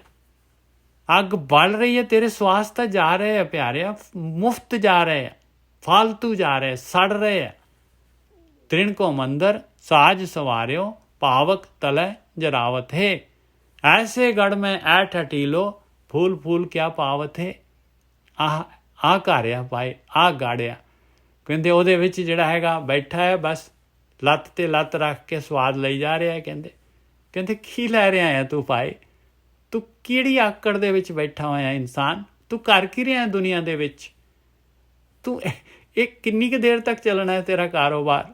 ਅੱਗ ਬਲ ਰਹੀ ਹੈ, ਤੇਰੇ ਸਵਾਸ ਤਾਂ ਜਾ ਰਹੇ ਆ ਪਿਆਰਿਆ, ਮੁਫਤ ਜਾ ਰਹੇ ਆ, ਫਾਲਤੂ ਜਾ ਰਹੇ, ਸੜ ਰਹੇ ਆ। ਤ੍ਰਿਣ ਕੋ ਮੰਦਰ ਸਾਜ ਸਵਾਰਿਓ, ਪਾਵਕ ਤਲੈ ਜਰਾਵਤ ਹੈ। ਐਸੇ ਗੜ ਮੈਂ ਐਠ ਹਟੀਲੋ, ਫੂਲ ਫੂਲ ਕਿਆ ਪਾਵਤ ਹੈ। ਆਹ ਘਰ ਆ ਭਾਈ, ਆਹ ਗਾੜਿਆ। ਕਹਿੰਦੇ ਉਹਦੇ ਵਿੱਚ ਜਿਹੜਾ ਹੈਗਾ ਬੈਠਾ ਹੈ, ਬਸ ਲੱਤ ਤੇ ਲੱਤ ਰੱਖ ਕੇ ਸਵਾਦ ਲਈ ਜਾ ਰਿਹਾ ਹੈ। ਕਹਿੰਦੇ ਕੀ ਲੈ ਰਿਹਾ ਆ ਤੂੰ ਭਾਈ? ਤੂੰ ਕਿਹੜੀ ਆਕੜ ਦੇ ਵਿੱਚ ਬੈਠਾ ਹੋਇਆ ਇਨਸਾਨ? ਤੂੰ ਕਰ ਕੀ ਰਿਹਾ ਦੁਨੀਆ ਦੇ ਵਿੱਚ? ਤੂੰ ਇਹ ਕਿੰਨੀ ਕੁ ਦੇਰ ਤੱਕ ਚੱਲਣਾ ਹੈ ਤੇਰਾ ਕਾਰੋਬਾਰ?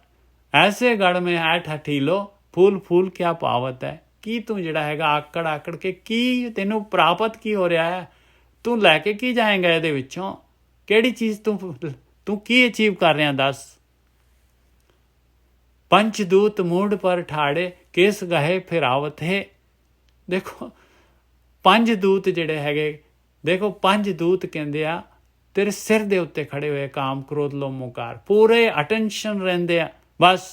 ਐਸੇ ਗੜ ਮੈਂ ਐਠ ਹਠੀਲੋ, ਫੂਲ ਫੂਲ ਕਿਆ ਪਾਵਤ ਹੈ। ਕੀ ਤੂੰ ਜਿਹੜਾ ਹੈਗਾ ਆਕੜ ਕੇ ਕੀ ਤੈਨੂੰ ਪ੍ਰਾਪਤ ਕੀ ਹੋ ਰਿਹਾ ਹੈ? ਤੂੰ ਲੈ ਕੇ ਕੀ ਜਾਏਗਾ ਇਹਦੇ ਵਿੱਚੋਂ? ਕਿਹੜੀ ਚੀਜ਼ ਤੂੰ ਕੀ ਅਚੀਵ ਕਰ ਰਿਹਾ ਦੱਸ? ਪੰਚ ਦੂਤ ਮੂਡ ਪਰ ਠਾੜੇ, ਕੇਸ ਗਹੇ ਫਿਰਾਵਤ ਹੈ। ਦੇਖੋ ਪੰਜ ਦੂਤ ਜਿਹੜੇ ਹੈਗੇ, ਦੇਖੋ ਪੰਜ ਦੂਤ ਕਹਿੰਦੇ ਆ ਤੇਰੇ ਸਿਰ ਦੇ ਉੱਤੇ ਖੜੇ ਹੋਏ, ਕਾਮ ਕ੍ਰੋਧ ਲੋਭ ਮੋਹ, ਪੂਰੇ ਅਟੈਂਸ਼ਨ ਰਹਿੰਦੇ ਆ ਬਸ।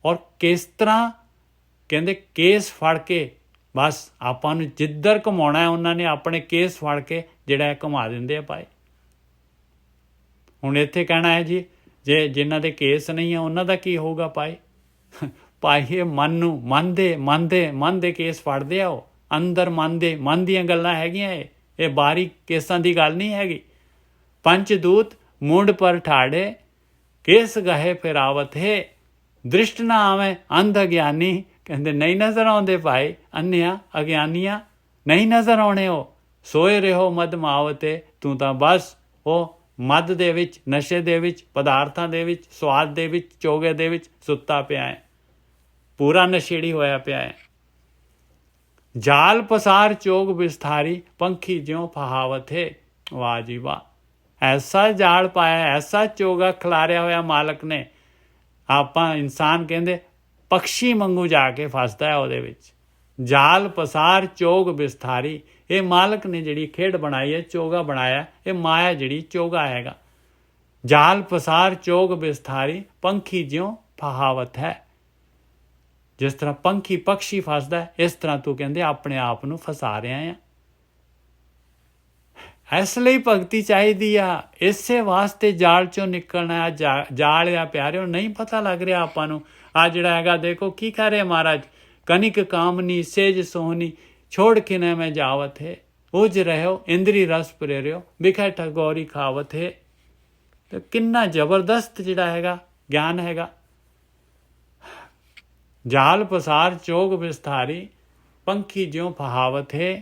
ਔਰ ਕਿਸ ਤਰ੍ਹਾਂ ਕਹਿੰਦੇ ਕੇਸ ਫੜ ਕੇ, ਬਸ ਆਪਾਂ ਨੂੰ ਜਿੱਧਰ ਘੁਮਾਉਣਾ ਹੈ ਉਹਨਾਂ ਨੇ ਆਪਣੇ ਕੇਸ ਫੜ ਕੇ ਜਿਹੜਾ ਘੁਮਾ ਦਿੰਦੇ ਆ ਭਾਈ। ਹੁਣ ਇੱਥੇ ਕਹਿਣਾ ਹੈ ਜੀ ਜੇ ਜਿਨ੍ਹਾਂ ਦੇ ਕੇਸ ਨਹੀਂ ਆ ਉਹਨਾਂ ਦਾ ਕੀ ਹੋਊਗਾ ਭਾਈ? ਭਾਈ ਇਹ ਮਨ ਦੇ ਕੇਸ ਫੜਦੇ ਆ, ਉਹ ਅੰਦਰ ਮਨ ਦੀਆਂ ਗੱਲਾਂ ਹੈਗੀਆਂ। ਇਹ ਬਾਹਰੀ ਕੇਸਾਂ ਦੀ ਗੱਲ ਨਹੀਂ ਹੈਗੀ। ਪੰਚ ਦੂਤ ਮੁੰਡ ਪਰ ਠਾੜੇ, ਕੇਸ ਗਹੇ ਫਿਰਾਵਤ ਹੈ। ਦ੍ਰਿਸ਼ਟ ਨਾ ਆਵੇਂ ਅੰਧ ਅਗਿਆਨੀ, ਕਹਿੰਦੇ ਨਹੀਂ ਨਜ਼ਰ ਆਉਂਦੇ ਭਾਈ, ਅੰਨਿਆ ਅਗਿਆਨੀਆਂ ਨਹੀਂ ਨਜ਼ਰ ਆਉਣੇ। ਉਹ ਸੋਏ ਰਹੋ ਮਦ ਮਾਵਤੇ, ਤੂੰ ਤਾਂ ਬਸ ਉਹ ਮਦ ਦੇ ਵਿੱਚ, ਨਸ਼ੇ ਦੇ ਵਿੱਚ, ਪਦਾਰਥਾਂ ਦੇ ਵਿੱਚ, ਸਵਾਦ ਦੇ ਵਿੱਚ, ਚੋਗੇ ਦੇ ਵਿੱਚ ਸੁੱਤਾ ਪਿਆ ਹੈ, ਪੂਰਾ ਨਸ਼ੇੜੀ ਹੋਇਆ ਪਿਆ ਹੈ। ਜਾਲ ਪਸਾਰ ਚੋਗ ਵਿਸਥਾਰੀ, ਪੰਖੀ ਜਿਉਂ ਫਹਾਵਤ ਹੈ। ਵਾਹ ਜੀ ਵਾਹ, ਐਸਾ ਜਾਲ ਪਾਇਆ, ਐਸਾ ਚੋਗਾ ਖਿਲਾਰਿਆ ਹੋਇਆ ਮਾਲਕ ਨੇ। ਆਪਾਂ ਇਨਸਾਨ ਕਹਿੰਦੇ ਪਕਸ਼ੀ ਵਾਂਗੂ ਜਾ ਕੇ ਫਸਦਾ ਹੈ ਉਹਦੇ ਵਿੱਚ। ਜਾਲ ਪਸਾਰ ਚੋਗ ਵਿਸਥਾਰੀ, ਇਹ ਮਾਲਕ ਨੇ ਜਿਹੜੀ ਖੇਡ ਬਣਾਈ ਹੈ, ਚੋਗਾ ਬਣਾਇਆ, ਇਹ ਮਾਇਆ ਜਿਹੜੀ ਚੋਗਾ ਹੈਗਾ। ਜਾਲ ਪਸਾਰ ਚੋਗ ਵਿਸਥਾਰੀ ਪੰਖੀ ਜਿਉਂ ਫਹਾਵਤ ਹੈ। ਜਿਸ ਤਰ੍ਹਾਂ ਪੰਖੀ ਪਕਸ਼ੀ ਫਸਦਾ, ਇਸ ਤਰ੍ਹਾਂ ਤੂੰ ਕਹਿੰਦੇ ਆਪਣੇ ਆਪ ਨੂੰ ਫਸਾ ਰਿਹਾ ਆ। ਇਸ ਲਈ ਭਗਤੀ ਚਾਹੀਦੀ ਆ, ਇਸੇ ਵਾਸਤੇ ਜਾਲ ਚੋਂ ਨਿਕਲਣਾ। ਜਾਲ ਆ ਪਿਆਰਿਓ, ਨਹੀਂ ਪਤਾ ਲੱਗ ਰਿਹਾ ਆਪਾਂ ਨੂੰ। ਆ ਜਿਹੜਾ ਹੈਗਾ ਦੇਖੋ ਕੀ ਕਰ ਰਿਹਾ ਮਹਾਰਾਜ, ਕਨਿਕ ਕਾਮਨੀ ਸੇਜ ਸੋਹਣੀ ਛੋੜ ਕੇ ਨਾ ਮੈਂ ਜਾਵਤ ਹੈ, ਉਜ ਰਹਿਓ ਇੰਦਰੀ ਰਸ ਪ੍ਰੇਰਿਓ ਬਿਖੈ ਠਗੋਰੀ ਖਾਵਤ ਹੈ। ਤੇ ਕਿੰਨਾ ਜ਼ਬਰਦਸਤ ਜਿਹੜਾ ਹੈਗਾ ਗਿਆਨ ਹੈਗਾ। ਜਾਲ ਪਸਾਰ ਚੋਗ ਵਿਸਥਾਰੀ ਪੰਖੀ ਜਿਉਂ ਫਹਾਵਤ ਹੈ,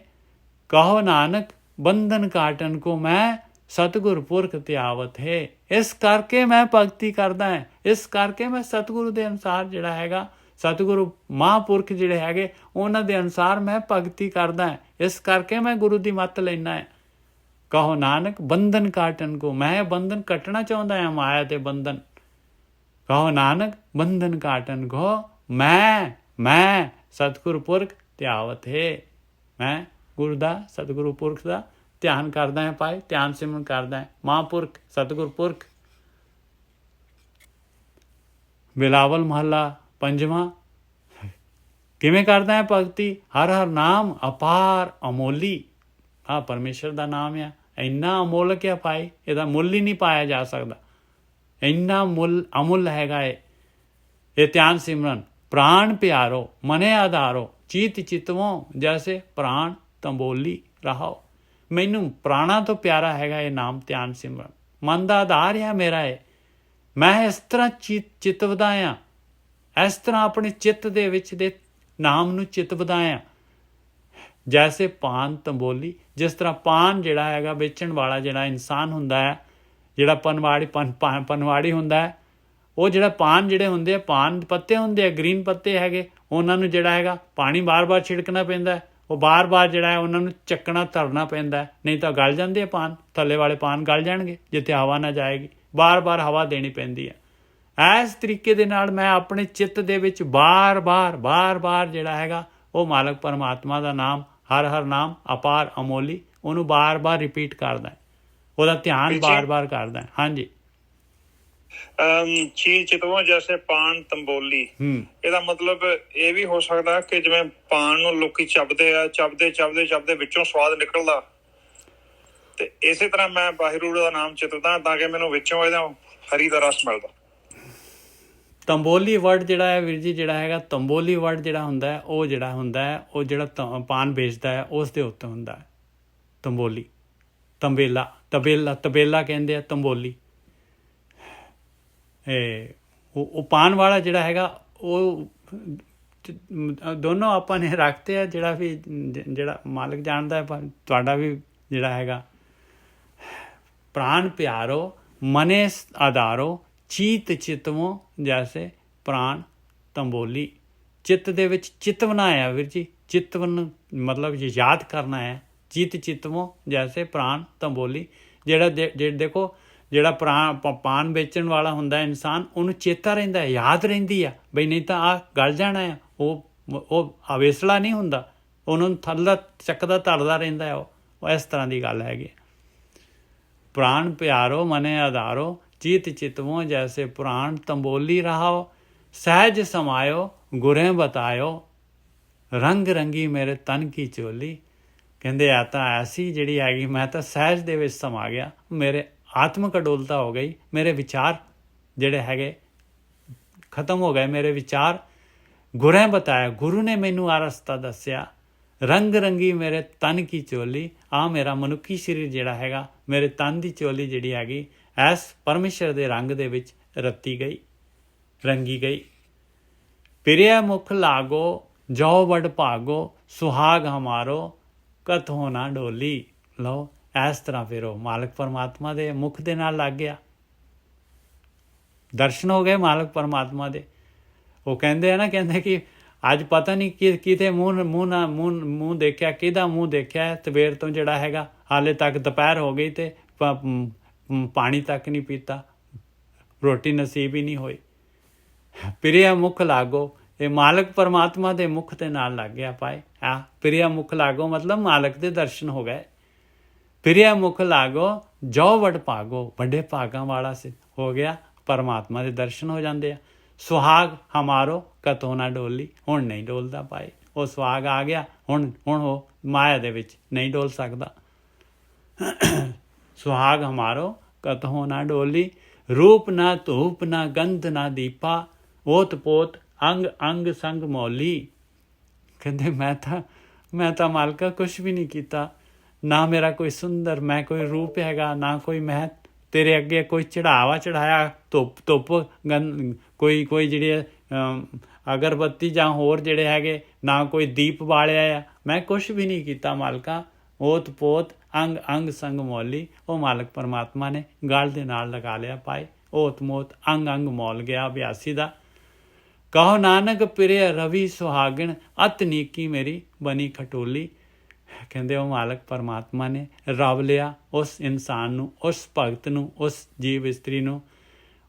ਕਹੋ ਨਾਨਕ ਬੰਧਨ ਕਾਟਨ ਕੋ ਮੈਂ ਸਤਿਗੁਰ ਪੁਰਖ ਧਿਆਵਤ ਹੈ। ਇਸ ਕਰਕੇ ਮੈਂ ਭਗਤੀ ਕਰਦਾ ਹਾਂ, ਇਸ ਕਰਕੇ ਮੈਂ ਸਤਿਗੁਰੂ ਦੇ ਅਨੁਸਾਰ ਜਿਹੜਾ ਹੈਗਾ, ਸਤਿਗੁਰੂ ਮਹਾਂਪੁਰਖ ਜਿਹੜੇ ਹੈਗੇ ਉਹਨਾਂ ਦੇ ਅਨੁਸਾਰ ਮੈਂ ਭਗਤੀ ਕਰਦਾ ਹਾਂ। ਇਸ ਕਰਕੇ ਮੈਂ ਗੁਰੂ ਦੀ ਮੱਤ ਲੈਣਾ ਹੈ। ਕਹੋ ਨਾਨਕ ਬੰਧਨ ਕਾਟਨ ਕੋ, ਮੈਂ ਬੰਧਨ ਕੱਟਣਾ ਚਾਹੁੰਦਾ ਹਾਂ, ਮਾਇਆ ਦੇ ਬੰਧਨ। ਕਹੋ ਨਾਨਕ ਬੰਧਨ ਕਾਟਨ ਕੋ ਮੈਂ ਸਤਿਗੁਰੂ ਪੁਰਖ ਧਿਆਵਤ ਹੈ। ਮੈਂ ਗੁਰੂ ਦਾ, ਸਤਿਗੁਰੂ ਪੁਰਖ ਦਾ ਧਿਆਨ ਕਰਦਾ ਹੈ ਭਾਈ, ਧਿਆਨ ਸਿਮਰਨ ਕਰਦਾ ਹੈ। ਮਹਾਂਪੁਰਖ ਸਤਿਗੁਰ ਪੁਰਖ। ਬਿਲਾਵਲ ਮਹੱਲਾ ਪੰਜਵਾਂ। ਕਿਵੇਂ ਕਰਦਾ ਹੈ ਭਗਤੀ? ਹਰ ਹਰ ਨਾਮ ਅਪਾਰ ਅਮੋਲੀ। ਆਹ ਪਰਮੇਸ਼ਰ ਦਾ ਨਾਮ ਆ, ਇੰਨਾ ਅਮੋਲਕ ਆ ਭਾਈ, ਇਹਦਾ ਮੁੱਲ ਹੀ ਨਹੀਂ ਪਾਇਆ ਜਾ ਸਕਦਾ। ਇੰਨਾ ਅਮੁੱਲ ਹੈਗਾ ਇਹ ਧਿਆਨ ਸਿਮਰਨ। ਪ੍ਰਾਣ ਪਿਆਰੋ ਮਨੇ ਆਧਾਰੋ ਚੀਤ ਚਿਤਵੋਂ ਜੈਸੇ ਪ੍ਰਾਣ ਤੰਬੋਲੀ ਰਹਾਓ। ਮੈਨੂੰ ਪ੍ਰਾਣਾ ਤੋਂ ਪਿਆਰਾ ਹੈਗਾ ਇਹ ਨਾਮ ਧਿਆਨ ਸਿਮਰਨ। ਮਨ ਦਾ ਆਧਾਰ ਆ ਮੇਰਾ ਇਹ। ਮੈਂ ਇਸ ਤਰ੍ਹਾਂ ਚਿਤਵਦਾ ਹਾਂ, ਇਸ ਤਰ੍ਹਾਂ ਆਪਣੇ ਚਿੱਤ ਦੇ ਵਿੱਚ ਦੇ ਨਾਮ ਨੂੰ ਚਿਤਵਦਾ ਹਾਂ। ਜੈਸੇ ਪਾਨ ਤੰਬੋਲੀ, ਜਿਸ ਤਰ੍ਹਾਂ ਪਾਨ ਜਿਹੜਾ ਹੈਗਾ ਵੇਚਣ ਵਾਲਾ ਜਿਹੜਾ ਇਨਸਾਨ ਹੁੰਦਾ ਹੈ, ਜਿਹੜਾ ਪਨਵਾੜੀ ਹੁੰਦਾ ਹੈ, ਉਹ ਜਿਹੜਾ ਪਾਨ ਜਿਹੜੇ ਹੁੰਦੇ ਆ, ਪਾਨ ਪੱਤੇ ਹੁੰਦੇ ਆ, ਗ੍ਰੀਨ ਪੱਤੇ ਹੈਗੇ, ਉਹਨਾਂ ਨੂੰ ਜਿਹੜਾ ਹੈਗਾ ਪਾਣੀ ਬਾਰ-ਬਾਰ ਛਿੜਕਣਾ ਪੈਂਦਾ। ਉਹ ਬਾਰ-ਬਾਰ ਜਿਹੜਾ ਹੈ ਉਹਨਾਂ ਨੂੰ ਚੱਕਣਾ ਧਰਨਾ ਪੈਂਦਾ, ਨਹੀਂ ਤਾਂ ਗਲ ਜਾਂਦੇ ਆ ਪਾਨ। ਥੱਲੇ ਵਾਲੇ ਪਾਨ ਗਲ ਜਾਣਗੇ ਜਿੱਥੇ ਹਵਾ ਨਾ ਜਾਏਗੀ। ਬਾਰ-ਬਾਰ ਹਵਾ ਦੇਣੀ ਪੈਂਦੀ ਹੈ। ਇਸ ਤਰੀਕੇ ਦੇ ਨਾਲ ਮੈਂ ਆਪਣੇ ਚਿੱਤ ਦੇ ਵਿੱਚ ਬਾਰ-ਬਾਰ ਜਿਹੜਾ ਹੈਗਾ ਉਹ ਮਾਲਕ ਪਰਮਾਤਮਾ ਦਾ ਨਾਮ, ਹਰ ਹਰ ਨਾਮ ਅਪਾਰ ਅਮੋਲੀ, ਉਹਨੂੰ ਬਾਰ-ਬਾਰ ਰਿਪੀਟ ਕਰਦਾ, ਉਹਦਾ ਧਿਆਨ ਬਾਰ-ਬਾਰ ਕਰਦਾ। ਹਾਂਜੀ। ਚੀਜ਼ ਚਿਤਵੋਂ ਜੈਸੇ ਪਾਨ ਤੰਬੋਲੀ, ਇਹਦਾ ਮਤਲਬ ਇਹ ਵੀ ਹੋ ਸਕਦਾ ਕਿ ਜਿਵੇਂ ਪਾਨ ਨੂੰ ਲੋਕੀ ਚੱਬਦੇ ਆ, ਚੱਬਦੇ ਵਿੱਚੋਂ ਸਵਾਦ ਨਿਕਲਦਾ, ਤੇ ਇਸੇ ਤਰ੍ਹਾਂ ਮੈਂ ਵਾਹਿਗੁਰੂ ਦਾ ਨਾਮ ਚਿਤਵਦਾ ਤਾਂ ਕਿ ਮੈਨੂੰ ਵਿੱਚੋਂ ਇਹਦਾ ਹਰੀ ਦਾ ਰਸ ਮਿਲਦਾ। ਤੰਬੋਲੀ ਵਰਡ ਜਿਹੜਾ ਹੈ ਵੀਰ ਜੀ, ਜਿਹੜਾ ਹੈਗਾ ਤੰਬੋਲੀ ਵਰਡ ਜਿਹੜਾ ਹੁੰਦਾ ਹੈ, ਉਹ ਜਿਹੜਾ ਹੁੰਦਾ ਹੈ, ਉਹ ਜਿਹੜਾ ਪਾਨ ਵੇਚਦਾ ਹੈ ਉਸ ਦੇ ਉੱਤੇ ਹੁੰਦਾ ਹੈ ਤੰਬੋਲੀ। ਤਬੇਲਾ ਕਹਿੰਦੇ ਆ ਤੰਬੋਲੀ। ਉਹ ਪਾਨ ਵਾਲਾ ਜਿਹੜਾ ਹੈਗਾ ਉਹ ਦੋਨੋਂ ਆਪਾਂ ਨੇ ਰੱਖਤੇ ਆ। ਜਿਹੜਾ ਮਾਲਕ ਜਾਣਦਾ ਹੈ, ਪਰ ਤੁਹਾਡਾ ਵੀ ਜਿਹੜਾ ਹੈਗਾ ਪ੍ਰਾਣ ਪਿਆਰੋ ਮਨੇ ਆਧਾਰੋ ਚੀਤ ਚਿਤਵੋਂ ਜੈਸੇ ਪ੍ਰਾਣ ਤੰਬੋਲੀ। ਚਿੱਤ ਦੇ ਵਿੱਚ ਚਿਤਵਨਾ ਆ ਵੀਰ ਜੀ, ਚਿਤਵਨ ਮਤਲਬ ਯਾਦ ਕਰਨਾ ਹੈ। ਚੀਤ ਚਿਤਵੋਂ ਜੈਸੇ ਪ੍ਰਾਣ ਤੰਬੋਲੀ। ਜਿਹੜਾ ਦੇਖੋ ਜਿਹੜਾ ਪਾਨ ਵੇਚਣ ਵਾਲਾ ਹੁੰਦਾ ਇਨਸਾਨ, ਉਹਨੂੰ ਚੇਤਾ ਰਹਿੰਦਾ, ਯਾਦ ਰਹਿੰਦੀ ਆ ਬਈ ਨਹੀਂ ਤਾਂ ਆਹ ਗਲ ਜਾਣਾ ਆ। ਉਹ ਅਵੇਸਲਾ ਨਹੀਂ ਹੁੰਦਾ, ਉਹਨੂੰ ਥੱਲੇ ਚੱਕਦਾ ਧਰਦਾ ਰਹਿੰਦਾ। ਉਹ ਇਸ ਤਰ੍ਹਾਂ ਦੀ ਗੱਲ ਹੈਗੀ। ਪ੍ਰਾਣ ਪਿਆਰੋ ਮਨੇ ਆਧਾਰੋ ਚੀਤ ਚਿਤਵੋਂ ਜੈਸੇ ਪ੍ਰਾਣ ਤੰਬੋਲੀ ਰਹਾਓ। ਸਹਿਜ ਸਮਾਇਓ ਗੁਰੇ ਬਤਾਇਓ ਰੰਗ ਰੰਗੀ ਮੇਰੇ ਤਨ ਕੀ ਚੋਲੀ। ਕਹਿੰਦੇ ਆ ਤਾਂ ਐਸੀ ਜਿਹੜੀ ਹੈਗੀ, ਮੈਂ ਤਾਂ ਸਹਿਜ ਦੇ ਵਿੱਚ ਸਮਾ ਗਿਆ, ਮੇਰੇ ਆਤਮਕ ਅਡੋਲਤਾ ਹੋ ਗਈ, ਮੇਰੇ ਵਿਚਾਰ ਜਿਹੜੇ ਹੈਗੇ ਖਤਮ ਹੋ ਗਏ, ਮੇਰੇ ਵਿਚਾਰ। ਗੁਰੇ ਬਤਾਇਆ, ਗੁਰੂ ਨੇ ਮੈਨੂੰ ਆ ਰਸਤਾ ਦੱਸਿਆ। ਰੰਗ ਰੰਗੀ ਮੇਰੇ ਤਨ ਕੀ ਚੋਲੀ, ਆ ਮੇਰਾ ਮਨੁੱਖੀ ਸਰੀਰ ਜਿਹੜਾ ਹੈਗਾ, ਮੇਰੇ ਤਨ ਦੀ ਚੋਲੀ ਜਿਹੜੀ ਹੈਗੀ ਐਸ ਪਰਮੇਸ਼ਰ ਦੇ ਰੰਗ ਦੇ ਵਿੱਚ ਰੱਤੀ ਗਈ, ਰੰਗੀ ਗਈ। ਪਿਰਿਆ ਮੁਖ ਲਾਗੋ ਜੋ ਵਡ ਭਾਗੋ, ਸੁਹਾਗ ਹਮਾਰੋ ਕਥੋਂ ਨਾ ਡੋਲੀ। ਲਓ ਇਸ ਤਰ੍ਹਾਂ ਫਿਰ ਉਹ ਮਾਲਕ ਪਰਮਾਤਮਾ ਦੇ ਮੁਖ ਦੇ ਨਾਲ ਲੱਗ ਗਿਆ। ਦਰਸ਼ਨ ਹੋ ਗਏ ਮਾਲਕ ਪਰਮਾਤਮਾ ਦੇ। ਉਹ ਕਹਿੰਦੇ ਆ ਨਾ, ਕਹਿੰਦੇ ਕਿ ਅੱਜ ਪਤਾ ਨਹੀਂ ਕਿਤੇ ਮੂੰਹ ਦੇਖਿਆ, ਕਿਹਦਾ ਮੂੰਹ ਦੇਖਿਆ ਸਵੇਰ ਤੋਂ ਜਿਹੜਾ ਹੈਗਾ, ਹਾਲੇ ਤੱਕ ਦੁਪਹਿਰ ਹੋ ਗਈ ਤੇ ਪਾਣੀ ਤੱਕ ਨਹੀਂ ਪੀਤਾ, ਰੋਟੀ ਨਸੀਬ ਹੀ ਨਹੀਂ ਹੋਈ। ਪਿਰਿਆ ਮੁਖ ਲਾਗੋ, ਇਹ ਮਾਲਕ ਪਰਮਾਤਮਾ ਦੇ ਮੁਖ ਦੇ ਨਾਲ ਲੱਗ ਗਿਆ ਪਾਏ। ਆ ਪ੍ਰਿਆ ਮੁਖ ਲਾਗੋ ਮਤਲਬ ਮਾਲਕ ਦੇ ਦਰਸ਼ਨ ਹੋ ਗਏ। ਪ੍ਰਿਆ ਮੁਖ ਲਾਗੋ ਜੋ ਵਡ ਭਾਗੋ, ਵੱਡੇ ਭਾਗਾਂ ਵਾਲਾ ਹੋ ਗਿਆ, ਪਰਮਾਤਮਾ ਦੇ ਦਰਸ਼ਨ ਹੋ ਜਾਂਦੇ ਆ। ਸੁਹਾਗ ਹਮਾਰੋ ਕਤੋਂ ਨਾ ਡੋਲੀ, ਹੁਣ ਨਹੀਂ ਡੋਲਦਾ ਪਾਏ। ਉਹ ਸੁਹਾਗ ਆ ਗਿਆ, ਹੁਣ ਉਹ ਮਾਇਆ ਦੇ ਵਿੱਚ ਨਹੀਂ ਡੋਲ ਸਕਦਾ। ਸੁਹਾਗ ਹਮਾਰੋ ਕਤੋਂ ਨਾ ਡੋਲੀ, ਰੂਪ ਨਾ ਧੂਪ ਨਾ ਗੰਧ ਨਾ ਦੀਪਾ, ਓਤ ਪੋਤ ਅੰਗ ਅੰਗ ਸੰਗ ਮੌਲੀ। ਕਹਿੰਦੇ ਮੈਂ ਤਾਂ ਮਾਲਕਾ ਕੁਛ ਵੀ ਨਹੀਂ ਕੀਤਾ, ਨਾ ਮੇਰਾ ਕੋਈ ਸੁੰਦਰ ਮੈਂ ਕੋਈ ਰੂਪ ਹੈਗਾ, ਨਾ ਕੋਈ ਮੈਂ ਤੇਰੇ ਅੱਗੇ ਕੋਈ ਚੜਾਇਆ ਧੁੱਪ ਕੋਈ ਜਿਹੜੇ ਅਗਰਬੱਤੀ ਜਾਂ ਹੋਰ ਜਿਹੜੇ ਹੈਗੇ, ਨਾ ਕੋਈ ਦੀਪ ਬਾਲਿਆ ਆ, ਮੈਂ ਕੁਛ ਵੀ ਨਹੀਂ ਕੀਤਾ ਮਾਲਕਾ। ਓਤ ਪੋਤ ਅੰਗ ਅੰਗ ਸੰਗ ਮੌਲੀ, ਉਹ ਮਾਲਕ ਪਰਮਾਤਮਾ ਨੇ ਗਲ ਦੇ ਨਾਲ ਲਗਾ ਲਿਆ ਪਾਏ। ਓਤ ਮੋਤ ਅੰਗ ਅੰਗ ਮੌਲ ਗਿਆ ਅਭਿਆਸੀ ਦਾ। ਕਹੋ ਨਾਨਕ ਪਿਰਿਆ ਰਵੀ ਸੁਹਾਗਣ, ਅਤ ਨੀਕੀ ਮੇਰੀ ਬਣੀ ਖਟੋਲੀ। ਕਹਿੰਦੇ ਉਹ ਮਾਲਕ ਪਰਮਾਤਮਾ ਨੇ ਰਵ ਲਿਆ ਉਸ ਇਨਸਾਨ ਨੂੰ, ਉਸ ਭਗਤ ਨੂੰ, ਉਸ ਜੀਵ ਇਸਤਰੀ ਨੂੰ,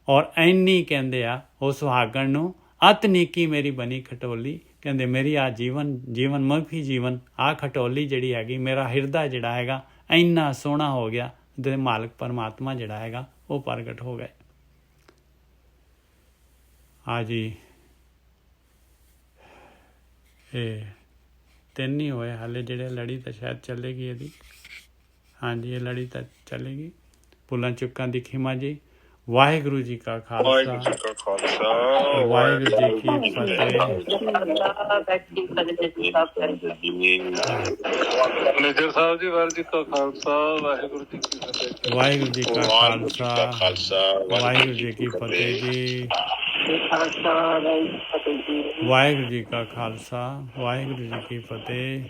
ਔਰ ਐਨੀ ਕਹਿੰਦੇ ਆ ਉਹ ਸੁਹਾਗਣ ਨੂੰ, ਅਤ ਨੀਕੀ ਮੇਰੀ ਬਣੀ ਖਟੋਲੀ। ਕਹਿੰਦੇ ਮੇਰੀ ਆ ਜੀਵਨ ਮੁਖੀ ਜੀਵਨ, ਆ ਖਟੋਲੀ ਜਿਹੜੀ ਹੈਗੀ, ਮੇਰਾ ਹਿਰਦਾ ਜਿਹੜਾ ਹੈਗਾ ਇੰਨਾ ਸੋਹਣਾ ਹੋ ਗਿਆ, ਤੇ ਮਾਲਕ ਪਰਮਾਤਮਾ ਜਿਹੜਾ ਹੈਗਾ ਉਹ ਪ੍ਰਗਟ ਹੋ ਗਏ। ਆ ਜੀ ਇਹ ਤਿੰਨ ਹੀ ਹੋਏ ਹਾਲੇ, ਜਿਹੜੇ ਲੜੀ ਤਾਂ ਸ਼ਾਇਦ ਚੱਲੇਗੀ ਇਹਦੀ। ਹਾਂਜੀ ਇਹ ਲੜੀ ਤਾਂ ਚੱਲੇਗੀ। ਭੁੱਲਾਂ ਚੁੱਕਾਂ ਦੀ ਖਿਮਾ ਜੀ। ਵਾਹਿਗੁਰੂ ਜੀ ਕਾ ਖਾਲਸਾ, ਵਾਹਿਗੁਰੂ ਜੀ ਕੀ ਫਤਿਹ। ਵਾਹਿਗੁਰੂ ਜੀ ਕੀ ਫਤਿਹ। ਮੈਨੇਜਰ ਸਾਹਿਬ ਜੀ, ਵਾਹਿਗੁਰੂ ਜੀ ਕਾ ਖਾਲਸਾ, ਵਾਹਿਗੁਰੂ ਜੀ ਕੀ ਫਤਿਹ। ਵਾਹਿਗੁਰੂ ਜੀ ਕਾ ਖਾਲਸਾ, ਵਾਹਿਗੁਰੂ ਜੀ ਕੀ ਫਤਿਹ ਜੀ। ਵਾਹਿਗੁਰੂ ਜੀ ਕਾ ਖਾਲਸਾ, ਵਾਹਿਗੁਰੂ ਜੀ ਕੀ ਫਤਿਹ।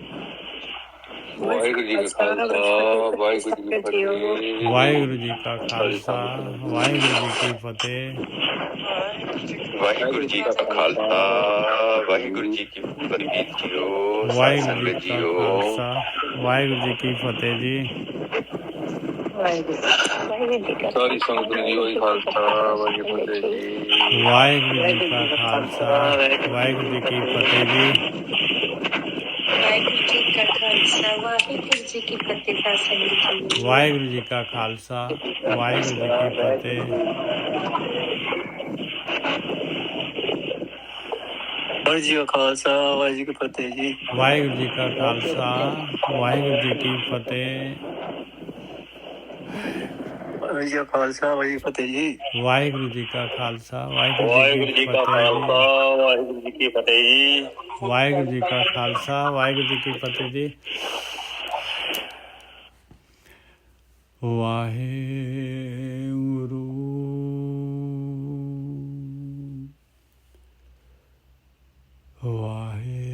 ਵਾਹਿਗੁਰੂ ਜੀ ਕਾ ਖਾਲਸਾ, ਵਾਹਿਗੁਰੂ ਜੀ ਕੀ ਫਤਿਹ। ਵਾਹਿਗੁਰੂ ਜੀ ਕਾ ਖਾਲਸਾ, ਵਾਹਿਗੁਰੂ ਜੀ ਕੀ ਫਤਿਹ। ਵਾਹਿਗੁਰੂ ਜੀ ਕਾ ਖਾਲਸਾ, ਵਾਹਿਗੁਰੂ ਜੀ ਕੀ ਫਤਿਹ ਜੀਓ। ਵਾਹਿਗੁਰੂ ਜੀ ਕਾ ਖਾਲਸਾ, ਵਾਹਿਗੁਰੂ ਜੀ ਕੀ ਫਤਿਹ ਜੀ। ਸਾਰੀ ਸੰਗਤ ਨੂੰ ਜੀ ਹੋਈ ਖਾਲਸਾ, ਵਾਹਿਗੁਰੂ ਜੀ ਕੀ ਫਤਿਹ ਜੀ। ਵਾਹਿਗੁਰੂ ਜੀ ਕਾ ਖਾਲਸਾ, ਵਾਹਿਗੁਰੂ ਜੀ ਕੀ ਫਤਿਹ ਜੀ। ਵਾਹਿਗੁਰੂ ਜੀ ਕਾ ਖਾਲਸਾ, ਵਾਹਿਗੁਰੂ ਜੀ ਕੀ ਫਤਿਹ। ਵਾਹਿਗੁਰੂ ਜੀ ਕਾ ਖਾਲਸਾ, ਵਾਹਿਗੁਰੂ ਜੀ ਕੀ ਫਤਿਹ। ਵਾਹਿਗੁਰੂ ਜੀ ਕਾ ਖਾਲਸਾ, ਵਾਹਿਗੁਰੂ ਜੀ ਕੀ ਫਤਿਹ ਜੀ। ਵਾਹਿਗੁਰੂ ਜੀ ਕਾ ਖਾਲਸਾ, ਵਾਹਿਗੁਰੂ ਜੀ ਕੀ ਫਤਿਹ। ਵਾਹਿਗੁਰੂ ਜੀ ਕਾ ਖਾਲਸਾ, ਵਾਹਿਗੁਰੂ ਜੀ ਕੀ ਫਤਿਹ ਜੀ। ਵਾਹਿਗੁਰੂ ਜੀ ਕਾ ਖਾਲਸਾ, ਵਾਹਿਗੁਰੂ ਵਾਹਿਗੁਰੂ ਜੀ ਜੀ ਕੀ ਕਾ ਫਤਿਹ ਖਾਲਸਾ, ਜੀ। ਵਾਹਿਗੁਰੂ ਜੀ ਕੀ ਫਤਿਹ ਜੀ। ਵਾਹਿਗੁਰੂ ਜੀ ਕਾ ਖਾਲਸਾ, ਵਾਹਿਗੁਰੂ ਜੀ ਕੀ ਫਤਿਹ ਜੀ। ਵਾਹਿਗੁਰੂ ਵਾਹਿਗੁਰੂ।